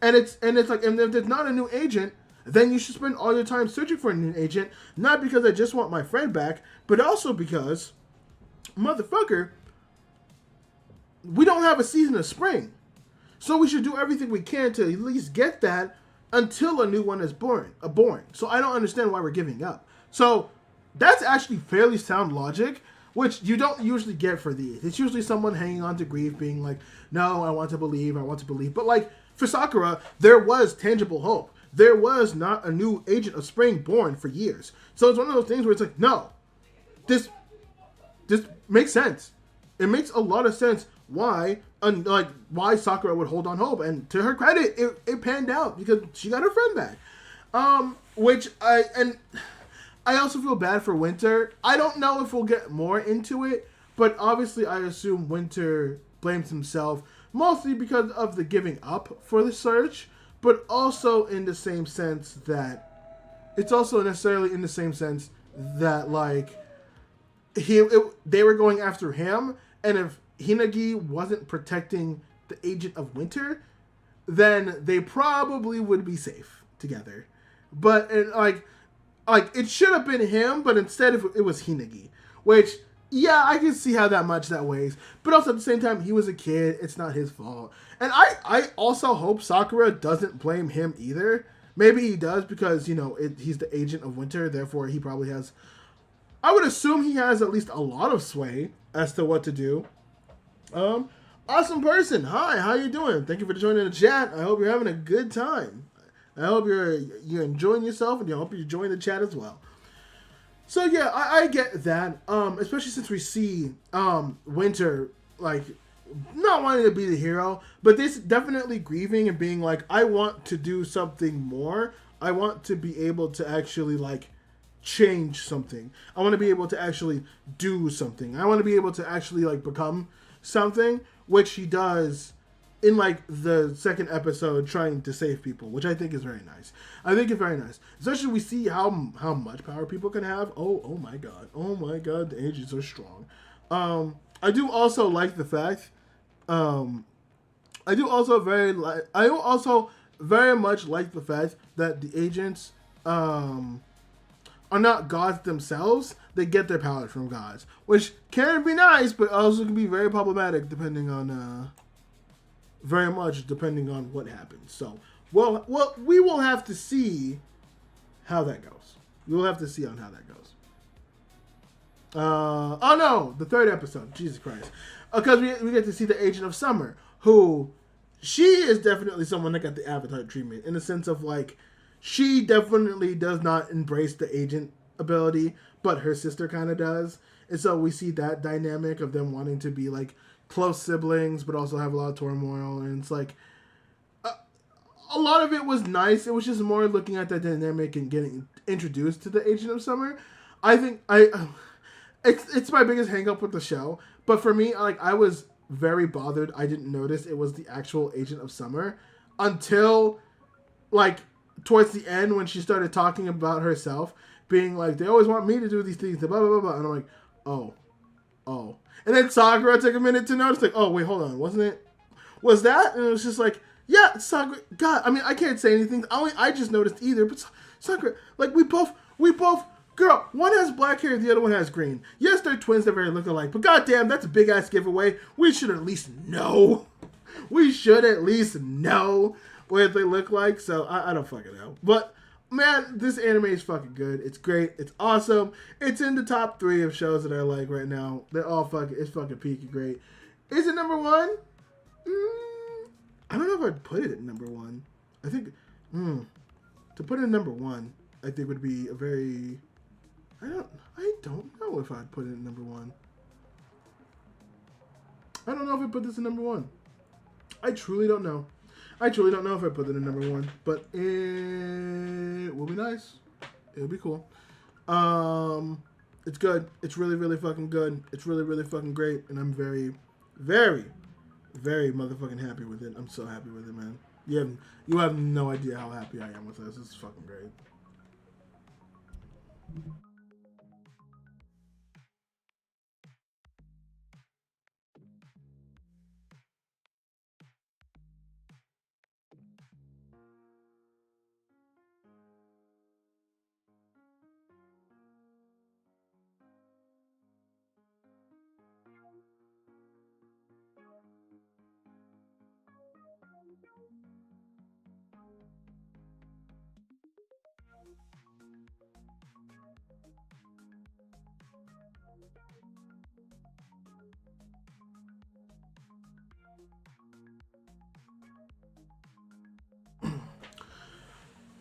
And it's like, and if there's not a new agent, then you should spend all your time searching for a new agent, not because I just want my friend back, but also because motherfucker, we don't have a season of spring. So we should do everything we can to at least get that until a new one is born. So I don't understand why we're giving up. So that's actually fairly sound logic, which you don't usually get for these. It's usually someone hanging on to grief, being like, no, I want to believe. But like for Sakura, there was tangible hope. There was not a new Agent of Spring born for years. So it's one of those things where it's like, no, this makes sense. It makes a lot of sense why Sakura would hold on hope. And to her credit, it panned out because she got her friend back. Which I also feel bad for Winter. I don't know if we'll get more into it, but obviously I assume Winter blames himself mostly because of the giving up for the search, but also in the same sense that it's also necessarily in the same sense that like they were going after him, and if Hinagi wasn't protecting the Agent of Winter, then they probably would be safe together. But like it should have been him, but instead it was Hinagi, which yeah, I can see how that weighs. But also at the same time, he was a kid. It's not his fault. And I also hope Sakura doesn't blame him either. Maybe he does because, you know, he's the Agent of Winter. Therefore, he probably has... I would assume he has at least a lot of sway as to what to do. Awesome person. Hi, how you doing? Thank you for joining the chat. I hope you're having a good time. I hope you're enjoying yourself, and I hope you're enjoying the chat as well. So yeah, I get that, especially since we see Winter like not wanting to be the hero, but this definitely grieving and being like, I want to do something more. I want to be able to actually like change something. I want to be able to actually do something. I want to be able to actually like become something, which he does in like the second episode trying to save people, which I think is very nice. I think it's very nice. Especially we see how much power people can have. Oh my god. Oh my god, the agents are strong. I do also like the fact I also very much like the fact that the agents are not gods themselves. They get their power from gods, which can be nice, but also can be very problematic depending on what happens. So, well, we will have to see how that goes. We will have to see on how that goes. Oh no, the third episode. Jesus Christ. Because we get to see the Agent of Summer, who she is definitely someone that got the Avatar treatment in the sense of like, she definitely does not embrace the agent ability, but her sister kind of does. And so we see that dynamic of them wanting to be like close siblings, but also have a lot of turmoil. And it's like, a lot of it was nice. It was just more looking at that dynamic and getting introduced to the Agent of Summer. I think it's my biggest hang up with the show. But for me, like, I was very bothered. I didn't notice it was the actual Agent of Summer until like towards the end when she started talking about herself, being like, they always want me to do these things, blah, blah, blah, blah. And I'm like, oh. And then Sakura took a minute to notice, like, oh, wait, hold on. Was that? And it was just like, yeah, Sakura, God, I mean, I can't say anything. I just noticed either, but Sakura, like, we both, girl, one has black hair, the other one has green. Yes, they're twins, they're very look-alike, but goddamn, that's a big-ass giveaway. We should at least know. We should at least know what they look like, so I don't fucking know. But, man, this anime is fucking good. It's great. It's awesome. It's in the top 3 of shows that I like right now. They're all it's fucking peaky great. Is it number 1? I don't know if I'd put it at number 1. I think, to put it at number 1, I think would be a very... I don't know if I'd put it in number 1. I don't know if I put this in number 1. I truly don't know. I truly don't know if I put it in number 1, but it will be nice. It'll be cool. It's good. It's really, really fucking good. It's really, really fucking great, and I'm very, very, very motherfucking happy with it. I'm so happy with it, man. You have no idea how happy I am with this. This is fucking great.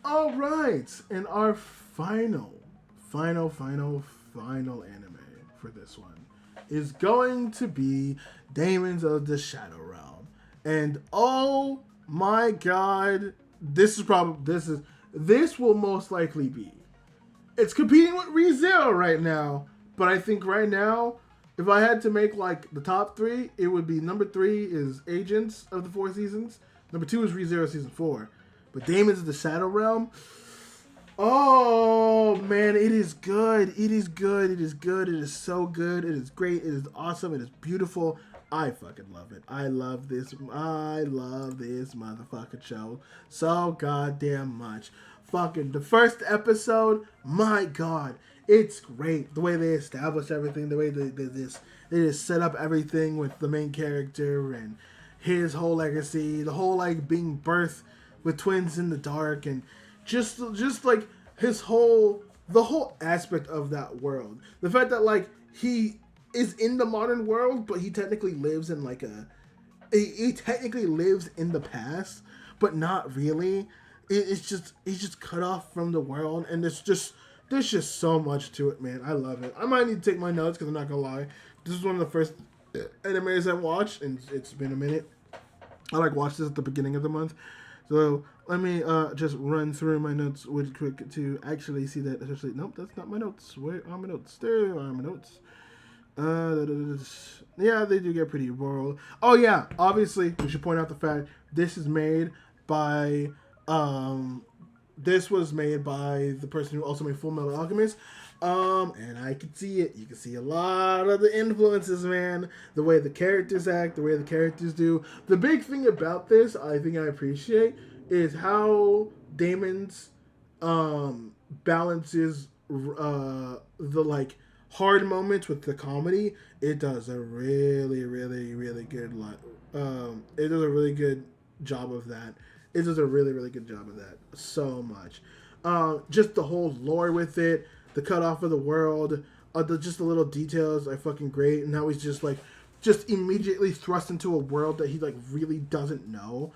All right, and our final anime for this one is going to be Demons of the Shadow Realm. And oh my god, this will most likely be. It's competing with ReZero right now, but I think right now, if I had to make like the top 3, it would be number 3 is Agents of the 4 seasons, number 2 is ReZero season 4. But Demons of the Shadow Realm, oh man, it is good. It is good. It is good. It is so good. It is great. It is awesome. It is beautiful. I fucking love it. I love this motherfucking show so goddamn much. Fucking the first episode, my god, it's great. The way they establish everything, the way they just set up everything with the main character and his whole legacy, the whole like being birthed with twins in the dark, and just like the whole aspect of that world. The fact that like he is in the modern world, but he technically lives in like he technically lives in the past, but not really. He's just cut off from the world, and there's just so much to it, man. I love it. I might need to take my notes because I'm not gonna lie. This is one of the first animes I watched, and it's been a minute. I like watched this at the beginning of the month. So let me just run through my notes really quick to actually see that. Especially, nope, that's not my notes. Where are my notes? There are my notes. Yeah, they do get pretty rural. Oh yeah, obviously we should point out the fact this is made by this was made by the person who also made Full Metal Alchemist. And I can see it. You can see a lot of the influences, man. The way the characters act, the way the characters do. The big thing about this, I think I appreciate, is how Damon's balances the like hard moments with the comedy. It does a really, really, really good it does a really good job of that. It does a really, really good job of that. So much. Just the whole lore with it. The cutoff of the world, just the little details are fucking great. And now he's just immediately thrust into a world that he like really doesn't know.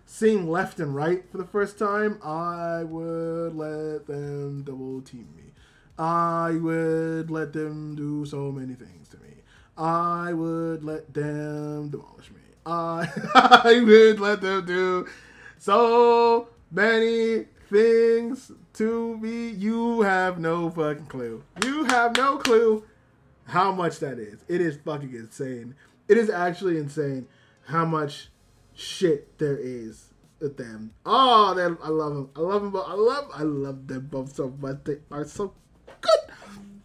Seeing left and right for the first time, I would let them double team me. I would let them do so many things to me. I would let them demolish me. I would let them do so many things to me. You have no fucking clue. You have no clue how much that is. It is fucking insane. It is actually insane how much shit there is with them. Oh, I love them. I love them both. I love them both so much. They are so good.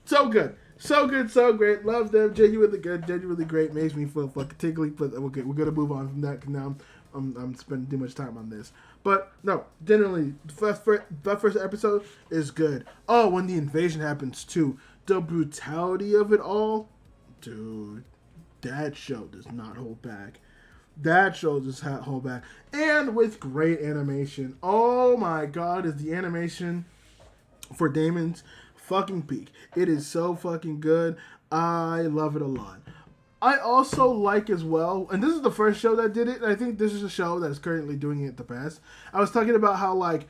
So good. So good, so great. Love them. Genuinely good. Genuinely great. Makes me feel fucking tickly. But we're gonna move on from that because now I'm spending too much time on this. But no, generally, the first episode is good. Oh, when the invasion happens too, the brutality of it all, dude, that show does not hold back. That show does not hold back, and with great animation. Oh my god, is the animation for Damon's fucking peak? It is so fucking good. I love it a lot. I also like as well, and this is the first show that did it, and I think this is a show that is currently doing it the best. I was talking about how, like,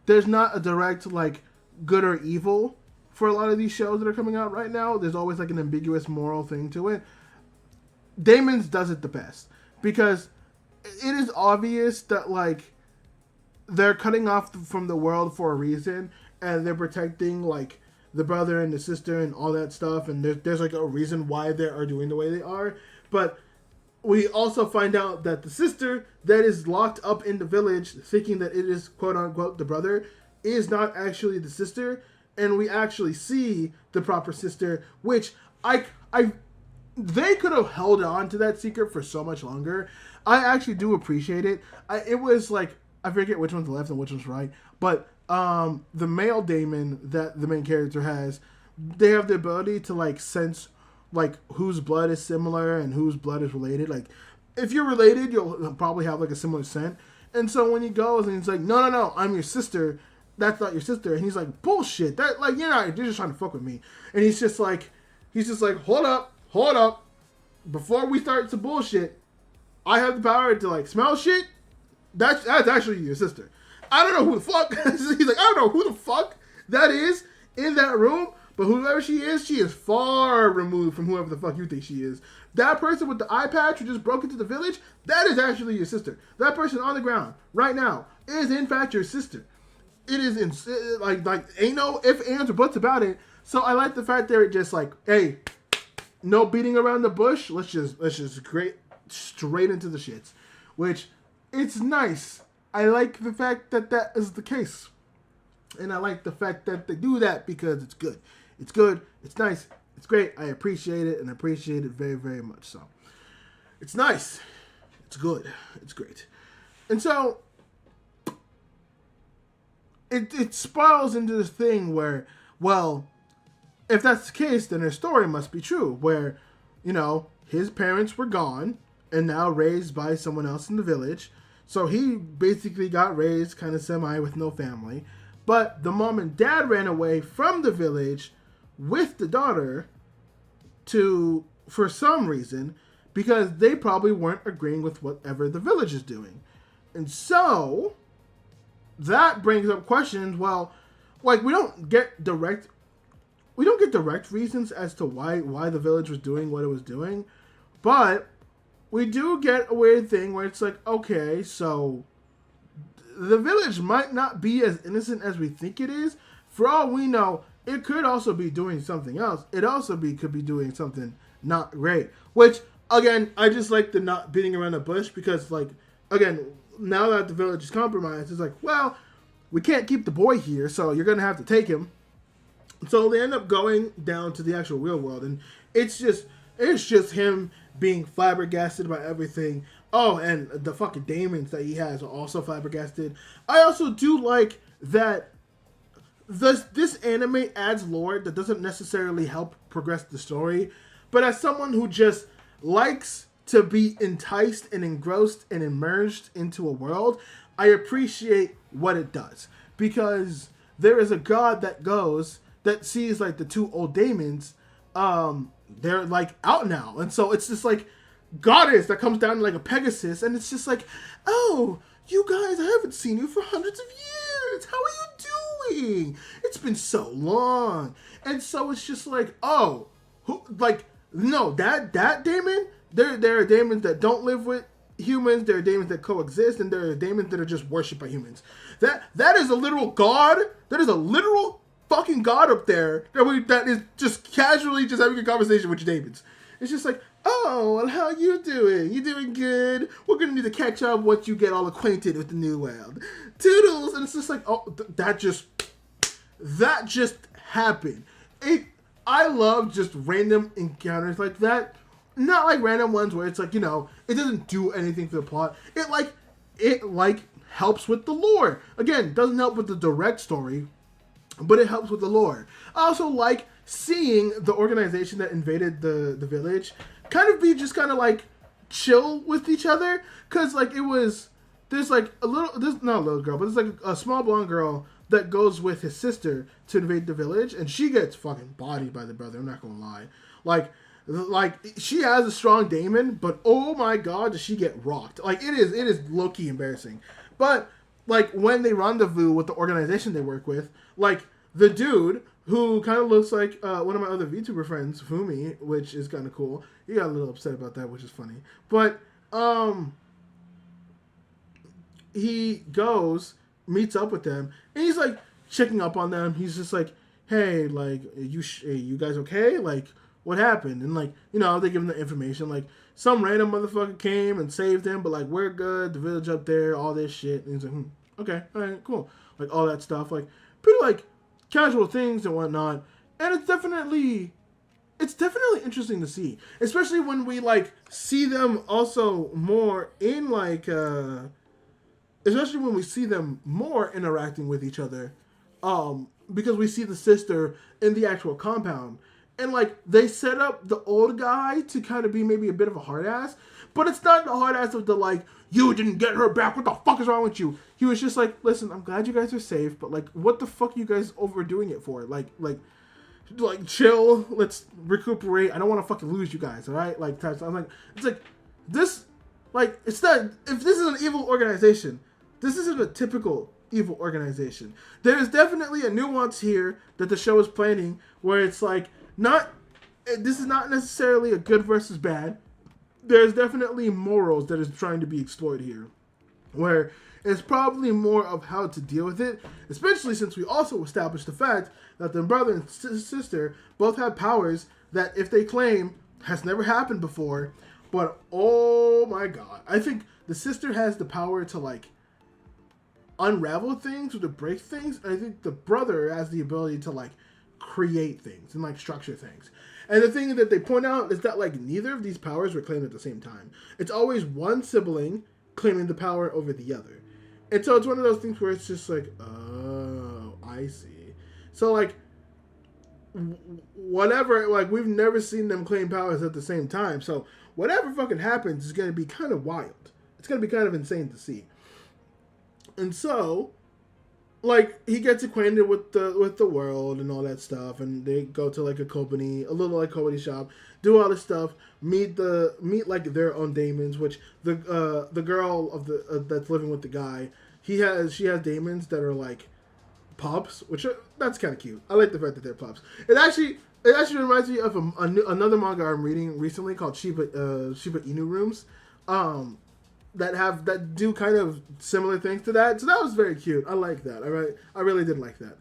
there's not a direct, like, good or evil for a lot of these shows that are coming out right now. There's always, like, an ambiguous moral thing to it. Damon's does it the best, because it is obvious that, like, they're cutting off from the world for a reason, and they're protecting, like, the brother and the sister and all that stuff, and there's like a reason why they are doing the way they are. But we also find out that the sister that is locked up in the village, thinking that it is quote unquote the brother, is not actually the sister, and we actually see the proper sister, which they could have held on to that secret for so much longer. I actually do appreciate it. It was like, I forget which one's left and which one's right, but the male Damon that the main character has, they have the ability to like sense like whose blood is similar and whose blood is related. Like if you're related, you'll probably have like a similar scent. And so when he goes and he's like, no, I'm your sister. That's not your sister. And he's like, bullshit. That like you're just trying to fuck with me. And he's just like, hold up. Before we start some bullshit, I have the power to like smell shit. That's actually your sister. I don't know who the fuck. He's like, I don't know who the fuck that is in that room. But whoever she is far removed from whoever the fuck you think she is. That person with the eye patch who just broke into the village, that is actually your sister. That person on the ground right now is in fact your sister. It is like ain't no ifs, ands, or buts about it. So I like the fact they're just like, hey, no beating around the bush. Let's just straight into the shits, which it's nice. I like the fact that that is the case, and I like the fact that they do that because it's good. It's good. It's nice. It's great. I appreciate it, and appreciate it very, very much. So it's nice. It's good. It's great. And so it spirals into this thing where, well, if that's the case, then her story must be true. Where, his parents were gone and now raised by someone else in the village. So he basically got raised kind of semi with no family. But the mom and dad ran away from the village with the daughter for some reason, because they probably weren't agreeing with whatever the village is doing. And so that brings up questions. Well, like we don't get direct reasons as to why the village was doing what it was doing, but we do get a weird thing where it's like, okay, so the village might not be as innocent as we think it is. For all we know, it could also be doing something else. It also could be doing something not great. Which, again, I just like the not beating around the bush because, like, again, now that the village is compromised, it's like, well, we can't keep the boy here, so you're going to have to take him. So they end up going down to the actual real world, and it's just him being flabbergasted by everything. Oh, and the fucking daemons that he has are also flabbergasted. I also do like that this anime adds lore that doesn't necessarily help progress the story, but as someone who just likes to be enticed and engrossed and immersed into a world, I appreciate what it does. Because there is a god that sees like the two old daemons, they're like out now. And so it's just like goddess that comes down like a Pegasus, and it's just like, oh, you guys, I haven't seen you for hundreds of years. How are you doing? It's been so long. And so it's just like, oh, no, that daemon, there are daemons that don't live with humans, there are daemons that coexist, and there are daemons that are just worshipped by humans. That is a literal god. That is a literal fucking god up there that is just casually just having a conversation with your daemons. It's just like, oh, well, how you doing? You doing good? We're gonna need to catch up once you get all acquainted with the new world. Toodles! And it's just like, oh, that just happened. I love just random encounters like that. Not like random ones where it's like, it doesn't do anything for the plot. It helps with the lore. Again, doesn't help with the direct story, but it helps with the lore. I also like seeing the organization that invaded the village kind of like chill with each other. Cause like there's not a little girl, but there's like a small blonde girl that goes with his sister to invade the village, and she gets fucking bodied by the brother. I'm not gonna lie. Like she has a strong daemon, but oh my god, does she get rocked. Like it is low-key embarrassing. But like when they rendezvous with the organization they work with, like the dude who kind of looks like one of my other VTuber friends, Fumi, which is kind of cool. He got a little upset about that, which is funny. But he meets up with them, and he's like checking up on them. He's just like, hey, like you guys okay? Like what happened? And like, they give him the information. Like some random motherfucker came and saved him, but like we're good. The village up there, all this shit. And he's like, okay, all right, cool. Like all that stuff, like pretty like casual things and whatnot. And it's definitely interesting to see, especially when we like see them also more in like especially when we see them more interacting with each other, because we see the sister in the actual compound, And like they set up the old guy to kind of be maybe a bit of a hard ass, but it's not the hard ass of the like, you didn't get her back, what the fuck is wrong with you? He was just like, listen, I'm glad you guys are safe, but like, what the fuck are you guys overdoing it for? Like chill, let's recuperate. I don't want to fucking lose you guys, all right? Like, I'm like, it's like this, like, it's not. If this is an evil organization, this isn't a typical evil organization. There is definitely a nuance here that the show is planning, where it's like this is not necessarily a good versus bad. There's definitely morals that is trying to be explored here, where it's probably more of how to deal with it, especially since we also established the fact that the brother and sister both have powers that, if they claim, has never happened before. But oh my god, I think the sister has the power to like unravel things or to break things. I think the brother has the ability to like create things and like structure things. And the thing that they point out is that like neither of these powers were claimed at the same time. It's always one sibling claiming the power over the other. And so it's one of those things where it's just like, oh, I see. So like whatever, like we've never seen them claim powers at the same time. So whatever fucking happens is going to be kind of wild. It's going to be kind of insane to see. And so, like, he gets acquainted with the world and all that stuff, and they go to like a little like company shop, do all this stuff, meet like their own daemons, which the girl of the that's living with the guy, she has daemons that are like pups, that's kind of cute. I like the fact that they're pups. It actually reminds me of another manga I'm reading recently called Shiba Inu Rooms, that do kind of similar things to that. So that was very cute. I like that. I really did like that.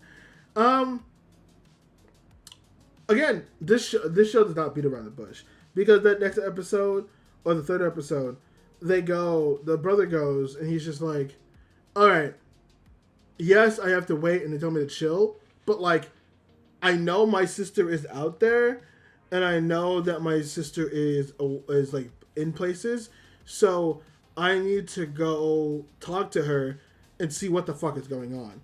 Again, this show does not beat around the bush, because that next episode or the third episode, the brother goes and he's just like, all right, yes, I have to wait, and they tell me to chill, but like, I know my sister is out there, and I know that my sister is like in places, so I need to go talk to her and see what the fuck is going on.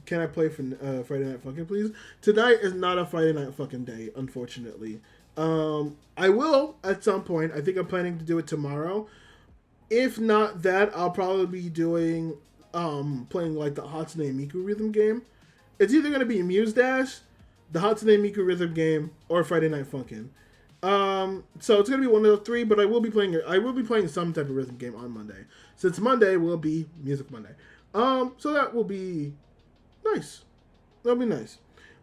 Can I play for Friday Night Fucking, please? Tonight is not a Friday Night Fucking day, unfortunately. I will at some point. I think I'm planning to do it tomorrow. If not that, I'll probably be doing playing like the Hatsune Miku rhythm game. It's either going to be Muse Dash, the Hatsune Miku rhythm game, or Friday Night Funkin'. So it's going to be one of the three, but I will be playing some type of rhythm game on Monday. Since Monday will be Music Monday. So that will be nice. That'll be nice.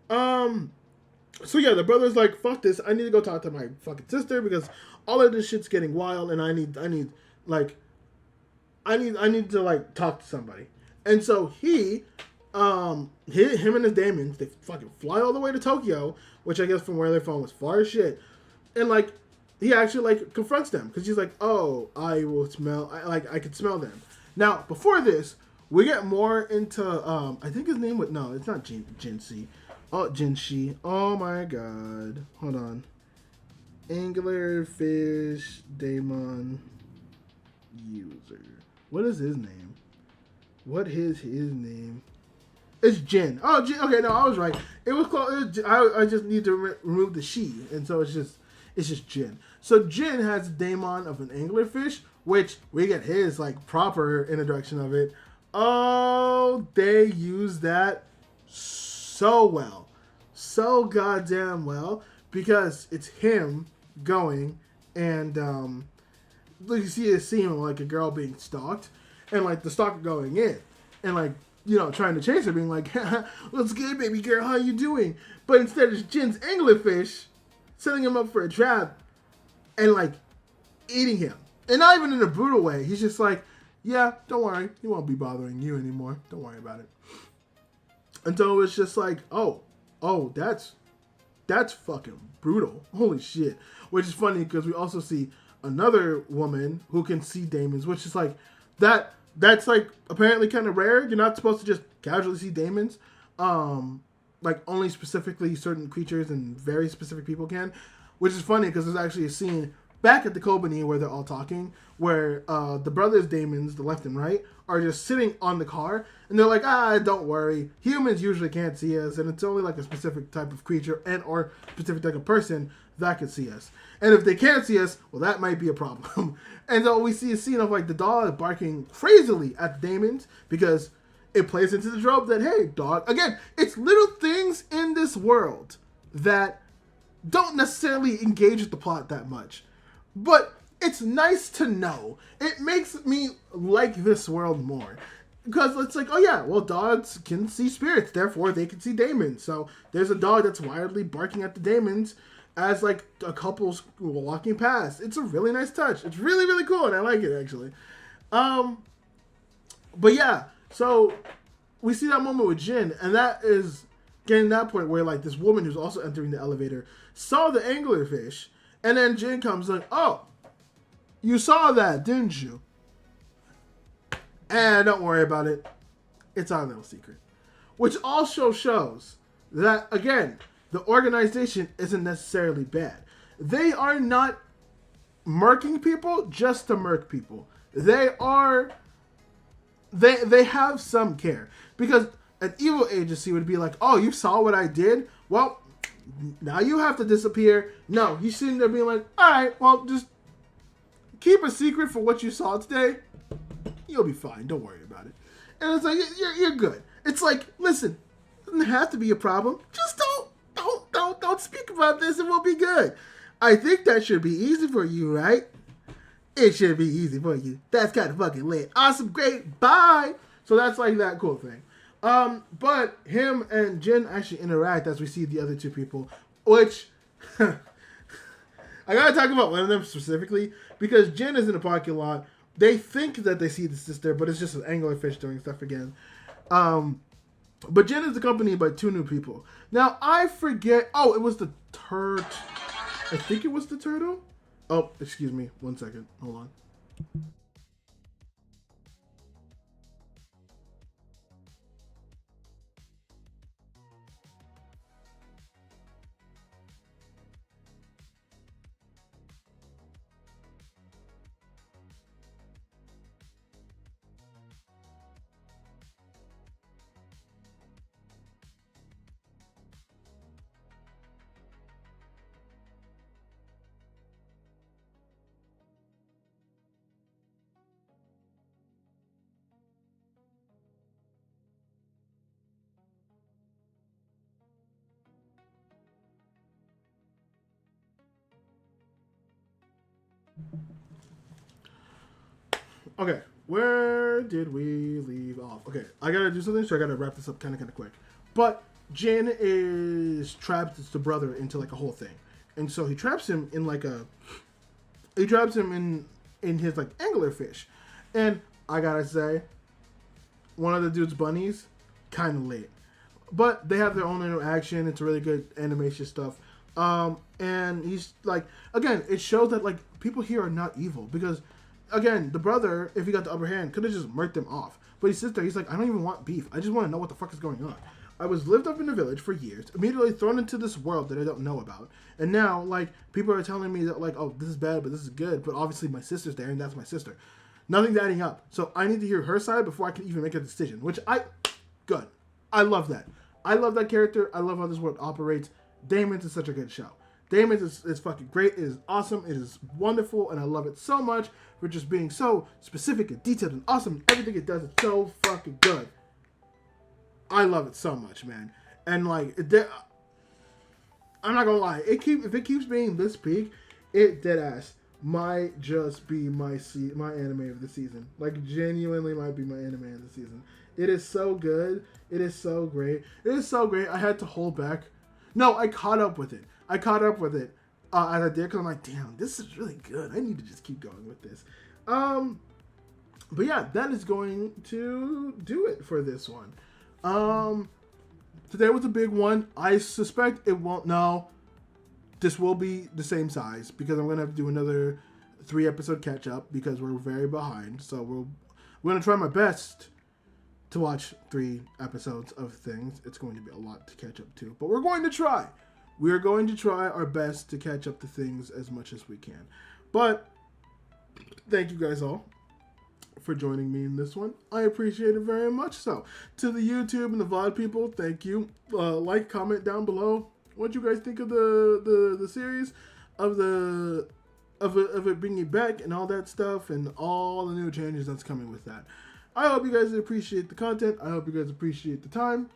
So yeah, the brother's like, fuck this, I need to go talk to my fucking sister, because all of this shit's getting wild, and I need to like talk to somebody. And so him and his daemons, they fucking fly all the way to Tokyo, which I guess from where they're from was far as shit. And like, he actually like confronts them, because he's like, oh, I could smell them. Now, before this, we get more into, I think his name was, no, it's not Jinshi. Oh, Jinshi. Oh my god. Hold on. Anglerfish Daemon User. What is his name? What is his name? It's Jin. Oh, Jin. Okay, no, I was right. It was called, I just need to remove the she, and so it's just Jin. So Jin has a daemon of an anglerfish, which we get his like proper introduction of it. Oh, they use that so well, so goddamn well, because it's him going and you see a scene of like a girl being stalked, and like the stalker going in and like, you know, trying to chase her, being like, "What's good, baby girl? How you doing?" But instead, it's Jin's anglerfish setting him up for a trap and like eating him, and not even in a brutal way. He's just like, yeah, don't worry, he won't be bothering you anymore. Don't worry about it. And so it's just like, oh, that's fucking brutal. Holy shit. Which is funny because we also see another woman who can see daemons, which is like, that's like apparently kind of rare. You're not supposed to just casually see daemons. Like only specifically certain creatures and very specific people can. Which is funny because there's actually a scene back at the Kobani where they're all talking, where the brothers' daemons, the left and right, are just sitting on the car, and they're like, don't worry, humans usually can't see us, and it's only like a specific type of creature and or specific type of person that can see us. And if they can't see us, well, that might be a problem. And so we see a scene of like the dog barking crazily at the demons because it plays into the trope that, hey, dog, again, it's little things in this world that don't necessarily engage with the plot that much. But it's nice to know. It makes me like this world more. Because it's like, oh yeah, well, dogs can see spirits, therefore they can see demons. So there's a dog that's wildly barking at the demons as like a couple's walking past. It's a really nice touch. It's really, really cool, and I like it, actually. But yeah, so we see that moment with Jin, and that is getting that point where like this woman who's also entering the elevator saw the anglerfish, and then Jin comes like, oh, you saw that, didn't you? And don't worry about it. It's our little secret. Which also shows that, again, the organization isn't necessarily bad. They are not murking people just to murk people. They have some care. Because an evil agency would be like, oh, you saw what I did? Well, now you have to disappear. No, he's sitting there being like, all right, well, just keep a secret for what you saw today. You'll be fine. Don't worry about it. And it's like, you're good. It's like, listen, it doesn't have to be a problem. Just don't speak about this and we'll be good. I think that should be easy for you, right? It should be easy for you. That's kind of fucking lit. Awesome, great, bye. So that's like that cool thing. But him and Jin actually interact as we see the other two people, which I gotta talk about one of them specifically because Jin is in the parking lot. They think that they see the sister, but it's just an anglerfish doing stuff again. But Jin is accompanied by two new people. Now, I forget... Oh, it was the turtle. I think it was the turtle. Oh, excuse me. 1 second. Hold on. Okay, where did we leave off? Okay, I gotta do something, so I gotta wrap this up kind of quick. But Jin is trapped as the brother into like a whole thing, and so he traps him in like a, he traps him in his like anglerfish, and I gotta say, one of the dude's bunnies, kind of lit, but they have their own interaction. It's really good animation stuff. And he's like, again, it shows that like people here are not evil because. Again, the brother, if he got the upper hand, could have just murked them off. But he sits there, he's like, I don't even want beef. I just want to know what the fuck is going on. I was lived up in the village for years, immediately thrown into this world that I don't know about. And now, like, people are telling me that, like, oh, this is bad, but this is good. But obviously my sister's there, and that's my sister. Nothing's adding up. So I need to hear her side before I can even make a decision, which good. I love that. I love that character. I love how this world operates. Damon's is such a good show. Damon's is fucking great. It is awesome. It is wonderful, and I love it so much for just being so specific and detailed and awesome. Everything it does is so fucking good. I love it so much, man. And like, I'm not gonna lie. If it keeps being this peak, it deadass might just be my anime of the season. Like, genuinely might be my anime of the season. It is so good. It is so great. It is so great. I had to hold back. No, I caught up with it. As I did, because I'm like, damn, this is really good. I need to just keep going with this. But yeah, that is going to do it for this one. Today was a big one. I suspect it won't. No, this will be the same size because I'm gonna have to do another 3-episode catch up because we're very behind. So we're gonna try my best to watch 3 episodes of things. It's going to be a lot to catch up to, but we're going to try. We are going to try our best to catch up to things as much as we can. But thank you guys all. for joining me in this one. I appreciate it very much so. To the YouTube and the VOD people, thank you. Like, comment down below what you guys think of the series, of it bringing back and all that stuff, and all the new changes that's coming with that. I hope you guys appreciate the content. I hope you guys appreciate the time.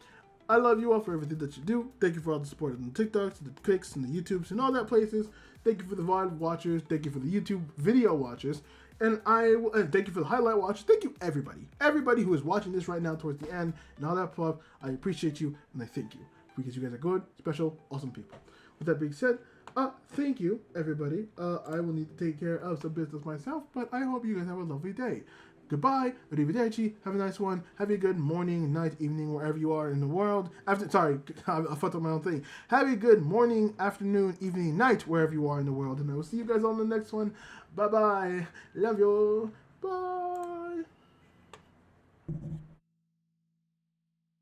I love you all for everything that you do. Thank you for all the support on the TikToks, the clicks, and the YouTubes, and all that places. Thank you for the VOD watchers. Thank you for the YouTube video watchers. And thank you for the highlight watchers. Thank you, everybody who is watching this right now towards the end and all that stuff. I appreciate you and I thank you because you guys are good, special, awesome people. With that being said, thank you, everybody. I will need to take care of some business myself, but I hope you guys have a lovely day. Goodbye, arrivederci, have a nice one, have a good morning, night, evening, wherever you are in the world. I fucked up my own thing. Have a good morning, afternoon, evening, night, wherever you are in the world, and I will see you guys on the next one. Bye-bye, love you, bye.